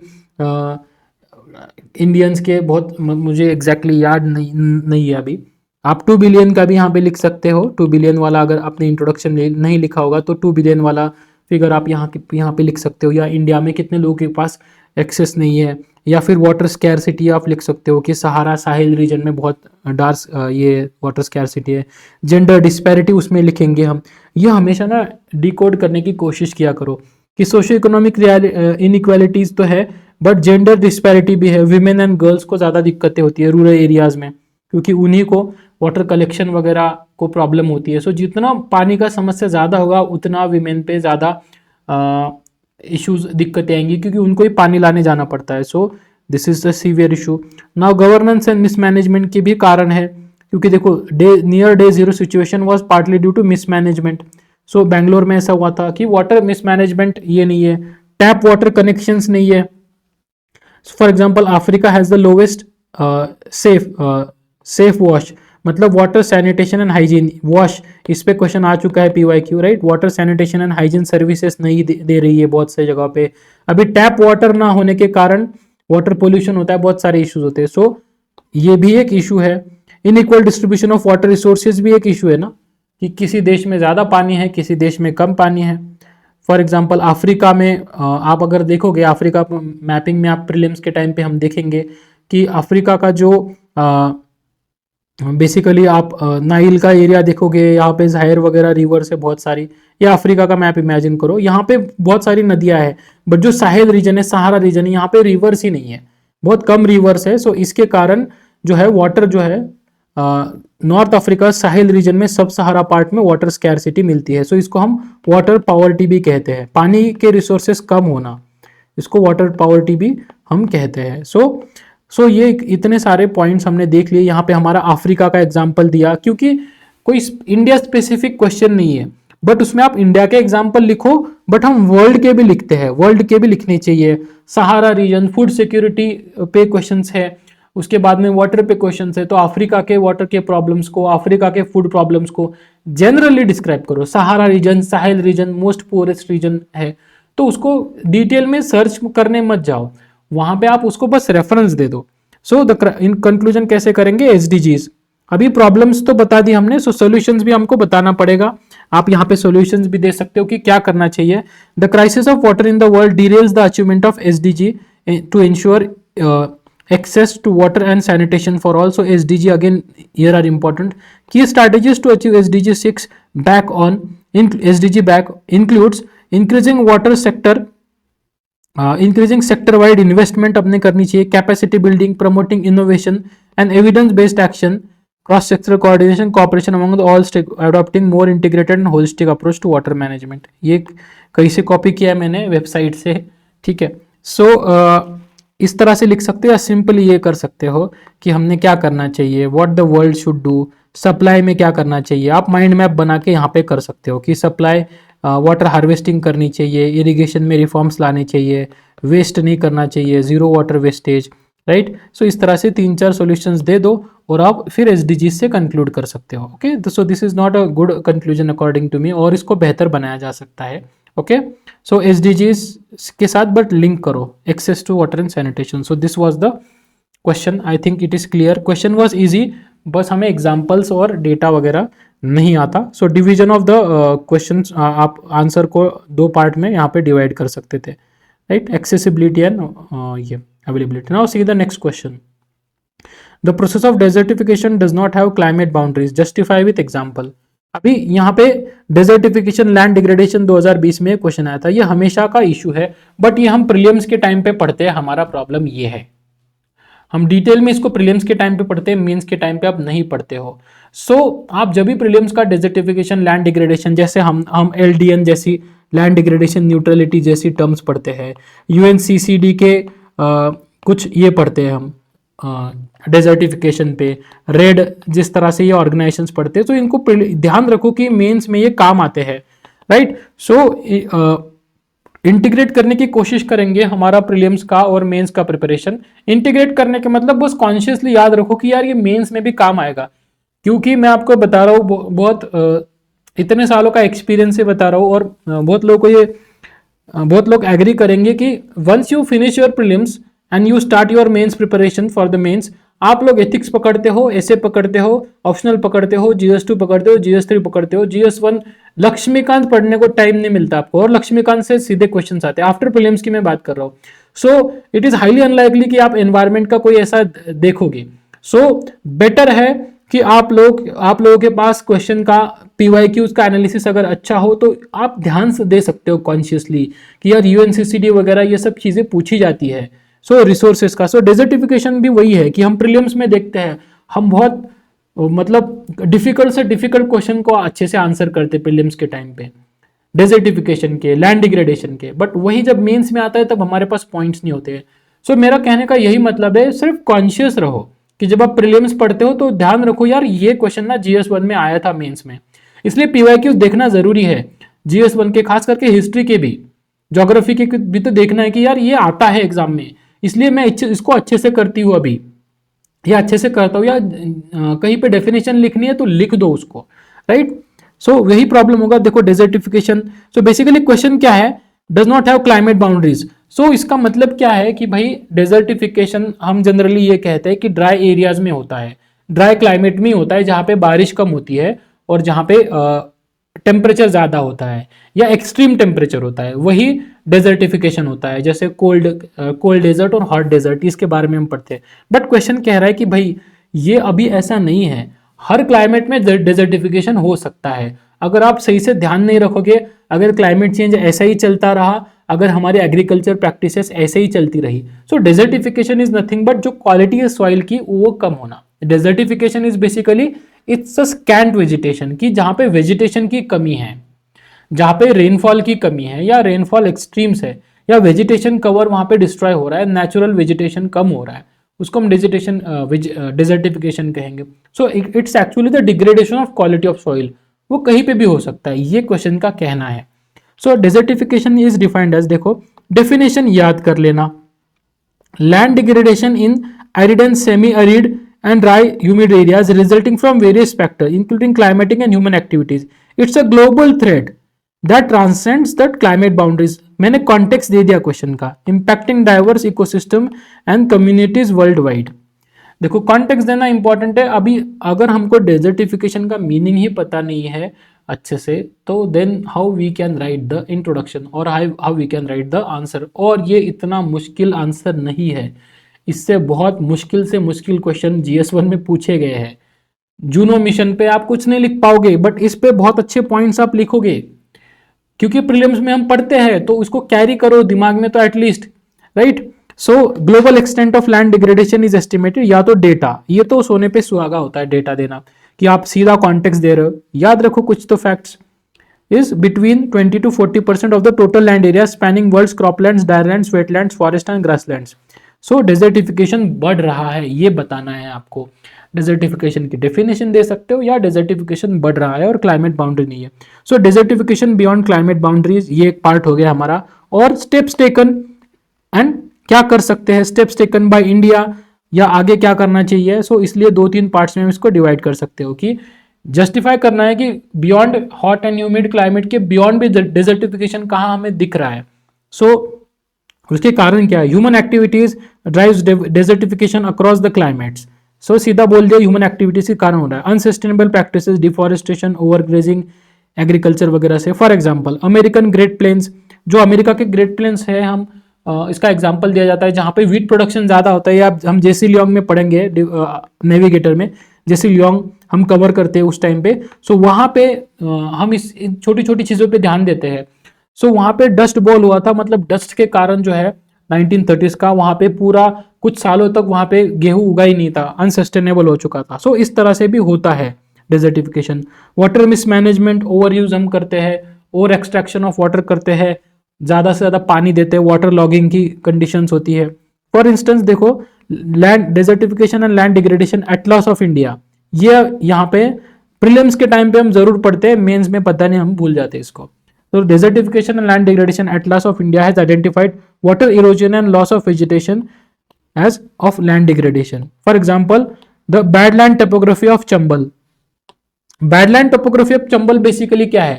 इंडियंस के बहुत, मुझे एग्जैक्टली याद नहीं है अभी। आप 2 बिलियन का भी यहाँ पे लिख सकते हो। 2 बिलियन वाला अगर आपने इंट्रोडक्शन नहीं लिखा होगा तो 2 बिलियन वाला फिगर आप यहाँ पे लिख सकते हो। या इंडिया में कितने लोगों के पास एक्सेस नहीं है, या फिर वाटर स्कैरसिटी आप लिख सकते हो कि सहारा साहिल रीजन में बहुत डार्क ये वाटर स्कैरसिटी है। जेंडर डिस्पैरिटी उसमें लिखेंगे हम। ये हमेशा ना डिकोड करने की कोशिश किया करो कि सोशियो इकोनॉमिक इनइक्वालिटीज तो है, बट जेंडर डिस्पैरिटी भी है। विमेन एंड गर्ल्स को ज़्यादा दिक्कतें होती है रूरल एरियाज में, क्योंकि उन्हीं को वाटर कलेक्शन वगैरह को प्रॉब्लम होती है। सो जितना पानी का समस्या ज़्यादा होगा उतना विमेन पे ज़्यादा इश्यूज दिक्कतें आएंगी, क्योंकि उनको ही पानी लाने जाना पड़ता है। So this is the severe issue. Now governance and mismanagement के भी कारण है, क्योंकि देखो near day zero situation was partly due to mismanagement. So Bangalore में ऐसा हुआ था कि वाटर मिसमैनेजमेंट ये नहीं है, टैप वाटर कनेक्शंस नहीं है। For example Africa has the lowest safe वॉश, मतलब वाटर सैनिटेशन एंड हाइजीन वॉश, इस पे क्वेश्चन आ चुका है PYQ, right. Water sanitation and hygiene services नहीं दे रही है बहुत से जगह पे। अभी टैप वाटर ना होने के कारण वाटर पोल्यूशन होता है, बहुत सारे इश्यूज होते हैं। सो ये भी एक इशू है। Inequal distribution of water resources भी एक इशू है ना, कि किसी देश में ज़्यादा पानी है, किसी देश में कम पानी है। फॉर एग्जाम्पल अफ्रीका में आप अगर देखोगे, अफ्रीका मैपिंग में आप प्रीलिम्स के टाइम पे हम देखेंगे कि अफ्रीका का जो बेसिकली आप नाइल का एरिया देखोगे, यहाँ पे जाहिर वगैरह रिवर्स है बहुत सारी। या अफ्रीका का मैप इमेजिन करो, यहाँ पे बहुत सारी नदियाँ हैं, बट जो साहेल रीजन है, सहारा रीजन है, यहाँ पे रिवर्स ही नहीं है, बहुत कम रिवर्स है। सो इसके कारण जो है वाटर जो है नॉर्थ अफ्रीका साहिल रीजन में सब सहारा पार्ट में वाटर स्कैरसिटी मिलती है। सो इसको हम वाटर पावर्टी भी कहते हैं, पानी के रिसोर्सेस कम होना, इसको वाटर पावर्टी भी हम कहते हैं। सो ये इतने सारे पॉइंट्स हमने देख लिए। यहाँ पे हमारा अफ्रीका का एग्जाम्पल दिया, क्योंकि कोई इंडिया स्पेसिफिक क्वेश्चन नहीं है, बट उसमें आप इंडिया के एग्जाम्पल लिखो, बट हम वर्ल्ड के भी लिखते हैं, वर्ल्ड के भी लिखने चाहिए। सहारा रीजन, फूड सिक्योरिटी पे क्वेश्चंस है, उसके बाद में वाटर पे क्वेश्चंस है, तो अफ्रीका के वाटर के प्रॉब्लम्स को, अफ्रीका के फूड प्रॉब्लम्स को जनरली डिस्क्राइब करो। Sahara region, Sahel region most poorest region है, तो उसको डिटेल में सर्च करने मत जाओ, वहां पे आप उसको बस रेफरेंस दे दो। सो इन कंक्लूजन कैसे करेंगे? SDGs। अभी प्रॉब्लम्स तो बता दी हमने, सो सॉल्यूशंस भी हमको बताना पड़ेगा। आप यहाँ पे सॉल्यूशंस भी दे सकते हो कि क्या करना चाहिए। The crisis of water in the world derails the achievement of SDG to ensure access to water and sanitation for all. So SDG again here are important. Key strategies to achieve SDG 6 SDG back includes increasing water sector, increasing sector wide investment अपने करनी चाहिए, capacity building, promoting innovation and evidence based action, cross sector coordination, cooperation among the all stake, adopting more integrated and holistic approach to water management। ये कहीं से copy किया है मैंने website से, ठीक है। सो इस तरह से लिख सकते हो, या सिंपली ये कर सकते हो कि हमने क्या करना चाहिए, what the world should do, supply में क्या करना चाहिए। आप माइंड मैप बना के यहाँ पे कर सकते हो कि सप्लाई वाटर हार्वेस्टिंग करनी चाहिए, इरिगेशन में रिफॉर्म्स लाने चाहिए, वेस्ट नहीं करना चाहिए, जीरो वाटर वेस्टेज, राइट। सो इस तरह से 3-4 सॉल्यूशंस दे दो और आप फिर SDGs से कंक्लूड कर सकते हो। Okay, so this is not a good conclusion according to me, और इसको बेहतर बनाया जा सकता है। ओके, सो SDGs के साथ बट लिंक करो access to water and sanitation. So this was the question, I think it is clear. Question was easy, बस हमें एग्जांपल्स और डेटा वगैरह नहीं आता। So division of the questions, आप आंसर को 2 पार्ट में यहाँ पे डिवाइड कर सकते थे, राइट, एक्सेसिबिलिटी एंड ये availability. Now see the next question. The process of desertification does not have climate boundaries, justify with example. अभी यहाँ पे डेजर्टिफिकेशन, लैंड डिग्रेडेशन 2020 में क्वेश्चन आया था, ये हमेशा का इशू है, बट ये हम प्रीलिम्स के टाइम पे पढ़ते हैं। हमारा प्रॉब्लम ये है, हम डिटेल में इसको प्रीलिम्स के टाइम पे पढ़ते हैं, मेंस के टाइम पे आप नहीं पढ़ते हो। सो आप जब भी प्रीलिम्स का डेजर्टिफिकेशन, लैंड डिग्रेडेशन, जैसे हम LDN जैसी लैंड डिग्रेडेशन, न्यूट्रलिटी जैसी टर्म्स पढ़ते हैं। यूएनसीसीडी के कुछ ये पढ़ते हैं हम डेजर्टिफिकेशन पे, रेड, जिस तरह से ये ऑर्गेनाइजेशंस पढ़ते हैं। तो इनको ध्यान रखो कि मेंस में ये काम आते हैं, राइट। सो इंटीग्रेट करने की कोशिश करेंगे हमारा प्रीलिम्स का और मेंस का प्रिपरेशन। इंटीग्रेट करने के मतलब बस कॉन्शियसली याद रखो कि यार ये मेंस में भी काम आएगा, क्योंकि मैं आपको बता रहा हूँ बहुत इतने सालों का एक्सपीरियंस से बता रहा हूँ, और बहुत लोग एग्री करेंगे कि once you finish your prelims and you start your mains preparation for the mains, आप लोग एथिक्स पकड़ते हो, एसे पकड़ते हो, ऑप्शनल पकड़ते हो, GS2 पकड़ते हो, GS3 पकड़ते हो, GS1 लक्ष्मीकांत पढ़ने को टाइम नहीं मिलता आपको, और लक्ष्मीकांत से सीधे क्वेश्चंस आते हैं। आफ्टर प्रीलिम्स की मैं बात कर रहा हूँ। सो इट इज हाईली अनलाइकली कि आप एनवायरमेंट का कोई ऐसा देखोगे। सो बेटर है कि आप लोगों के पास क्वेश्चन का PYQs का एनालिसिस अगर अच्छा हो तो आप ध्यान से दे सकते हो कॉन्शियसली कि यार UNCCD वगैरह ये सब चीजें पूछी जाती है। सो रिसोर्सेज का, सो डेजर्टिफिकेशन भी वही है कि हम प्रीलिम्स में देखते हैं, हम बहुत मतलब डिफिकल्ट से डिफिकल्ट क्वेश्चन को अच्छे से आंसर करते प्रीलिम्स के टाइम पे, डेजर्टिफिकेशन के, लैंड डिग्रेडेशन के, बट वही जब मेंस में आता है तब हमारे पास पॉइंट्स नहीं होते हैं। सो मेरा कहने का यही मतलब है, सिर्फ कॉन्शियस रहो कि जब आप प्रीलिम्स पढ़ते हो तो ध्यान रखो यार ये क्वेश्चन ना GS1 में आया था मेंस में, इसलिए PYQs देखना जरूरी है GS1 के, खास करके हिस्ट्री के भी, ज्योग्राफी के भी तो देखना है कि यार ये आता है एग्जाम में, इसलिए मैं इसको अच्छे से करती हूँ अभी, या अच्छे से करता हूँ, या कहीं पे डेफिनेशन लिखनी है तो लिख दो उसको, राइट। सो वही प्रॉब्लम होगा। देखो डेजर्टिफिकेशन, सो बेसिकली क्वेश्चन क्या है, does not have climate boundaries. So इसका मतलब क्या है कि भाई डेजर्टिफिकेशन हम जनरली ये कहते हैं कि ड्राई एरियाज में होता है, ड्राई क्लाइमेट में होता है, जहाँ पे बारिश कम होती है और जहाँ पे टेम्परेचर ज्यादा होता है या एक्सट्रीम टेम्परेचर होता है, वही डेजर्टिफिकेशन होता है। जैसे कोल्ड डेजर्ट और हॉट डेजर्ट, इसके बारे में हम पढ़ते हैं। बट क्वेश्चन कह रहा है कि भाई ये अभी ऐसा नहीं है, हर क्लाइमेट में डेजर्टिफिकेशन हो सकता है अगर आप सही से ध्यान नहीं रखोगे, अगर क्लाइमेट चेंज ऐसा ही चलता रहा, अगर हमारी एग्रीकल्चर प्रैक्टिसेस ऐसे ही चलती रही। सो डेजर्टिफिकेशन इज नथिंग बट जो क्वालिटी है सॉइल की वो कम होना। Desertification is basically it's a scent vegetation, की जहां पे वेजिटेशन की कमी है, जहां पे रेनफॉल की कमी है या रेनफॉल एक्सट्रीम्स है, या वेजिटेशन कवर वहां पे डिस्ट्रॉय हो रहा है, नेचुरल वेजिटेशन कम हो रहा है, उसको हम डेजर्टिफिकेशन कहेंगे। So it's actually the degradation of quality of soil, वो कहीं पे भी हो सकता है, ये क्वेश्चन का कहना है। सो डेजर्टिफिकेशन इज डिफाइंड एज, देखो डेफिनेशन याद कर लेना, land degradation in arid and semi arid and dry humid areas resulting from various factors including climatic and human activities. It's a global threat that transcends the climate boundaries. मैंने context दे दिया question का, impacting diverse ecosystem and communities worldwide. देखो context देना important है। अभी अगर हमको desertification का मीनिंग ही पता नहीं है अच्छे से, तो then how we can write the introduction और how we can write the answer. और ये इतना मुश्किल आंसर नहीं है, इससे बहुत मुश्किल से मुश्किल क्वेश्चन GS1 में पूछे गए हैं। जूनो मिशन पे आप कुछ नहीं लिख पाओगे, बट इस पे बहुत अच्छे पॉइंट्स आप लिखोगे, क्योंकि प्रीलिम्स में हम पढ़ते हैं तो उसको कैरी करो दिमाग में तो at least, right. So global extent of land degradation is estimated, या तो डेटा, ये तो सोने पे सुहागा होता है डेटा देना कि आप सीधा कॉन्टेक्स्ट दे रहे हो। याद रखो कुछ तो facts, is between 20 to 40% of the total land area spanning world's croplands, drylands, wetlands, forest and grasslands. So desertification बढ़ रहा है, ये बताना है आपको। डेजर्टिफिकेशन की डेफिनेशन दे सकते हो, या डेजर्टिफिकेशन बढ़ रहा है और क्लाइमेट बाउंड्री नहीं है। सो डेजर्टिफिकेशन बियॉन्ड क्लाइमेट बाउंड्रीज, ये एक पार्ट हो गया हमारा। और स्टेप्स टेकन एंड क्या कर सकते हैं, स्टेप्स टेकन बाय इंडिया, या आगे क्या करना चाहिए। सो इसलिए 2-3 पार्ट्स में इसको डिवाइड कर सकते हो कि जस्टिफाई करना है कि beyond hot and humid climate के बियॉन्ड भी डेजर्टिफिकेशन कहाँ हमें दिख रहा है। सो उसके कारण क्या है, human activities drives desertification across the climates. So सीधा बोल दिया ह्यूमन एक्टिविटीज के कारण हो रहा है। Unsustainable practices, deforestation, overgrazing, agriculture वगैरह से। For example American Great Plains, जो अमेरिका के ग्रेट प्लेन्स है, हम इसका एग्जांपल दिया जाता है जहाँ पे वीट प्रोडक्शन ज्यादा होता है, या हम जेसी लियोंग में पढ़ेंगे नेविगेटर में, जेसी लियोंग हम कवर करते हैं उस टाइम पे। सो वहाँ पे हम इस छोटी छोटी चीजों पे ध्यान देते हैं। सो वहां पे डस्ट बॉल हुआ था, मतलब डस्ट के कारण जो है 1930s का, वहां पे पूरा कुछ सालों तक वहां पे गेहूं उगा ही नहीं था, अनसस्टेनेबल हो चुका था। सो इस तरह से भी होता है desertification. Water mismanagement, over use हम करते हैं, ओवर एक्सट्रैक्शन ऑफ वाटर करते हैं, ज़्यादा से ज़्यादा पानी देते हैं, वाटर लॉगिंग की कंडीशंस होती है। फॉर इंस्टेंस देखो, land desertification and land degradation Atlas of India, ये यहाँ पे प्रीलिम्स के टाइम पे हम जरूर पढ़ते हैं, मेंस में पता नहीं, हम भूल जाते हैं इसको। तो desertification and land degradation Atlas of India has identified water erosion and loss of vegetation as of land degradation. For example, the badland topography of Chambal. Badland topography of Chambal basically क्या है,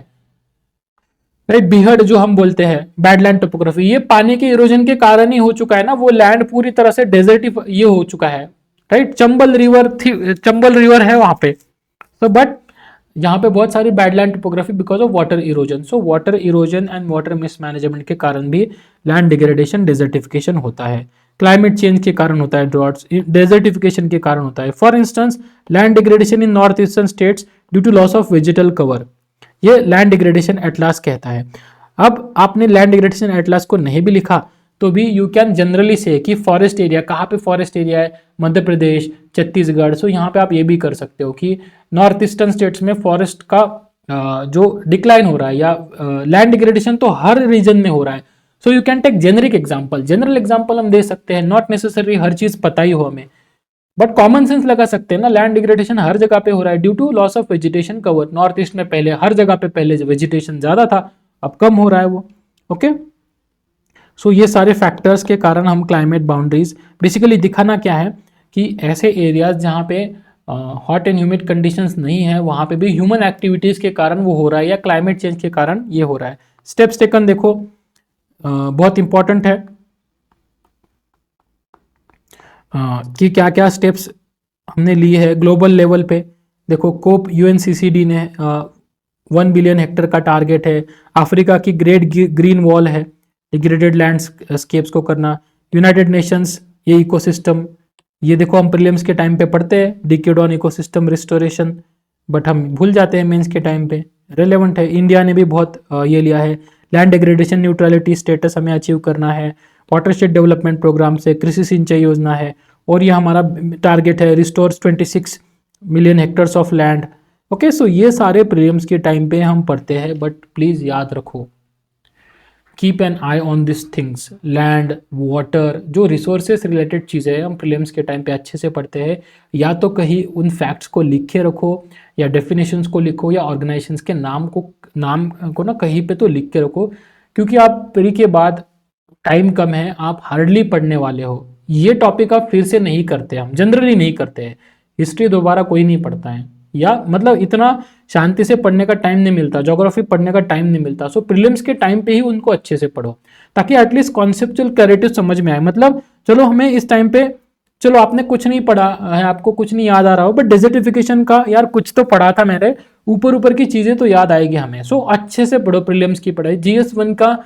right, बिहड़ जो हम बोलते हैं, badland topography, ये पानी के erosion के कारण ही हो चुका है ना, वो लैंड पूरी तरह से डेजर्ट ये हो चुका है, राइट। चंबल रिवर थी, चंबल रिवर है वहां पे, तो बट यहाँ पे बहुत सारी badland topography because of water erosion. So water erosion and water mismanagement के कारण भी लैंड डिग्रेडेशन, डेजर्टिफिकेशन होता है। क्लाइमेट चेंज के कारण होता है, ड्रॉट्स, डेजर्टिफिकेशन के कारण होता है। For instance, land degradation in north eastern states due to loss of vegetal cover, ये लैंड डिग्रेडेशन एटलास कहता है। अब आपने लैंड डिग्रेडेशन एटलास को नहीं भी लिखा तो भी यू कैन जनरली से कि फॉरेस्ट एरिया, कहाँ पे फॉरेस्ट एरिया है, मध्य प्रदेश, छत्तीसगढ़। सो यहाँ पे आप ये भी कर सकते हो कि नॉर्थ ईस्टर्न स्टेट्स में फॉरेस्ट का जो डिक्लाइन हो रहा है या लैंड डिग्रेडेशन तो हर रीजन में हो रहा है। So you can take generic example, general example हम दे सकते हैं, नॉट नेसेसरी हर चीज पता ही हो हमें, बट कॉमन सेंस लगा सकते हैं ना। लैंड डिग्रेडेशन हर जगह पे हो रहा है due to loss of vegetation cover. North east में पहले हर जगह पे पहले वेजिटेशन ज्यादा था, अब कम हो रहा है वो, ओके। सो ये सारे फैक्टर्स के कारण हम क्लाइमेट बाउंड्रीज, बेसिकली दिखाना क्या है कि ऐसे एरियाज जहाँ पे हॉट एंड ह्यूमिड कंडीशंस नहीं है, वहाँ पे भी ह्यूमन एक्टिविटीज के कारण वो हो रहा है या क्लाइमेट चेंज के कारण ये हो रहा है। स्टेप्स टेकन देखो, बहुत इंपॉर्टेंट है कि क्या क्या स्टेप्स हमने लिए हैं ग्लोबल लेवल पे। देखो, कोप यूएनसीसीडी ने 1 बिलियन हेक्टर का टारगेट है। अफ्रीका की ग्रेट ग्रीन वॉल है, डिग्रेडेड लैंडस्केप्स को करना। यूनाइटेड नेशंस, ये इकोसिस्टम, ये देखो हम प्रीलिम्स के टाइम पे पढ़ते हैं, decade on ecosystem restoration, but हम भूल जाते हैं मेंस के टाइम पे, रेलेवेंट है। इंडिया ने भी बहुत ये लिया है, लैंड डिग्रेडेशन न्यूट्रलिटी स्टेटस हमें अचीव करना है। वाटरशेड डेवलपमेंट प्रोग्राम से कृषि सिंचाई योजना है, और ये हमारा टारगेट है restores 26 million hectares of land, okay. So ये सारे प्रीलिम्स के टाइम पे हम पढ़ते हैं, बट प्लीज याद रखो, keep an I on this things, land, water, जो रिसोर्सेस रिलेटेड चीज़ें हैं हम प्रीलिम्स के टाइम पे अच्छे से पढ़ते हैं। या तो कहीं उन फैक्ट्स को लिख के रखो, या डेफिनेशंस को लिखो, या ऑर्गेनाइजेशंस के नाम को ना कहीं पे तो लिख के रखो, क्योंकि आप प्री के बाद टाइम कम है, आप हार्डली पढ़ने वाले हो। ये टॉपिक आप फिर से नहीं करते, हम जनरली नहीं करते हैं। हिस्ट्री दोबारा कोई नहीं पढ़ता है, या मतलब इतना शांति से पढ़ने का टाइम नहीं मिलता, ज्योग्राफी पढ़ने का टाइम नहीं मिलता। सो प्रीलिम्स के टाइम पे ही उनको अच्छे से पढ़ो, ताकि एटलीस्ट कॉन्सेप्चुअल क्लैरिटी समझ में आए। मतलब चलो हमें इस टाइम पे, चलो आपने कुछ नहीं पढ़ा है, आपको कुछ नहीं याद आ रहा हो, बट डेजर्टिफिकेशन का यार कुछ तो पढ़ा था मैंने, ऊपर ऊपर की चीजें तो याद आएगी हमें। सो अच्छे से पढ़ो प्रीलिम्स की पढ़ाई। GS1 का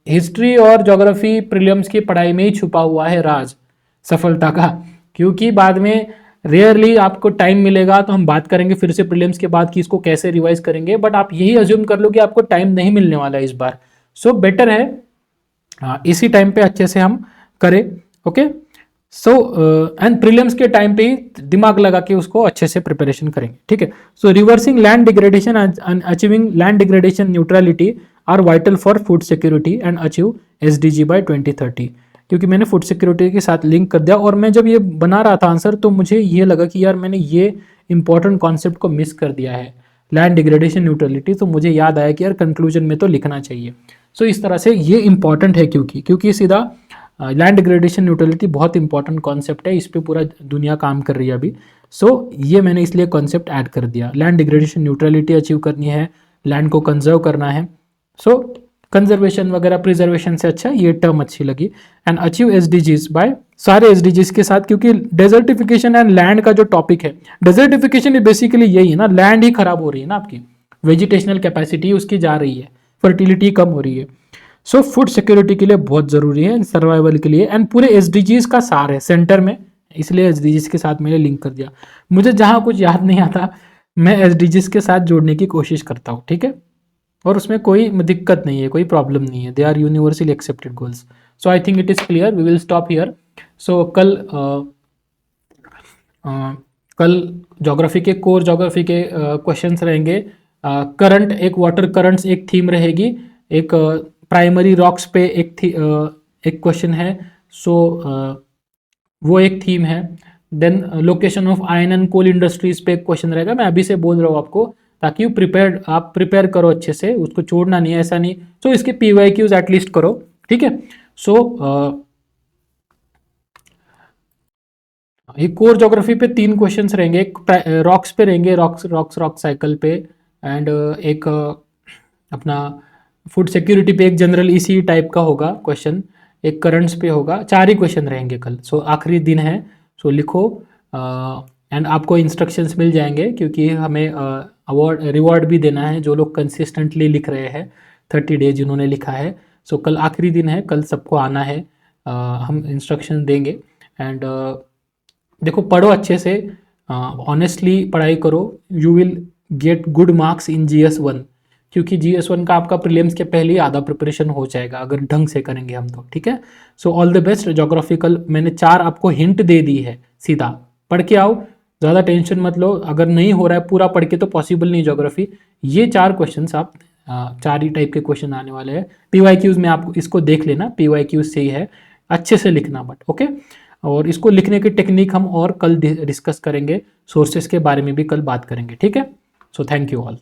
हिस्ट्री और ज्योग्राफी प्रीलिम्स की पढ़ाई में ही छुपा हुआ है राज सफलता का, क्योंकि बाद में रेयरली आपको टाइम मिलेगा तो हम बात करेंगे फिर से प्रीलिम्स के बाद कि इसको कैसे रिवाइज करेंगे, बट आप यही अज्यूम कर लो कि आपको टाइम नहीं मिलने वाला है इस बार। सो बेटर है इसी टाइम पे अच्छे से हम करें, ओके। सो एंड प्रीलिम्स के टाइम पे ही दिमाग लगा के उसको अच्छे से प्रिपरेशन करेंगे, ठीक है। So reversing land degradation and achieving land degradation neutrality are vital for food security and achieve SDG by 2030। क्योंकि मैंने फूड सिक्योरिटी के साथ लिंक कर दिया, और मैं जब ये बना रहा था आंसर तो मुझे ये लगा कि यार मैंने ये इंपॉर्टेंट कॉन्सेप्ट को मिस कर दिया है, लैंड डिग्रेडेशन न्यूट्रलिटी। तो मुझे याद आया कि यार कंक्लूजन में तो लिखना चाहिए। सो इस तरह से ये इंपॉर्टेंट है, क्योंकि सीधा लैंड डिग्रेडेशन न्यूट्रलिटी बहुत इंपॉर्टेंट कॉन्सेप्ट है, इस पर पूरा दुनिया काम कर रही है अभी। सो ये मैंने इसलिए कॉन्सेप्ट ऐड कर दिया, लैंड डिग्रेडेशन न्यूट्रलिटी अचीव करनी है, लैंड को कंजर्व करना है। सो कंजर्वेशन वगैरह प्रिजर्वेशन से अच्छा ये टर्म अच्छी लगी। एंड अचीव SDGs बाय सारे SDGs के साथ, क्योंकि डेजर्टिफिकेशन एंड लैंड का जो टॉपिक है, डेजर्टिफिकेशन बेसिकली यही है ना, लैंड ही खराब हो रही है ना, आपकी वेजिटेशनल कैपेसिटी उसकी जा रही है, फर्टिलिटी कम हो रही है। सो फूड सिक्योरिटी के लिए बहुत जरूरी है, सर्वाइवल के लिए, एंड पूरे SDGs का सार है सेंटर में, इसलिए SDGs के साथ मैंने लिंक कर दिया। मुझे जहाँ कुछ याद नहीं आता मैं SDGs के साथ जोड़ने की कोशिश करता हूँ, ठीक है, और उसमें कोई दिक्कत नहीं है, कोई प्रॉब्लम नहीं है, they are universally accepted goals. So I think it is clear, we will stop here. So कल ज्योग्राफी के कोर ज्योग्राफी के क्वेश्चंस रहेंगे, करंट, एक वाटर करंट्स एक थीम रहेगी, एक प्राइमरी रॉक्स पे एक क्वेश्चन है, सो वो एक थीम है। Then location of iron and coal industries पे एक क्वेश्चन रहेगा। मैं अभी से बोल रहा हूँ आपको, ताकि आप प्रिपेयर करो अच्छे से, उसको छोड़ना नहीं है, ऐसा नहीं। सो इसके PYQs एटलीस्ट करो, ठीक है। सो ये कोर ज्योग्राफी पे 3 क्वेश्चंस रहेंगे, एक रॉक्स पे रहेंगे, रॉक साइकिल पे, एंड एक अपना फूड सिक्योरिटी पे एक जनरल इसी टाइप का होगा क्वेश्चन, एक करंट्स पे होगा। 4 ही क्वेश्चन रहेंगे कल। सो आखिरी दिन है, सो लिखो, एंड आपको इंस्ट्रक्शंस मिल जाएंगे, क्योंकि हमें रिवॉर्ड भी देना है जो लोग कंसिस्टेंटली लिख रहे हैं 30 डेज जिन्होंने लिखा है। सो कल आखिरी दिन है, कल सबको आना है, हम इंस्ट्रक्शन देंगे। एंड देखो, पढ़ो अच्छे से, ऑनेस्टली पढ़ाई करो, you will get good marks in GS1, क्योंकि GS1 का आपका प्रीलिम्स के पहले ही आधा प्रिपरेशन हो जाएगा अगर ढंग से करेंगे हम तो, ठीक है। So all the best. Geographical मैंने 4 आपको हिंट दे दी है, सीधा पढ़ के आओ, ज़्यादा टेंशन मत लो। अगर नहीं हो रहा है पूरा पढ़ के तो पॉसिबल नहीं ज्योग्राफी। ये 4 क्वेश्चन आप 4 ही टाइप के क्वेश्चन आने वाले हैं। PYQs में आपको इसको देख लेना, PYQs से ही है, अच्छे से लिखना बट, ओके। और इसको लिखने की टेक्निक हम और कल डिस्कस करेंगे, सोर्सेस के बारे में भी कल बात करेंगे, ठीक है। So thank you all.